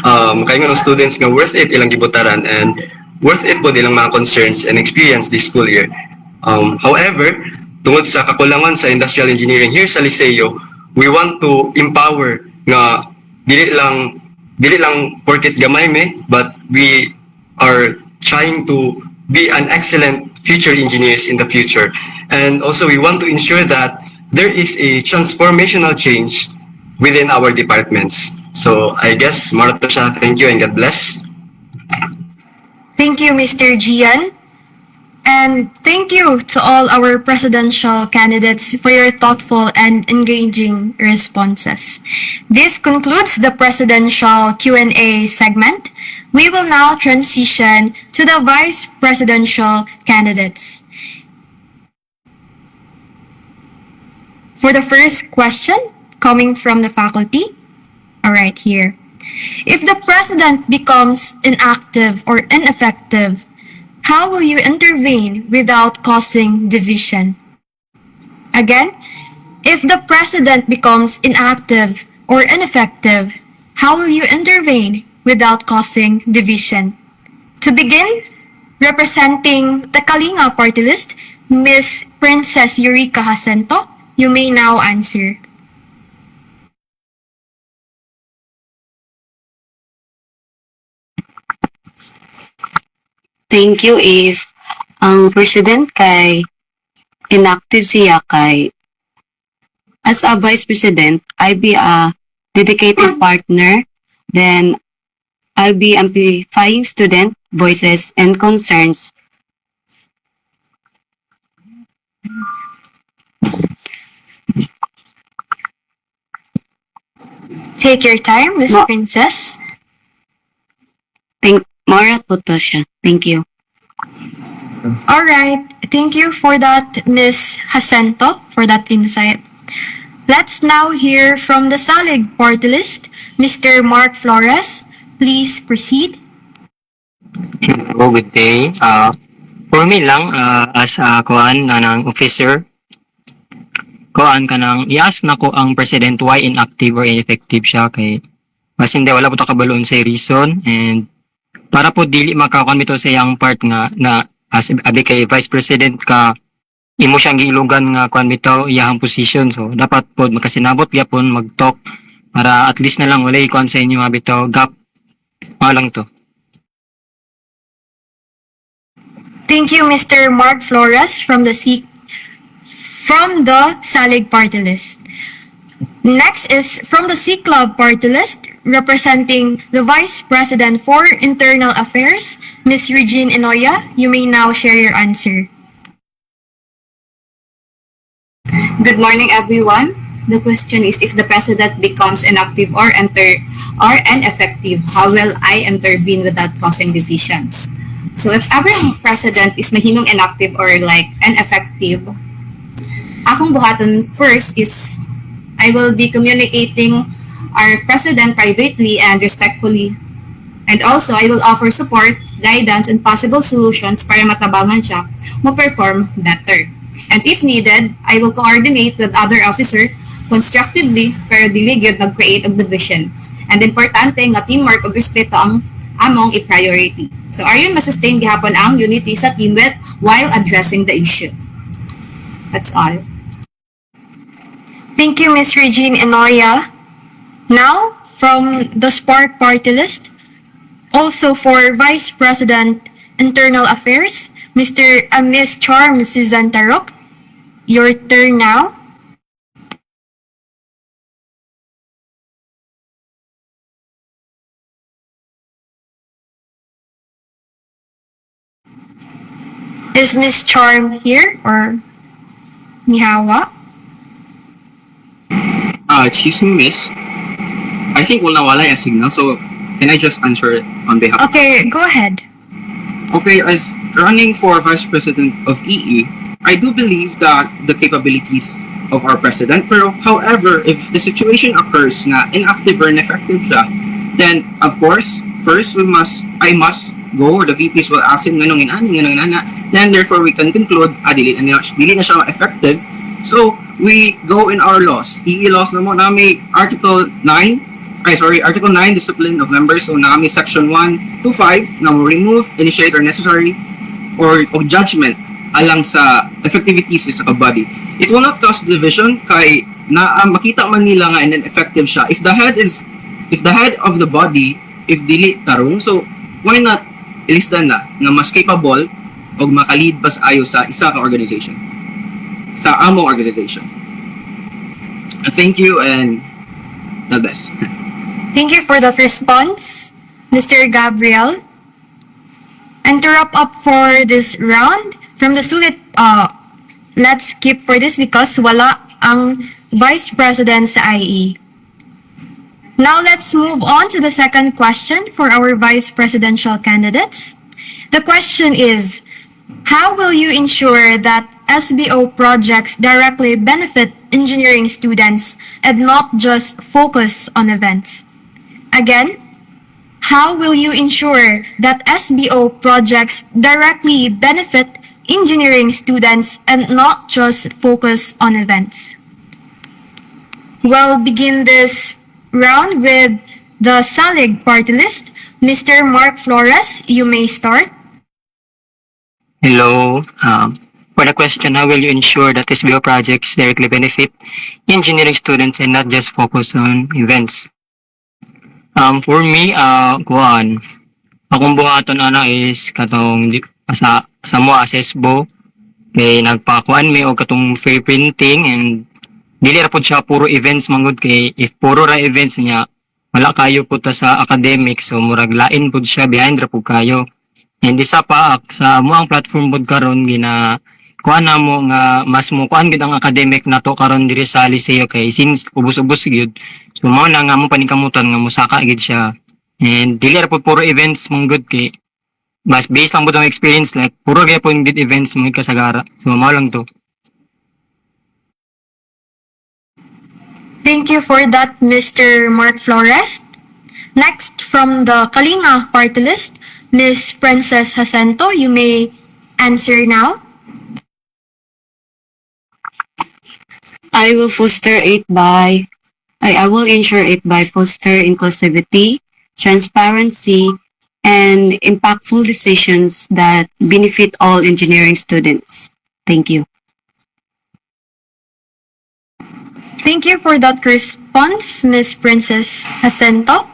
makaingon ng students nga worth it ilang gibutaran and worth it po ilang mga concerns and experience this school year. However, tungod sa kakulangan sa industrial engineering here sa Liceo, we want to empower nga dili lang porket gamay me, but we are trying to be an excellent future engineers in the future. And also we want to ensure that there is a transformational change within our departments. So I guess Marta siya, thank you and God bless. Thank you, Mr. Gian. And thank you to all our presidential candidates for your thoughtful and engaging responses. This concludes the presidential Q&A segment. We will now transition to the vice presidential candidates. For the first question, coming from the faculty, all right, here. If the president becomes inactive or ineffective, how will you intervene without causing division? Again, if the president becomes inactive or ineffective, how will you intervene without causing division? To begin, representing the Kalinga party list, Ms. Princess Eureka Jacinto, you may now answer. Thank you. If ang president kay inactive siya kay as a vice president, I be a dedicated partner, then I'll be amplifying student voices and concerns. Take your time, Ms. Princess. Mara po to siya. Thank you. All right. Thank you for that, Ms. Jacinto, for that insight. Let's now hear from the Salig party list, Mr. Mark Flores. Please proceed. Hello, good day. For me lang, as a kuan ng officer, kuan ka nang i-ask na ko ang president why inactive or ineffective siya kay mas hindi wala po takabaloon sa reason and para po dili makakuan bitaw sa iyang part nga na as abi kay vice president ka imo siyang giilugan nga kuan bitaw iyang position, so dapat po makasinabot gyapon mag-talk para at least na lang wala kuan sa inyo nga bitaw gap lang to. Thank you, Mr. Mark Flores from the Salig party list. Next is from the C-Club party list, representing the Vice President for Internal Affairs, Ms. Regine Enoya. You may now share your answer. Good morning, everyone. The question is, if the president becomes inactive or ineffective, how will I intervene without causing divisions? So if every president is mahimong inactive or like ineffective, akong buhaton first is I will be communicating our president privately and respectfully. And also, I will offer support, guidance, and possible solutions para matabangan siya mo-perform better. And if needed, I will coordinate with other officer constructively pero dili gyud mag-create og division. And importante nga teamwork ug respeto ang among a priority. So ayon masustain gihapon ang unity sa teamwork while addressing the issue. That's all. Thank you, Ms. Regine Enoya. Now, from the Spark Party List, also for Vice President Internal Affairs, Ms. Charm Sizantarok, your turn now. Is Ms. Charm here or Nihawa? Excuse me, miss. I think wala yung signal, so can I just answer it on behalf? Okay, go ahead. Okay, as running for Vice President of EE, I do believe that the capabilities of our president, pero however, if the situation occurs na inactive or ineffective siya, then of course, first I must go, or the VPs will ask him nganong inana, then therefore we can conclude, dili na siya effective. So, we go in our laws. EE laws na mo, may Article 9, Discipline of Members. So, may Section 1 to 5 na mo remove, initiate, or necessary, or judgment alang sa effectivities sa body. It will not cause division kay na makita man nila nga ineffective siya. If the head of the body, if dili tarong, so why not ilisdan na nga mas capable o makalid pas ayo sa isa ka organization, sa among organization. Thank you and the best. Thank you for that response, Mr. Gabriel. And to wrap up for this round, from the student, let's skip for this because wala ang Vice President sa IE. Now let's move on to the second question for our Vice Presidential candidates. The question is, how will you ensure that SBO projects directly benefit engineering students and not just focus on events? Again, how will you ensure that SBO projects directly benefit engineering students and not just focus on events? We'll begin this round with the Salig party list. Mr. Mark Flores, you may start. Hello. For the question, how will you ensure that SBO projects directly benefit engineering students and not just focus on events? For me, akong buhaton is katong sa mo assessbo kay nagpakuan mi og katong free printing, and dili ra pud siya puro events manggod kay if puro ra events niya wala kayo pud ta sa academic, so murag lain pud siya, behind ra pud kayo. And isa pa sa mo ang platform pud karon gina kuan na mo nga mas mo kuan gid ang academic nato karon diri sa LiceoU kay since ubos-ubos gyud, so mao na nga mo paningkamutan nga mosaka gid siya. And dili ra pud puro events manggod kay mas based lang pud ang experience, like puro gyud pud gid events mo kasagara, so mao lang to. Thank you for that, Mr. Mark Flores. Next, from the Kalinga party list, Ms. Princess Jacinto, you may answer now. I will ensure it by foster inclusivity, transparency, and impactful decisions that benefit all engineering students. Thank you. Thank you for that response, Ms. Princess Jacinto.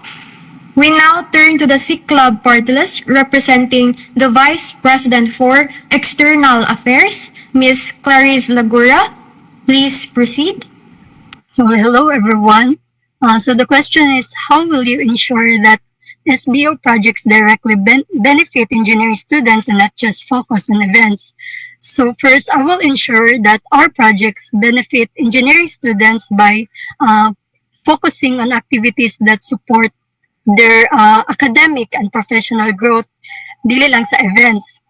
We now turn to the SIC Club party list representing the Vice President for External Affairs, Ms. Clarice Lagura. Please proceed. So hello everyone. So the question is, how will you ensure that SBO projects directly benefit engineering students and not just focus on events? So first, I will ensure that our projects benefit engineering students by focusing on activities that support their academic and professional growth, dili lang sa events.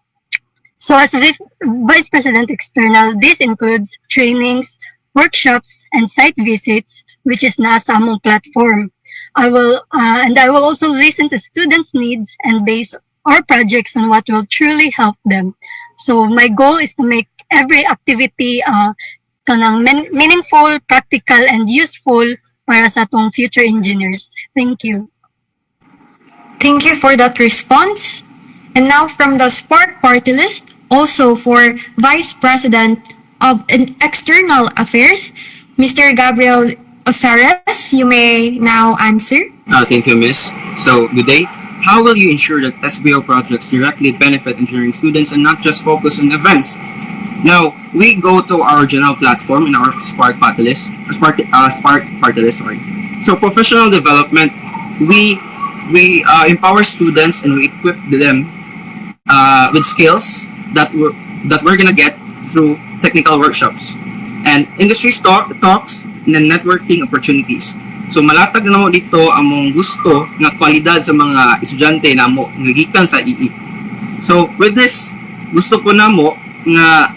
So as Vice President External, this includes trainings, workshops, and site visits, which is nasa among platform. I will also listen to students' needs and base our projects on what will truly help them. So my goal is to make every activity meaningful, practical, and useful para sa atong future engineers. Thank you. Thank you for that response. And now from the Spark Party List, also for Vice President of External Affairs, Mr. Gabriel Osares, you may now answer. Thank you, Miss. So, good day. How will you ensure that SBO projects directly benefit engineering students and not just focus on events? Now, we go to our general platform in our Spark Party List, Spark Party List, sorry. So, professional development, we empower students and we equip them with skills that we're gonna get through technical workshops and industry talks and networking opportunities. So malatag na mo dito among gusto nga kwalidad sa mga estudyante namo nga gikan sa EE. So with this, gusto ko namo nga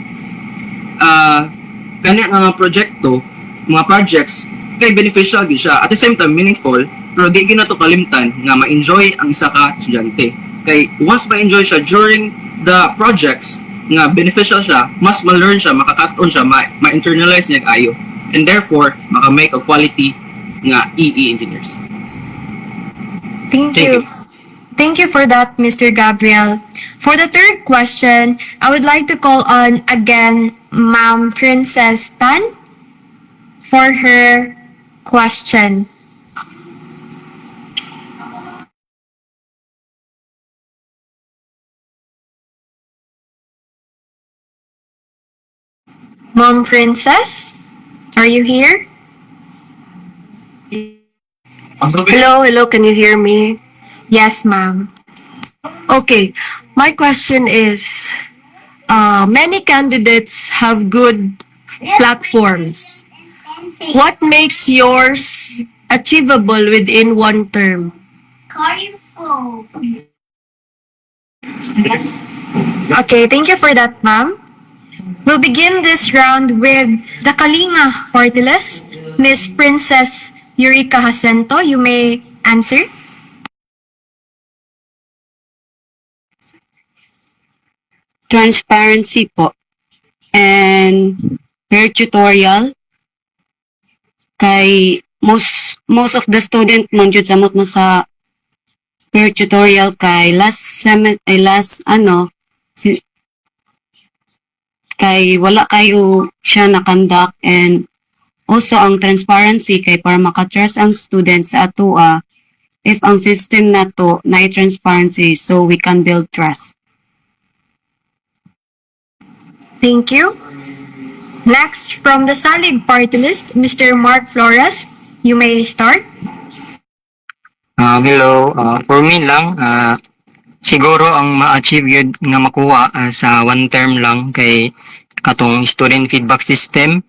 kanya nga proyekto, mga projects kay beneficial gid siya at the same time meaningful, pero di gyud nato kalimtan nga ma-enjoy ang isa ka estudyante. Kay once ma-enjoy siya during the projects nga beneficial siya, mas ma-learn siya, makakaton siya, ma-internalize niya ayo, and therefore maka-make a quality nga EE engineers. Thank you. Thank you for that, Mr. Gabriel. For the third question, I would like to call on again Ma'am Princess Tan for her question. Mom Princess, are you here? Hello, can you hear me? Yes, ma'am. Okay, my question is, many candidates have good platforms. What makes yours achievable within one term? Okay, thank you for that, ma'am. We'll begin this round with the Kalinga party list. Miss Princess Eureka Jacinto, you may answer. Transparency po. And per tutorial, kay most of the student man jud samot mo sa per tutorial kay kay wala kayo siya nakandak, and also ang transparency kay para makatrust ang students sa atua if ang system nato na transparency so we can build trust. Thank you. Next, from the Salig party list, Mr. Mark Flores, you may start. Hello, for me lang, siguro ang ma-achieve yun nga makuha sa one term lang kay katong student feedback system,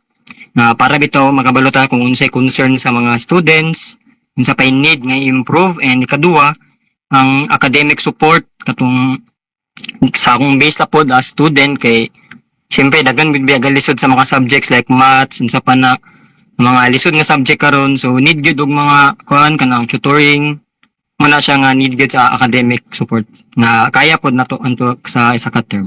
para bitaw makabalo ta kung unsay concern sa mga students, unsa pay need nga improve, and ikaduha ang academic support katong sa akong base la pod as student kay syempre daghan gid biya lisod sa mga subjects like maths unsa pa na mga lisod nga subject karon, so need gyud og mga kuan kanang tutoring mana siya nga need gyud sa academic support nga kaya pod nato anto sa isa ka term.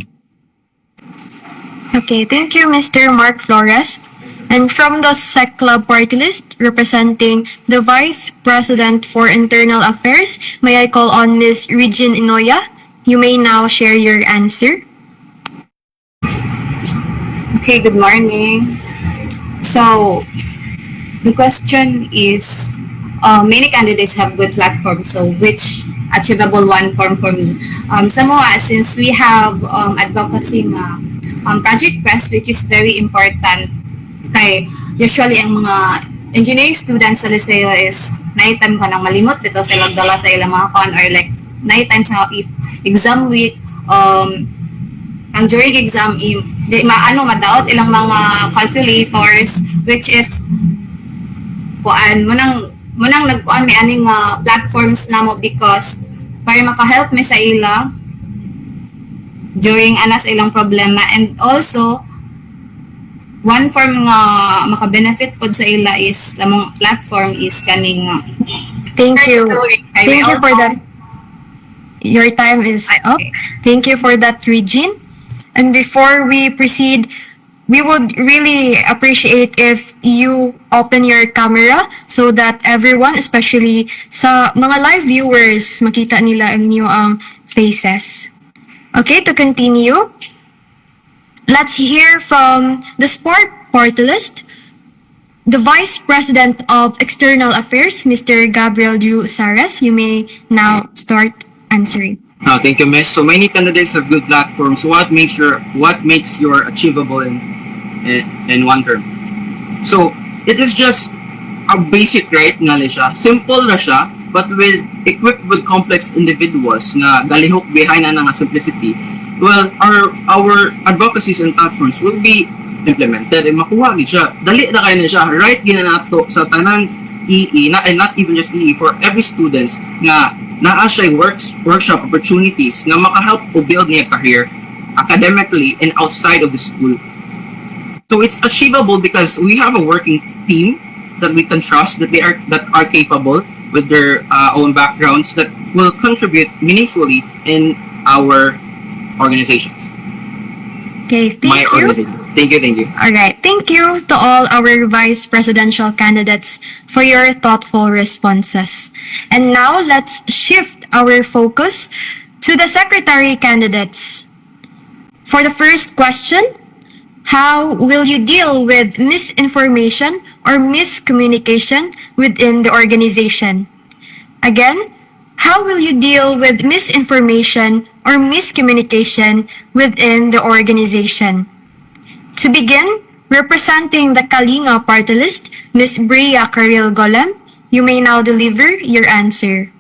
Okay, thank you, Mr. Mark Flores. And from the SEC Club party list, representing the Vice President for Internal Affairs, may I call on Ms. Regine Inoya? You may now share your answer. Okay, good morning. So, the question is, many candidates have good platforms, so which achievable one form for me? Since we have advocacy nga project press, which is very important, kay usually ang mga engineering students sa Liceo is night time ka nang malimot dito sa ilang dala sa ilang mga kon, or like night time sa if exam week, ang during exam madaot ilang mga calculators, which is kuan mo nang nagkuan may aning platforms namo because para maka-help me sa ila during sa ilang problema, and also one form nga maka-benefit pod sa ila is among platform is kaning Thank you. Thank you for that. Your time is up. Thank you for that, Regine. And before we proceed we would really appreciate if you open your camera so that everyone, especially sa mga live viewers, makita nila ang inyo ang faces. Okay, to continue, let's hear from the sport party list. The Vice President of External Affairs, Mr. Gabriel Drew Saras, you may now start answering. Thank you, Miss. So many candidates have good platforms. What makes your achievable in one term? So it is just a basic right nga siya. Simple na siya, but equipped with complex individuals nga galihok behind na nga simplicity. Well, our advocacies and platforms will be implemented and makuha gid siya. Dali na kay na siya. Right gina nato sa tanan EE, and not even just EE, for every students nga naa siya workshop opportunities nga makahelp to build niya career academically and outside of the school. So it's achievable because we have a working team that we can trust, that are capable with their own backgrounds, that will contribute meaningfully in our organizations. Okay, My organization. Thank you. All right. Thank you to all our vice presidential candidates for your thoughtful responses. And now let's shift our focus to the secretary candidates. For the first question, how will you deal with misinformation or miscommunication within the organization? Again, how will you deal with misinformation or miscommunication within the organization? To begin, representing the Kalinga party list, Ms. Bria Karil Golem, you may now deliver your answer.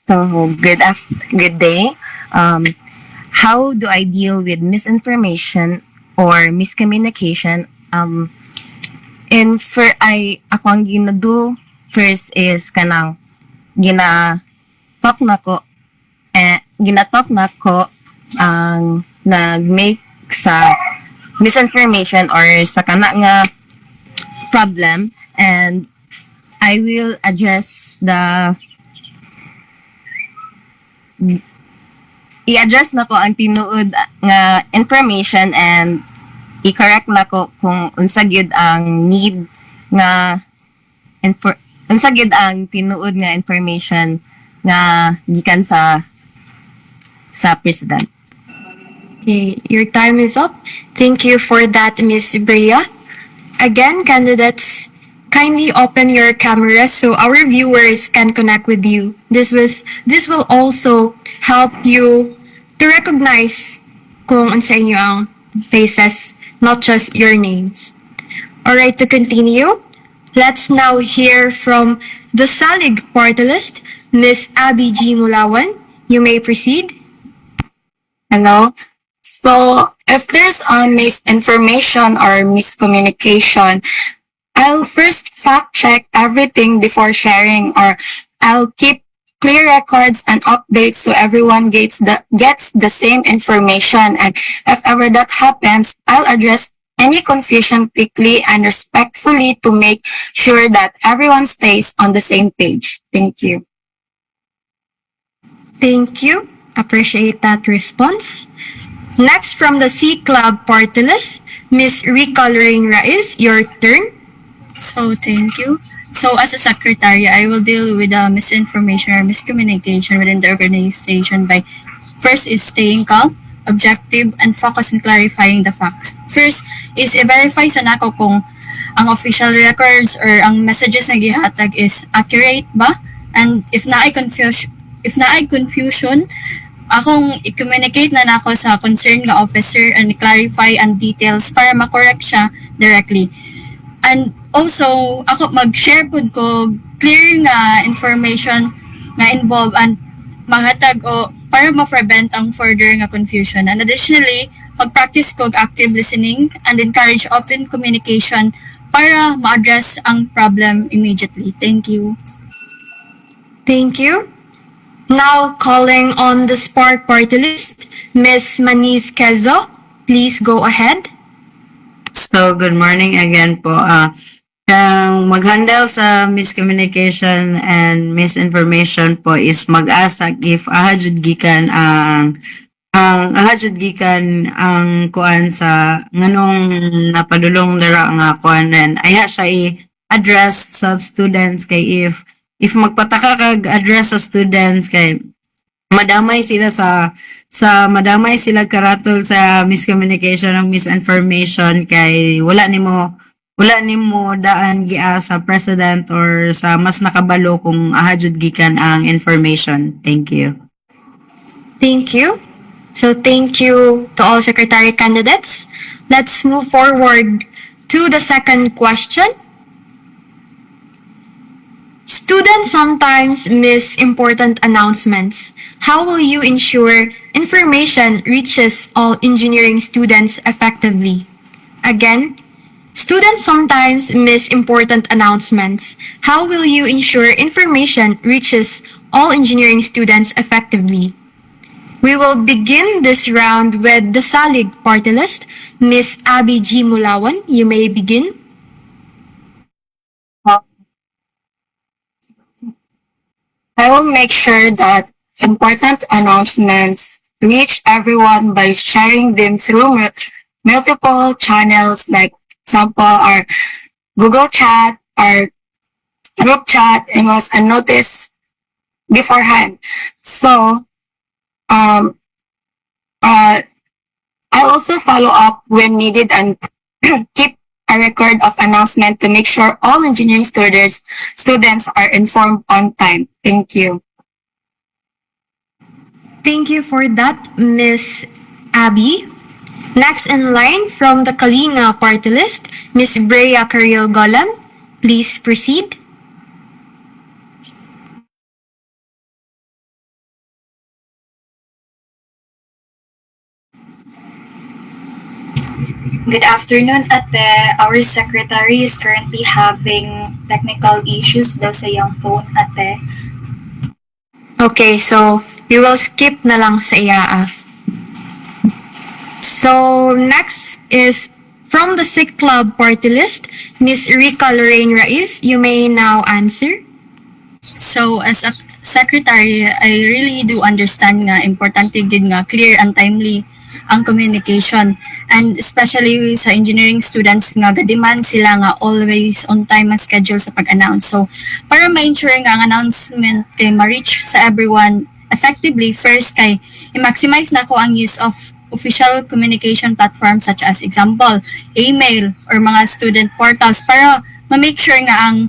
So, good day. How do I deal with misinformation or miscommunication? Ako ang ginado first is kanang ginatalk na ko ang nag-make sa misinformation or sa kana nga problem, and I will address i-address na ko ang tinuod nga information and i-correct na ko kung unsa gyud ang need nga unsa gyud ang tinuod nga information nga gikan sa president. Okay, your time is up. Thank you for that, Ms. Bria. Again, candidates, kindly open your cameras so our viewers can connect with you. This will also help you to recognize kung unsa inyo ang faces, not just your names. Alright, to continue, let's now hear from the Salig party list, Ms. Abby G. Mulawan. You may proceed. Hello. So if there's misinformation or miscommunication, I'll first fact check everything before sharing, or I'll keep clear records and updates so everyone gets the same information. And if ever that happens, I'll address any confusion quickly and respectfully to make sure that everyone stays on the same page. Thank you. Thank you. Appreciate that response. Next, from the C Club party list, Ms. Recoloring Raiz, your turn. So, thank you. So, as a secretary, I will deal with misinformation or miscommunication within the organization by first is staying calm, objective, and focus on clarifying the facts. First is i-verify sa nako kung ang official records or ang messages na gihatag is accurate ba, and if na ay confusion, akong i-communicate na nako sa concerned nga officer and clarify ang details para ma-correct siya directly. And also, ako mag-share pud ko clear nga information nga involved and mahatag o para ma-prevent ang further nga confusion. And additionally, mag-practice ko active listening and encourage open communication para ma-address ang problem immediately. Thank you. Thank you. Now calling on the Spark party list, Ms. Maniz Quezzo, please go ahead. So, good morning again po. Ang mag-handle sa miscommunication and misinformation po is mag-asak if ahajud gikan ang ang jud gikan ang kuan sa nganong napadulong dara nga kuan nen aya siya i-address sa students kay if magpataka kag address sa students kay madamay sila madamay sila karatol sa miscommunication ng misinformation kay wala nimo daan gia sa president or sa mas nakabalo kung jud gikan ang information. Thank you. Thank you. So thank you to all secretary candidates. Let's move forward to the second question. Students sometimes miss important announcements. How will you ensure information reaches all engineering students effectively? Again, students sometimes miss important announcements. How will you ensure information reaches all engineering students effectively? We will begin this round with the Salig party list. Miss Abby G. Mulawan, you may begin. I will make sure that important announcements reach everyone by sharing them through multiple channels, like example our Google Chat, our group chat, emails, and notice beforehand. So, I also follow up when needed and keep a record of announcement to make sure all engineering students are informed on time. Thank you. Thank you for that, Miss Abby. Next in line from the Kalinga party list, Miss Brea Caril Golam. Please proceed. Good afternoon, Ate. Our secretary is currently having technical issues daw sa iyang phone, Ate. Okay, so we will skip na lang sa iya. So next is from the SIC Club party list, Miss Rica Lorraine Raiz. You may now answer. So, as a secretary, I really do understand nga importante gid nga clear and timely ang communication, and especially sa engineering students nga ga-demand sila nga always on time ang schedule sa pag-announce. So para ma-ensure nga ang announcement kay ma-reach sa everyone effectively, first kay i-maximize na ko ang use of official communication platforms such as example, email or mga student portals para ma-make sure nga ang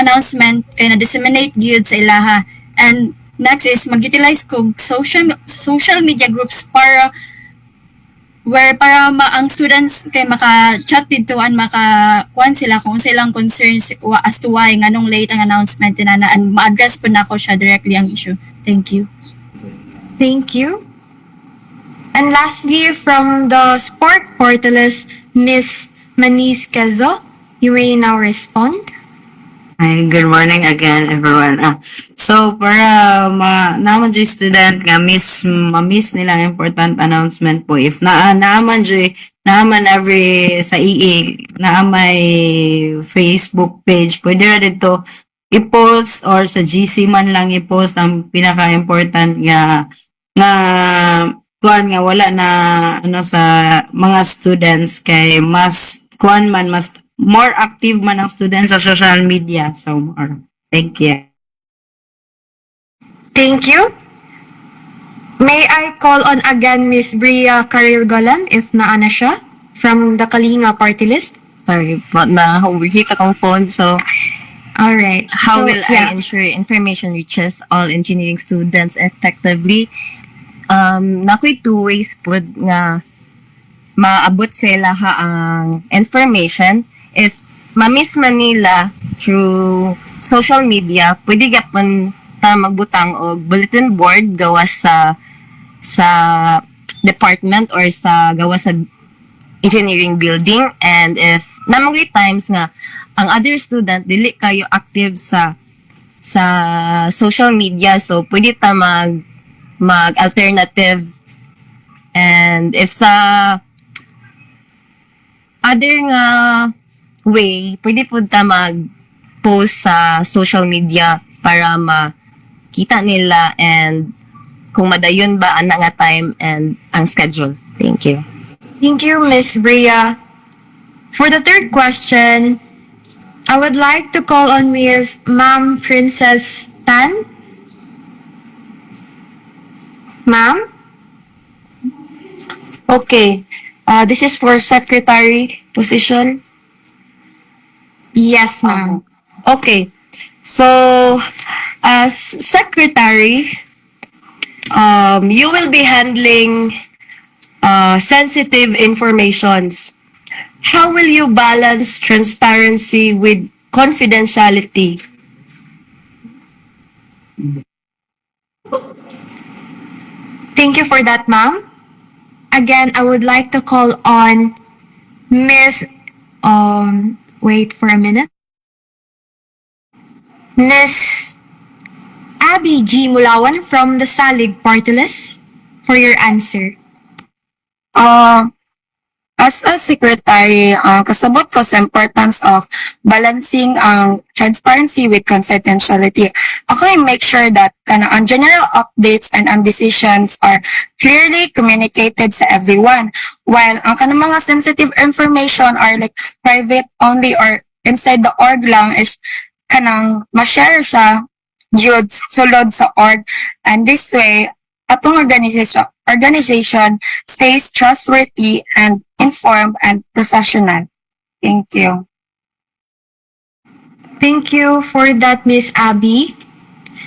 announcement kay na-disseminate gyud sa ilaha. And next is mag-utilize ko social media groups para ang students kay maka-chat ditoan, maka-kuan sila kung silang concerns as to why nganong late ang announcement na and ma-address po na ko siya directly ang issue. Thank you. Thank you. And lastly, from the Sport portal list, Miss Manis Quezo, you may now respond. Hi, good morning again, everyone. So, para naaman dyan student nga ma-miss nila ang important announcement po. If naaman every sa EE, naamay Facebook page, pwede na dito i-post or sa GC man lang i-post ang pinaka-important nga kuan nga wala na sa mga students kay mas more active man ang students sa social media. So, thank you. Thank you. May I call on again Miss Bria Caril Golam if naana siya from the Kalinga party list? Sorry, but na-overheat akong phone, so alright. How will I ensure information reaches all engineering students effectively? Nakoy two ways po nga maabot sila ang information. If ma-miss man nila through social media, pwede gapon ta magbutang og bulletin board gawas sa department or gawas sa engineering building. And if namagay times nga ang other student dili kayo active sa social media, so pwede ta mag alternative. And if sa other nga way, pwede po ta mag-post sa social media para makita nila and kung madayon ba ana nga time and ang schedule. Thank you. Thank you, Miss Bria. For the third question, I would like to call on Miss Ma'am Princess Tan. Ma'am? Okay. This is for secretary position. Yes, ma'am. Okay. So, as secretary, you will be handling sensitive informations. How will you balance transparency with confidentiality? Thank you for that, ma'am. Again, I would like to call on Miss, wait for a minute. Miss Abby G. Mulawan from the Salig Party List for your answer. As a secretary, kasabot ko sa importance of balancing ang transparency with confidentiality. Ako ay make sure that ang general updates and ang decisions are clearly communicated sa everyone. While ang kanang mga sensitive information are like private only or inside the org lang is kanang ma-share siya yun sulod sa org. And this way, atong organization stays trustworthy and informed and professional. Thank you. Thank you for that, Miss Abby.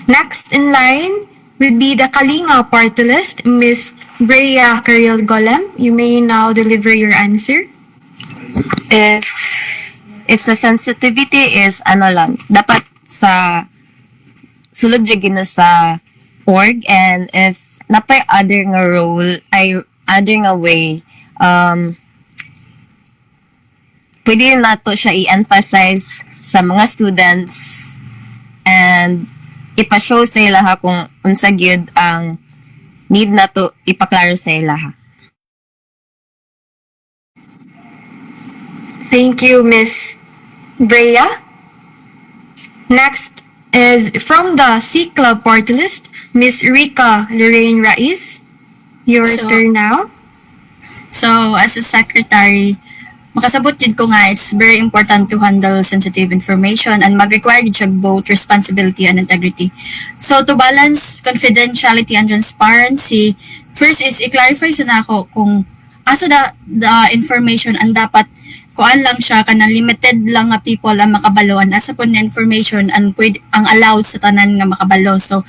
Next in line would be the Kalinga Party List, Miss Brea Carriel Golem. You may now deliver your answer. If sa sensitivity is ano lang, dapat sa sulod rin sa org, and if napay other nga role ay other nga way, pwede nato siya i-emphasize sa mga students and ipa-show sa ilaha kung unsa gyud ang need nato ipaklaro sa ilaha. Thank you, Miss Brea. Next is from the C Club Party List, Miss Rika Lorraine Raiz. Your turn now. So, as a secretary, makasabot yun ko nga, it's very important to handle sensitive information and mag-require yun siya both responsibility and integrity. So, to balance confidentiality and transparency, first is i-clarify sa nako kung asa the information ang dapat kuan lang siya kana limited lang nga people ang makabalo and asa po na information and pwede ang allowed sa tanan nga makabalo. So,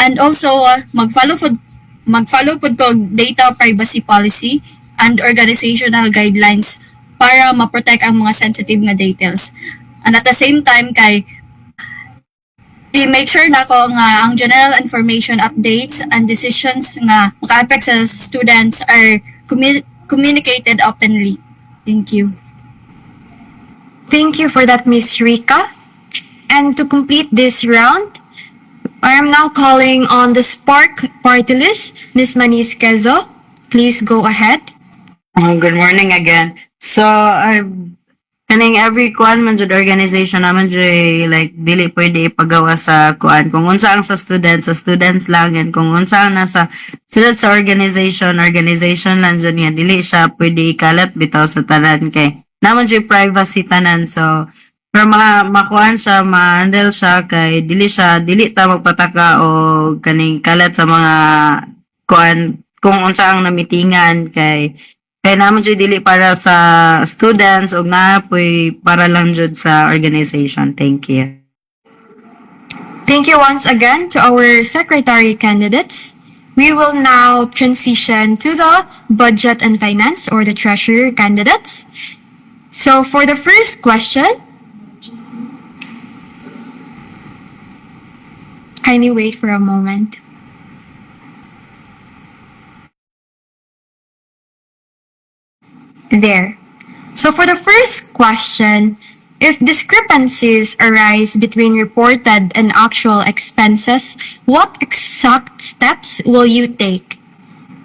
and also mag-follow pod ko data privacy policy and organizational guidelines para ma-protect ang mga sensitive nga details. And at the same time kay i-make sure na ko nga ang general information updates and decisions nga maka-affect sa students are communicated openly. Thank you. Thank you for that, Miss Rika. And to complete this round, I am now calling on the Spark Party List, Miss Manis Quezo. Please go ahead. Good morning again. So, kaning every kuan man jud organization naman jud like dili pwede ipagawa sa kuan kung unsa ang sa students lang, and kung unsa ang nasa sulod sa organization lang jud nga dili siya pwede ikalat bitaw sa tanan kay naman jud privacy tanan. So para makuan siya, ma-handle siya kay dili ta magpataka o kaning kalat sa mga kuan kung unsa ang namitingan kay naman jud dili para sa students ug naapoy para lang jud sa organization. Thank you. Thank you once again to our secretary candidates. We will now transition to the budget and finance or the treasurer candidates. So for the first question, kindly wait for a moment. There. So for the first question, if discrepancies arise between reported and actual expenses, what exact steps will you take?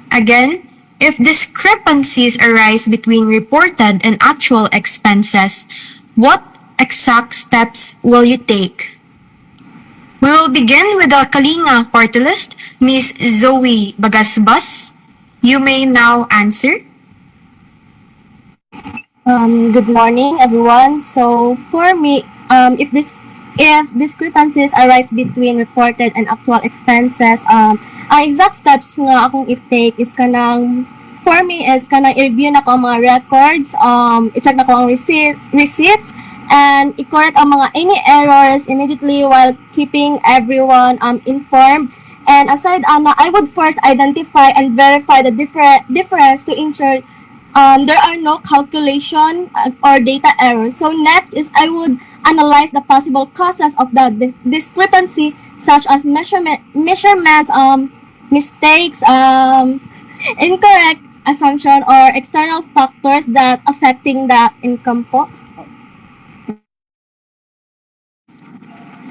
Again, if discrepancies arise between reported and actual expenses, what exact steps will you take? We will begin with the Kalinga party list, Miss Zoe Bagasbas. You may now answer. Good morning, everyone. So for me, if discrepancies arise between reported and actual expenses, ang exact steps nga akong i-take is kanang for me is kanang i-review na ko ang mga records, i-check na ko ang receipts, and i-correct ang mga any errors immediately while keeping everyone informed. And aside, I would first identify and verify the difference to ensure there are no calculation or data errors. So next is I would analyze the possible causes of the discrepancy, such as measurements, mistakes, incorrect assumption, or external factors that affecting the income po.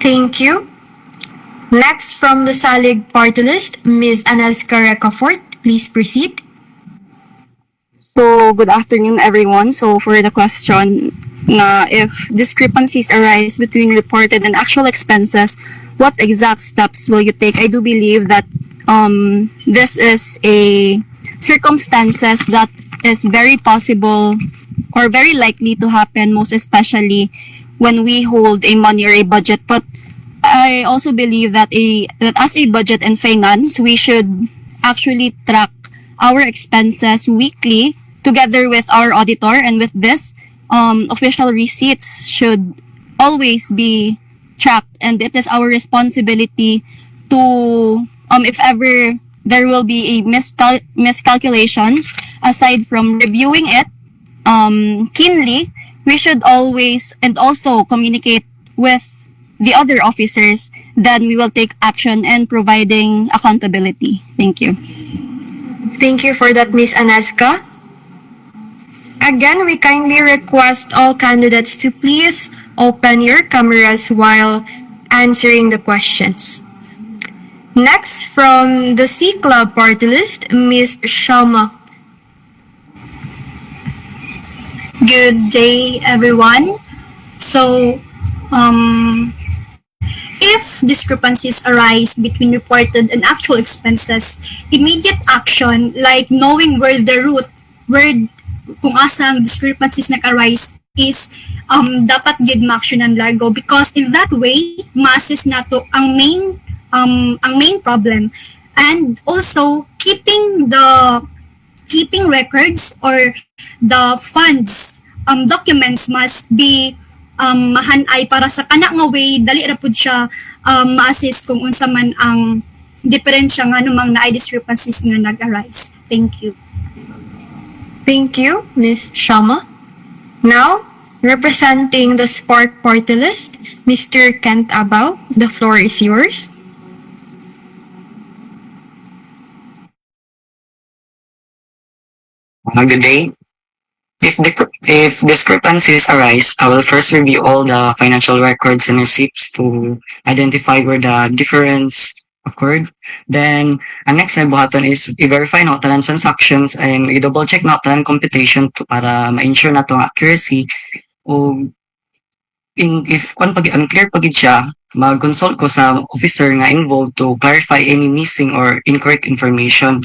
Thank you. Next from the Salig party list, Ms. Anelska Recafort. Please proceed. So, good afternoon, everyone. So, for the question, if discrepancies arise between reported and actual expenses, what exact steps will you take? I do believe that this is a circumstances that is very possible or very likely to happen, most especially when we hold a money or a budget. But I also believe that as a budget and finance, we should actually track our expenses weekly together with our auditor, and with this, official receipts should always be tracked, and it is our responsibility to, if ever there will be a miscalculations, aside from reviewing it keenly, we should always and also communicate with the other officers. Then we will take action and providing accountability. Thank you. Thank you for that, Ms. Anaska. Again, we kindly request all candidates to please open your cameras while answering the questions. Next, from the C Club party list, Ms. Shama. Good day, everyone. So, if discrepancies arise between reported and actual expenses, immediate action like knowing where the root, where kung asang discrepancies nag-arise is dapat gid ma-actionan largo, because in that way ma-assess nato ang main problem, and also keeping records or the funds documents must be mahanay para sa kana nga way dali ra pud siya ma-assist kung unsa man ang diferensya nga numang naay discrepancies nga nag-arise. Thank you. Thank you, Ms. Shama. Now, representing the Spark party list, Mr. Kent Abaw, the floor is yours. Good day. If discrepancies arise, I will first review all the financial records and receipts to identify where the difference occurred. Then, ang next na buhaton is i-verify na tanan transactions and i-double check na tanan computation para ma-ensure na itong accuracy. O if unclear pagid siya, mag-consult ko sa officer nga involved to clarify any missing or incorrect information.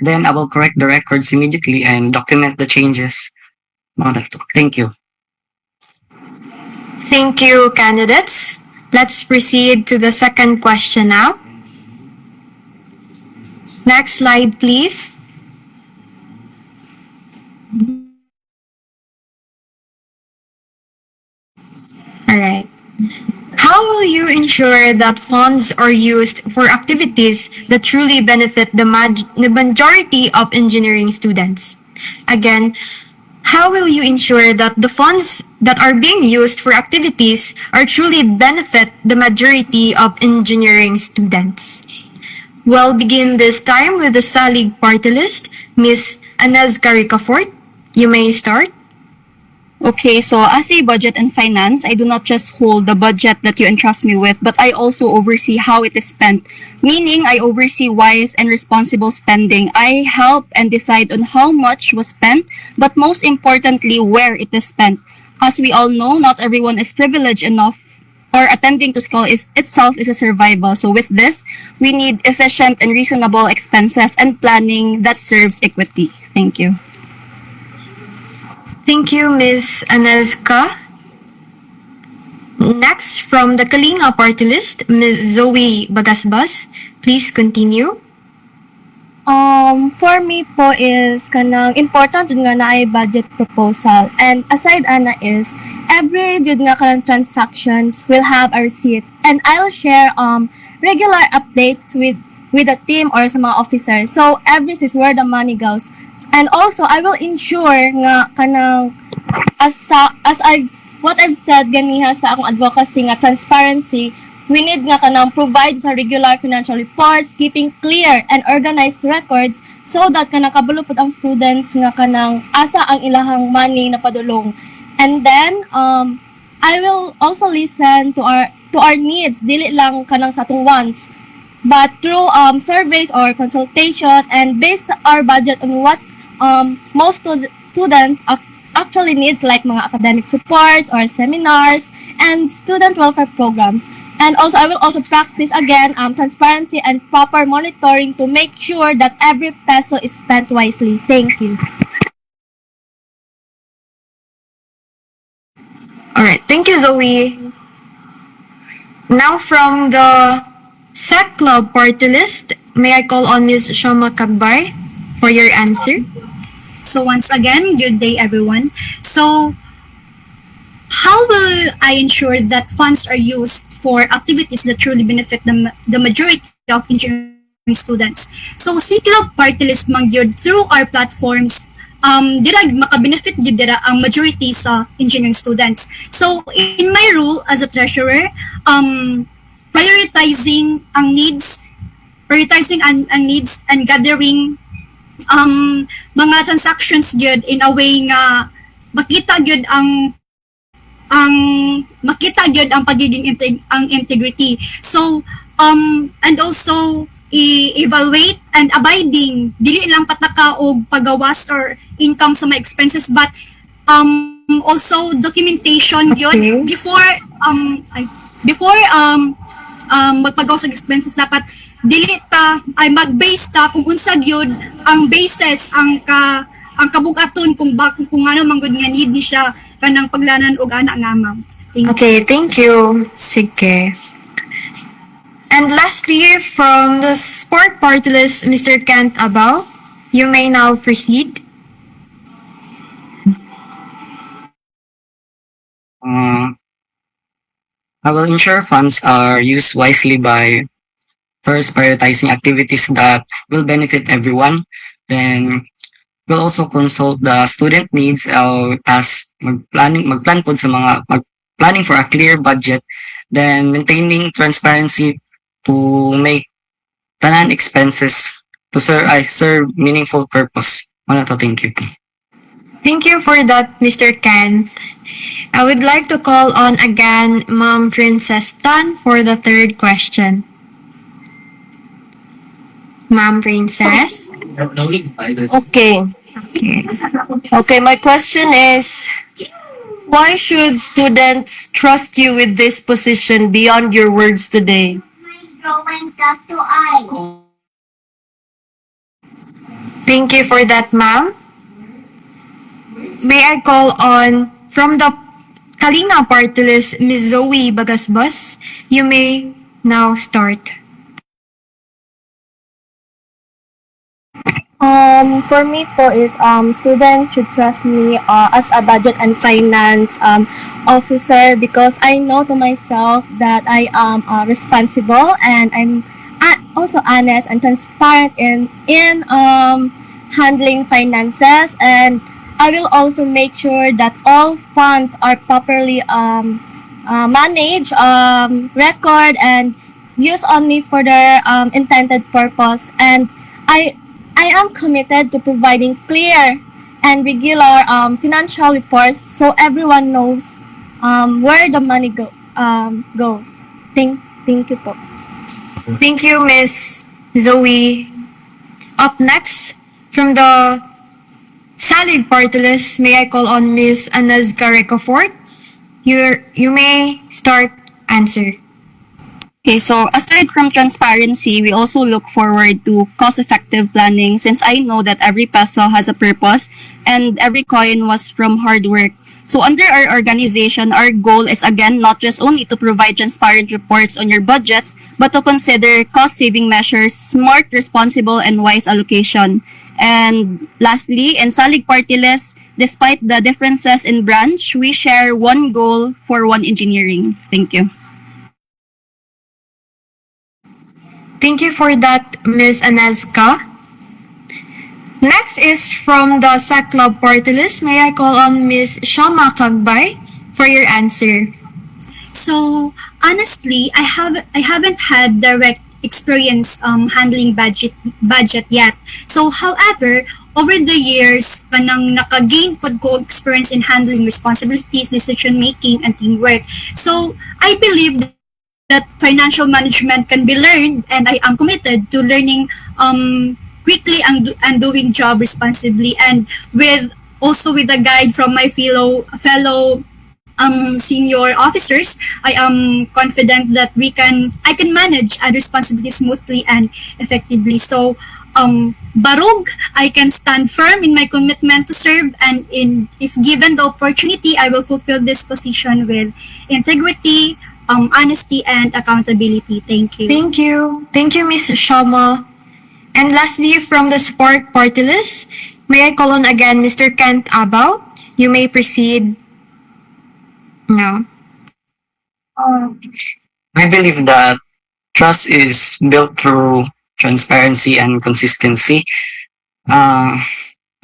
Then I will correct the records immediately and document the changes. Thank you. Thank you, candidates. Let's proceed to the second question now. Next slide, please. All right. How will you ensure that funds are used for activities that truly benefit the majority of engineering students? Again, how will you ensure that the funds that are being used for activities are truly benefit the majority of engineering students? We'll begin this time with the Salig party list. Ms. Anez Caricafort, you may start. Okay, so as a budget and finance, I do not just hold the budget that you entrust me with, but I also oversee how it is spent. Meaning, I oversee wise and responsible spending. I help and decide on how much was spent, but most importantly, where it is spent. As we all know, not everyone is privileged enough or attending to school is itself is a survival. So with this, we need efficient and reasonable expenses and planning that serves equity. Thank you. Thank you, Ms. Anelska. Next, from the Kalinga party list, Ms. Zoe Bagasbas. Please continue. For me po is kanang important jud nga naay budget proposal. And aside ana is every jud nga kanang transactions will have a receipt. And I'll share regular updates with the team or sa mga officers. So every is where the money goes. And also I will ensure nga kanang what I've said ganiha sa akong advocacy nga transparency, we need nga kanang provide sa regular financial reports, keeping clear and organized records so that kanang kabalo pud ang students nga kanang asa ang ilahang money na padulong. And then I will also listen to our needs, dili lang kanang sa atong wants, but through surveys or consultation and base our budget on what most students actually needs, like mga academic supports or seminars and student welfare programs. And also, I will also practice again transparency and proper monitoring to make sure that every peso is spent wisely. Thank you. All right, thank you, Zoe. Now, from the SEC Club party list, may I call on Ms. Shoma Kagbay for your answer? So once again, good day everyone. So how will I ensure that funds are used for activities that truly benefit the majority of engineering students? So CClub party list man gyud through our platforms dira maka-benefit gyud dira ang majority sa engineering students. So in my role as a treasurer, prioritizing ang needs and gathering mga transactions gyud in a way nga makita gyud ang pagiging integrity. So and also evaluate and abiding dili lang pataka og pagawas or income sa mga expenses, but also documentation gyud before magpagawas sa expenses. Dapat dili ta ay mag-base ta kung unsa gyud ang basis ang kabugaton kung ano man gud nga need ni siya kanang paglanan og ana nga ma'am. Okay, thank you. Sige. And lastly, from the sport party list, Mr. Kent Abao, you may now proceed. I will ensure funds are used wisely by first prioritizing activities that will benefit everyone. Then we'll also consult the student needs as magplan po sa planning for a clear budget. Then maintaining transparency to make tanan expenses to serve meaningful purpose. Thank you. Thank you for that, Mr. Kent. I would like to call on again Ma'am Princess Tan for the third question. Ma'am Princess? Okay. Okay, my question is, why should students trust you with this position beyond your words today? Thank you for that, ma'am. May I call on, from the Kalinga party list, Ms. Zoe Bagasbas. You may now start. For me po is students should trust me as a budget and finance officer, because I know to myself that I am responsible and I'm also honest and transparent in handling finances, and I will also make sure that all funds are properly managed, record, and used only for their intended purpose. And I am committed to providing clear and regular financial reports so everyone knows where the money goes. Thank you po. Thank you, Ms. Zoe. Up next, from the Salig party list, may I call on Ms. Anazga Recofort? You may start answer. Okay, so aside from transparency, we also look forward to cost-effective planning since I know that every peso has a purpose and every coin was from hard work. So under our organization, our goal is again not just only to provide transparent reports on your budgets, but to consider cost-saving measures, smart, responsible, and wise allocation. And lastly, in Salig Party List, despite the differences in branch, we share one goal for one engineering. Thank you. Thank you for that, Ms. Anezka. Next is from the SAC Club Party List. May I call on Ms. Shama Kagbay for your answer? So honestly, I haven't had direct experience handling budget yet. So however, over the years, kanang nakagain pod ko experience in handling responsibilities, decision making, and teamwork. So I believe that financial management can be learned, and I am committed to learning quickly and doing job responsibly, and with a guide from my fellow senior officers. I am confident that I can manage and responsibility smoothly and effectively. So barug, I can stand firm in my commitment to serve, and if given the opportunity, I will fulfill this position with integrity, honesty, and accountability. Thank you. Thank you. Thank you, Ms. Shama. And lastly, from the Spark Party List, may I call on again Mr. Kent Abaw? You may proceed now. I believe that trust is built through transparency and consistency. I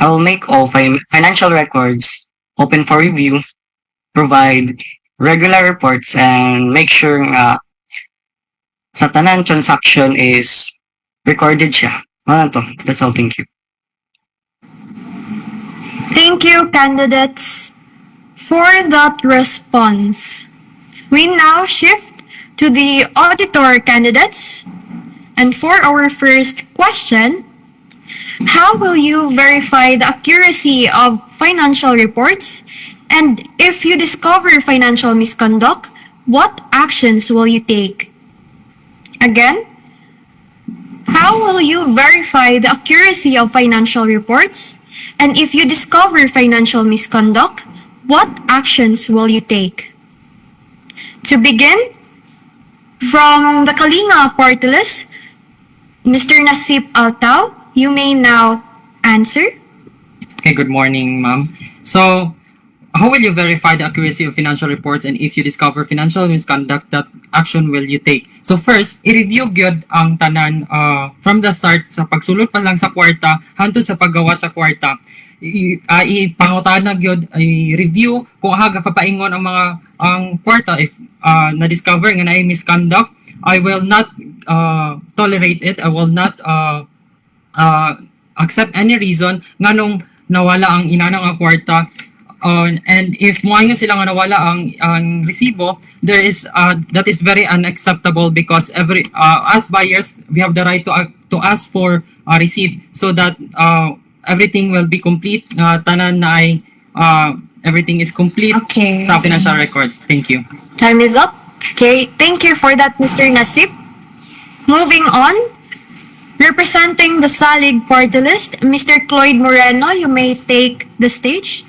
will make all financial records open for review, provide regular reports, and make sure sa tanan transaction is recorded siya. Wala to. That's all. Thank you. Thank you, candidates, for that response. We now shift to the auditor candidates. And for our first question, how will you verify the accuracy of financial reports? And if you discover financial misconduct, what actions will you take? Again, how will you verify the accuracy of financial reports? And if you discover financial misconduct, what actions will you take? To begin, from the Kalinga Party List, Mr. Nasip Altao, you may now answer. Okay, good morning, ma'am. So, how will you verify the accuracy of financial reports, and if you discover financial misconduct, that action will you take? So first, i-review gyud ang tanan from the start sa pagsulod pa lang sa kwarta hangtod sa paggawa sa kwarta. Ipangutana gyud, i-review kung haga kapaingon ang kwarta. If na-discover nga na misconduct, I will not tolerate it. I will not accept any reason nganong nawala ang inana nga kwarta. And if moingon sila nga nawala ang resibo, there is that is very unacceptable, because as buyers we have the right to ask for a receipt so that everything will be complete. Tanan na ay everything is complete sa financial records. Thank you. Time is up. Okay, thank you for that, Mr. Nasip. Moving on, representing the Salig Party List, Mr. Cloyd Moreno, you may take the stage.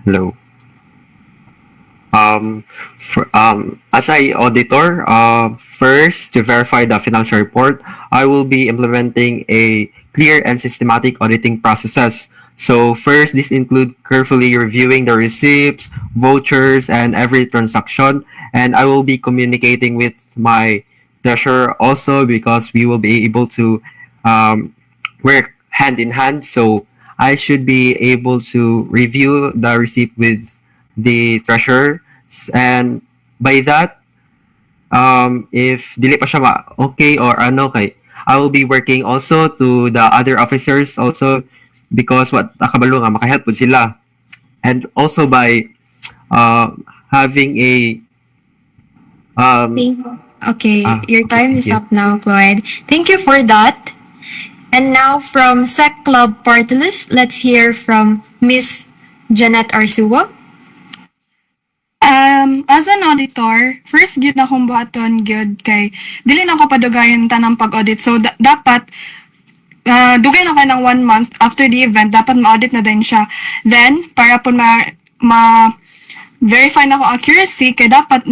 Hello. As I auditor, first to verify the financial report, I will be implementing a clear and systematic auditing processes. So first, this include carefully reviewing the receipts, vouchers, and every transaction. And I will be communicating with my treasurer also, because we will be able to work hand in hand. So I should be able to review the receipt with the treasurer, and by that, if dili pa siya okay or ano kay, I will be working also to the other officers also, because what nakabalo nga makahelp po sila, and also by having a Okay, your time is up now, Cloyd. Thank you for that. And now from SEC Club Party List, let's hear from Miss Janet Arsua. As an auditor, first gyud na akong buhaton gyud kay dili na ako padugayon tanang pag-audit. So dapat dugay na kayo ng 1 month after the event, dapat ma-audit na din siya. Then, para po verify na ako accuracy, kay dapat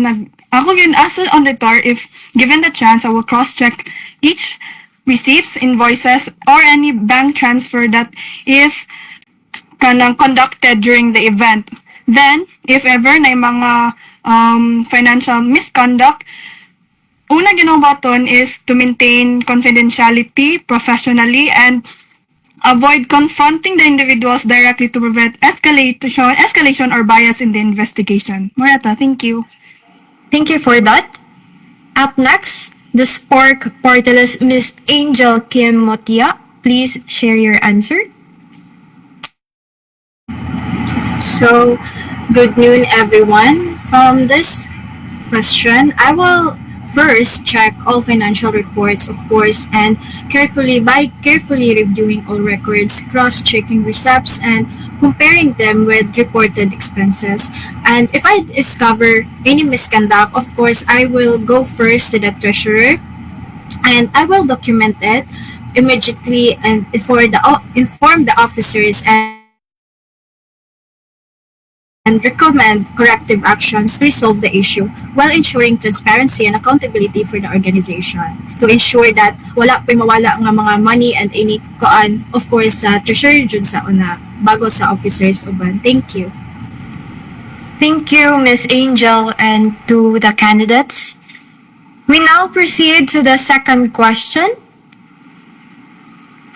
ako yun as an auditor, if given the chance, I will cross-check each receipts, invoices, or any bank transfer that is conducted during the event. Then, if ever na yung mga financial misconduct, una ginong button is to maintain confidentiality professionally and avoid confronting the individuals directly to prevent escalation or bias in the investigation. Morata, thank you. Thank you for that. Up next, the Spark Party List, Ms. Angel Kim Motia. Please share your answer. So, good noon everyone. From this question, I will first check all financial reports, of course, and carefully reviewing all records, cross-checking receipts, and comparing them with reported expenses. And if I discover any misconduct, of course, I will go first to the treasurer, and I will document it immediately and inform the officers and recommend corrective actions to resolve the issue while ensuring transparency and accountability for the organization to ensure that wala pa mawala nga mga money and any koan, of course, sa treasury jud sa una bago sa officers uban. Thank you. Thank you, Ms. Angel, and to the candidates. We now proceed to the second question.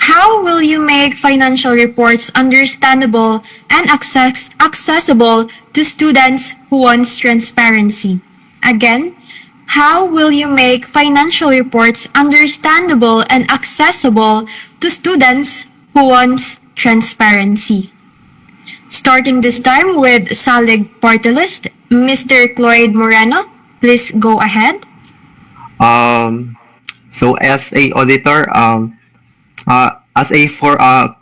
How will you make financial reports understandable and accessible to students who want transparency? Again, how will you make financial reports understandable and accessible to students who want transparency? Starting this time with Salig Party List, Mr. Cloyd Moreno, please go ahead. So as a auditor, as a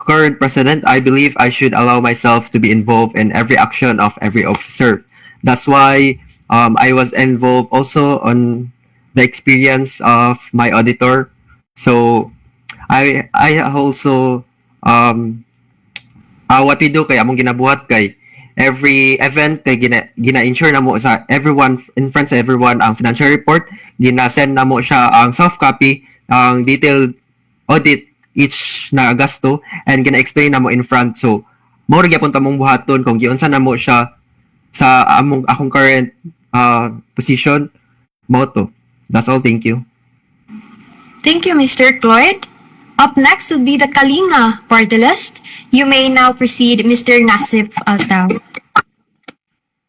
current president, I believe I should allow myself to be involved in every action of every officer. That's why I was involved also on the experience of my auditor. So I also what we do kay among ginabuhat kay every event kay gina-ensure na mo sa everyone in front sa everyone ang financial report, gina-send na mo siya ang soft copy, ang detailed audit each na gasto, and gina-explain na mo in front. So mo rin gyapon ta mong buhaton kung giunsa na mo siya sa akong current position mo to. That's all. Thank you. Thank you, Mr. Cloyd. Up next would be the Kalinga Party List. You may now proceed, Mr. Nasif Alsal.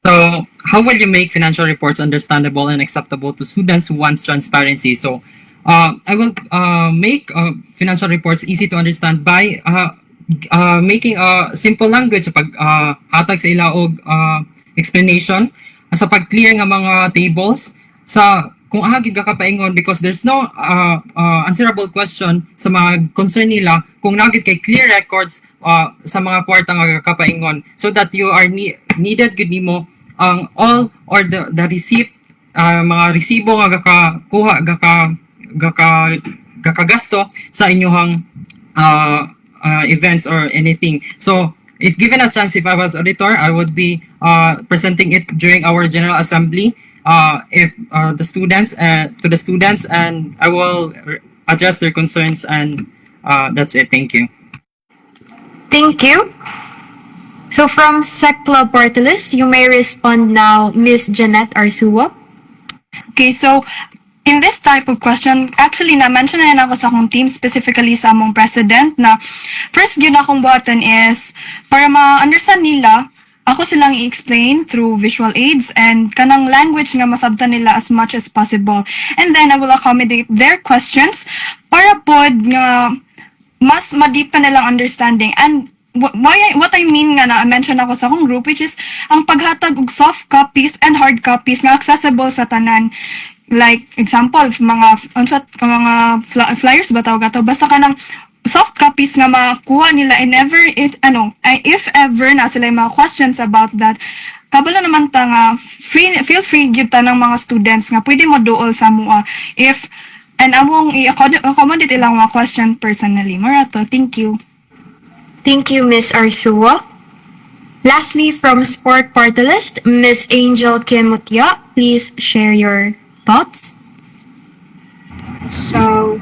So, how will you make financial reports understandable and acceptable to students who want transparency? So, I will make financial reports easy to understand by making a simple language sa paghatag sa ilaog explanation, sa pag-clear nga mga tables, sa kung ahagid ka kapaingon, because there's no answerable question sa mga concern nila kung nagid kay clear records sa mga kwarta nga kapaingon, so that you are needed gud nimo ang all or the receipt, mga resibo nga gakakuha gakagasto sa inyong events or anything. So if given a chance, if I was auditor, I would be presenting it during our General Assembly if the students to the students, and I will address their concerns, and that's it. Thank you. Thank you. So from SECLA Party List, you may respond now, Ms. Janet Arsua. Okay, so in this type of question, actually na-mention na ako sa akong team, specifically sa among president, na first yun akong buhatan is para ma-understand nila, ako silang i-explain through visual aids and kanang language nga masabtan nila as much as possible. And then I will accommodate their questions para pod nga mas ma-deep pa nilang understanding. And what I mean nga na-mention ako sa akong group, which is ang paghatag og soft copies and hard copies nga accessible sa tanan. Like example, mga flyers ba tawag ato, basta kanang soft copies nga makuha nila and if ever na sila yung mga questions about that, kabalo naman ta nga feel free gyud ta ng mga students nga pwede mo duol sa mua if and among i-accommodate ilang mga question personally. Marato, thank you. Thank you, Miss Arsua. Lastly, from Sport Party List, Miss Angel Kim Mutia, please share your thoughts. So,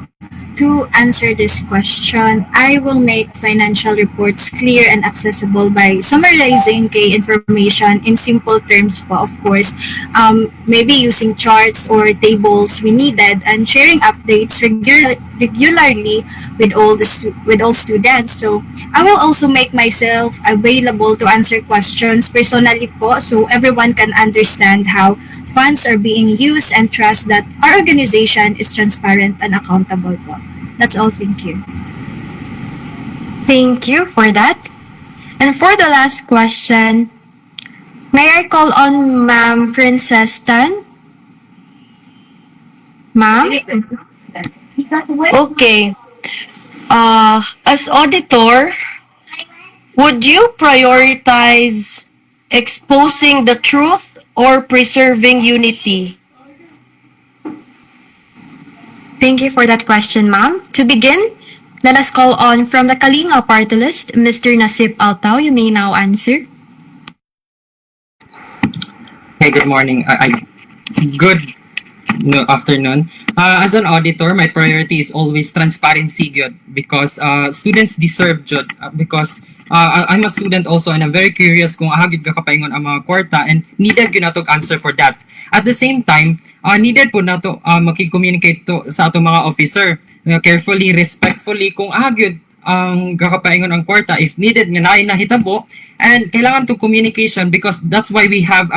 to answer this question, I will make financial reports clear and accessible by summarizing key information in simple terms po, of course. Maybe using charts or tables we needed and sharing updates regularly with all students. So, I will also make myself available to answer questions personally po so everyone can understand how funds are being used and trust that our organization is transparent and accountable po. That's all. Thank you. Thank you for that. And for the last question, may I call on Ma'am Princess Tan? Ma'am? Okay. As auditor, would you prioritize exposing the truth or preserving unity? Thank you for that question, ma'am. To begin, let us call on from the Kalinga party list, Mr. Nasip Altao. You may now answer. Hey, good morning. Good afternoon. As an auditor, my priority is always transparency good because students deserve jud because I'm a student also and I'm very curious kung ahagid ka kapaingon ang mga kwarta and needed yun natong answer for that. At the same time, needed po nato makikommunicate to sa atong mga officer carefully, respectfully kung ahagid ang kakapaingon ang kwarta if needed nga naay nahitabo and kailangan to communication because that's why we have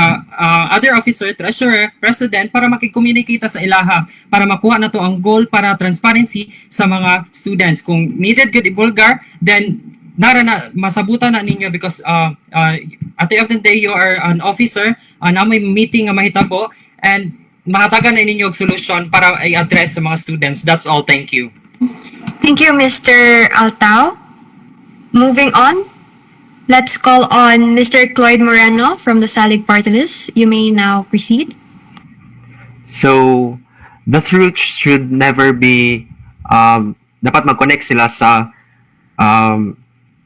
other officer, treasurer, president para makicommunicate sa ilaha para makuha na to ang goal para transparency sa mga students. Kung needed good ibulgar, then nara na masabutan na ninyo because at the end of the day you are an officer na may meeting nga mahitabo and mahatagan na ninyo og solution para i-address sa mga students. That's all. Thank you. Thank you, Mr. Altao. Moving on, let's call on Mr. Cloyd Moreno from the Salig Party List. You may now proceed. So, the truth should never be, dapat mag-connect sila sa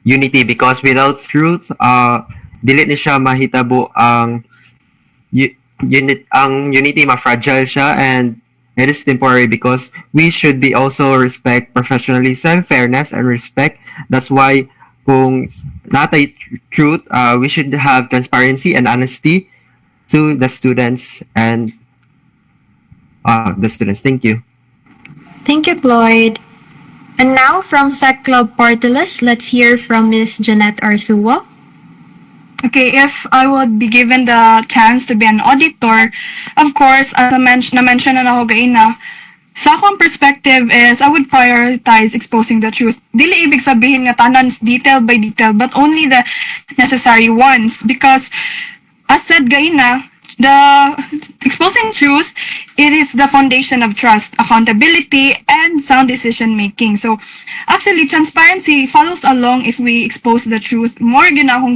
unity because without truth, dili ni siya mahitabo ang unity ma-fragile siya and it is temporary because we should be also respect professionalism, fairness, and respect. That's why kung natay truth, we should have transparency and honesty to the students and the students. Thank you. Thank you, Cloyd. And now from SEC Club Party List, let's hear from Ms. Jeanette Arsua. Okay, if I would be given the chance to be an auditor, of course, as na-mention na ako gaina, sa akong perspective is I would prioritize exposing the truth. Dili ibig sabihin nga tanan detail by detail, but only the necessary ones. Because, as said gaina, the exposing truth, it is the foundation of trust, accountability, and sound decision making. So, actually, transparency follows along if we expose the truth. More akong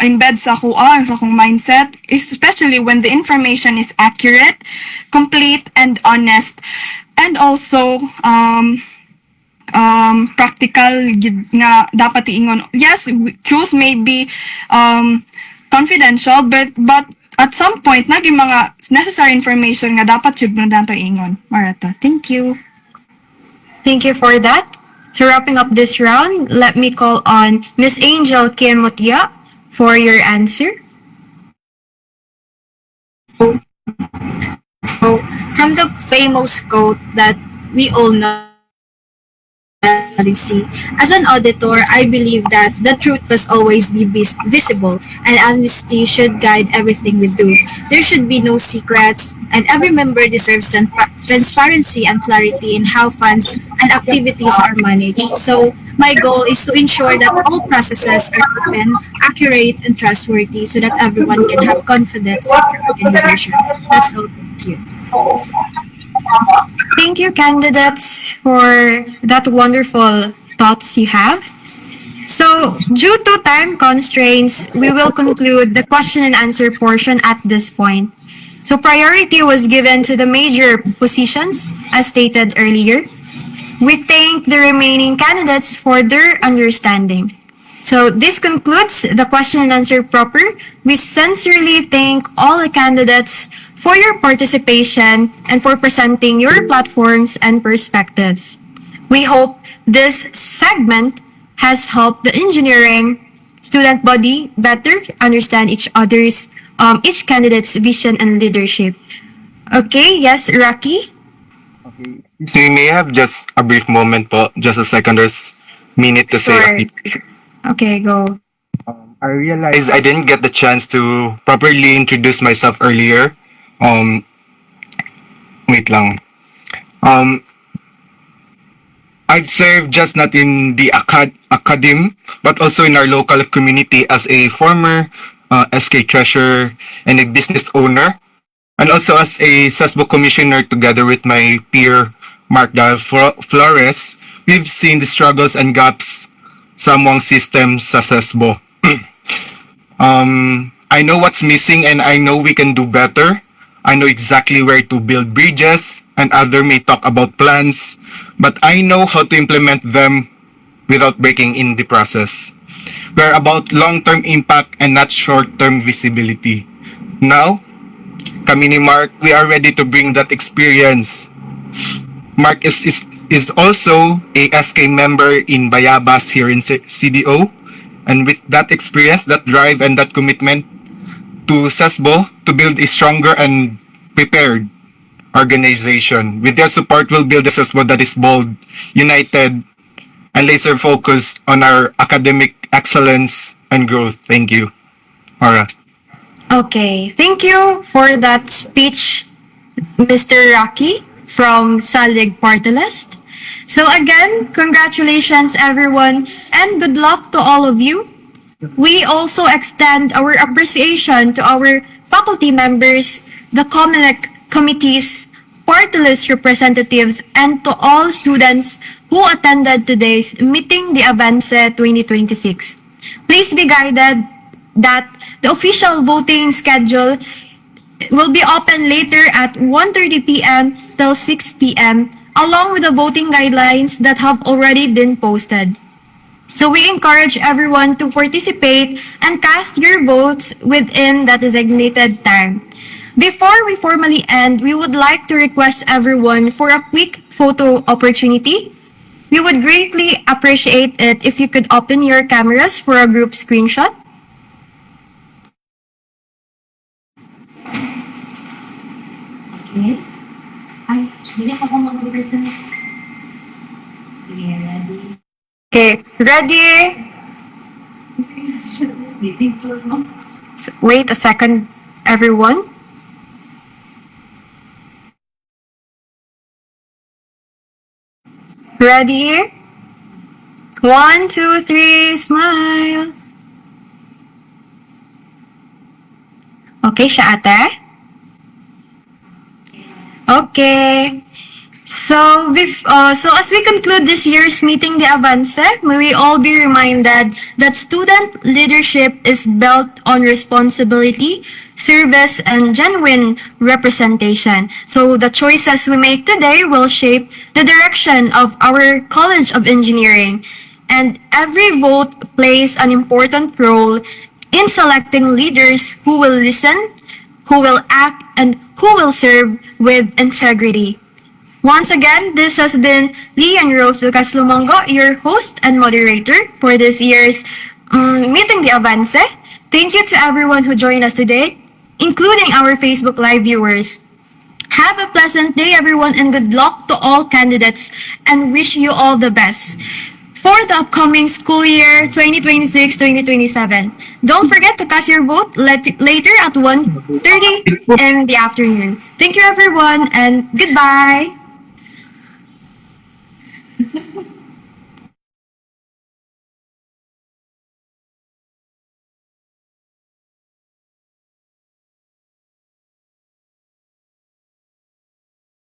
embed sa akong mindset, especially when the information is accurate, complete, and honest. And also, practical nga dapat iingon. Yes, truth may be confidential, but at some point, naging mga necessary information nga dapat yun na dato ingon. Marata, thank you. Thank you for that. So wrapping up this round, let me call on Miss Angel Kim Mutia for your answer. So, from the famous quote that we all know, as an auditor, I believe that the truth must always be visible and honesty should guide everything we do. There should be no secrets and every member deserves transparency and clarity in how funds and activities are managed. So my goal is to ensure that all processes are open, accurate, and trustworthy so that everyone can have confidence in our organization. That's all. Thank you. Thank you, candidates, for that wonderful thoughts you have. So, due to time constraints, we will conclude the question and answer portion at this point. So, priority was given to the major positions, as stated earlier. We thank the remaining candidates for their understanding. So, this concludes the question and answer proper. We sincerely thank all the candidates for your participation and for presenting your platforms and perspectives. We hope this segment has helped the engineering student body better understand each candidate's vision and leadership. Okay, yes, Rocky? So you may have just a brief moment po, just a second or minute to say a Sure. few. Okay, go. I realized I didn't get the chance to properly introduce myself earlier. Um, wait lang. Um, I've served just not in the academy, but also in our local community as a former SK treasurer and a business owner, and also as a CESBO commissioner together with my peer Mark Dal Flores. We've seen the struggles and gaps sa among systems sa CESBO. I know what's missing and I know we can do better. I know exactly where to build bridges, and other may talk about plans, but I know how to implement them without breaking in the process. We're about long-term impact and not short-term visibility. Now, kami ni Mark, we are ready to bring that experience. Mark is also a SK member in Bayabas here in CDO, and with that experience, that drive, and that commitment to CESBO to build a stronger and prepared organization. With their support, we'll build a CESBO that is bold, united, and laser focused on our academic excellence and growth. Thank you. Mara. Okay, thank you for that speech, Mr. Rocky from Salig Party List. So again, congratulations everyone and good luck to all of you. We also extend our appreciation to our faculty members, the COMELEC committees, party list representatives, and to all students who attended today's Miting de Avance 2026. Please be guided that the official voting schedule will be open later at 1:30 p.m. till 6 p.m. along with the voting guidelines that have already been posted. So we encourage everyone to participate and cast your votes within the designated time. Before we formally end, we would like to request everyone for a quick photo opportunity. We would greatly appreciate it if you could open your cameras for a group screenshot. Okay. Ay, hindi ako mag-request na. Sige, ready. Okay, ready? Wait a second, everyone. Ready? 1, 2, 3, smile. Okay siya, ate? Okay. So, as we conclude this year's Miting de Avance, may we all be reminded that student leadership is built on responsibility, service, and genuine representation. So, the choices we make today will shape the direction of our College of Engineering, and every vote plays an important role in selecting leaders who will listen, who will act, and who will serve with integrity. Once again, this has been Lee and Rose Lucas Lumongo, your host and moderator for this year's Meeting the Avance. Thank you to everyone who joined us today, including our Facebook Live viewers. Have a pleasant day, everyone, and good luck to all candidates, and wish you all the best for the upcoming school year 2026-2027. Don't forget to cast your vote later at 1:30 in the afternoon. Thank you, everyone, and goodbye.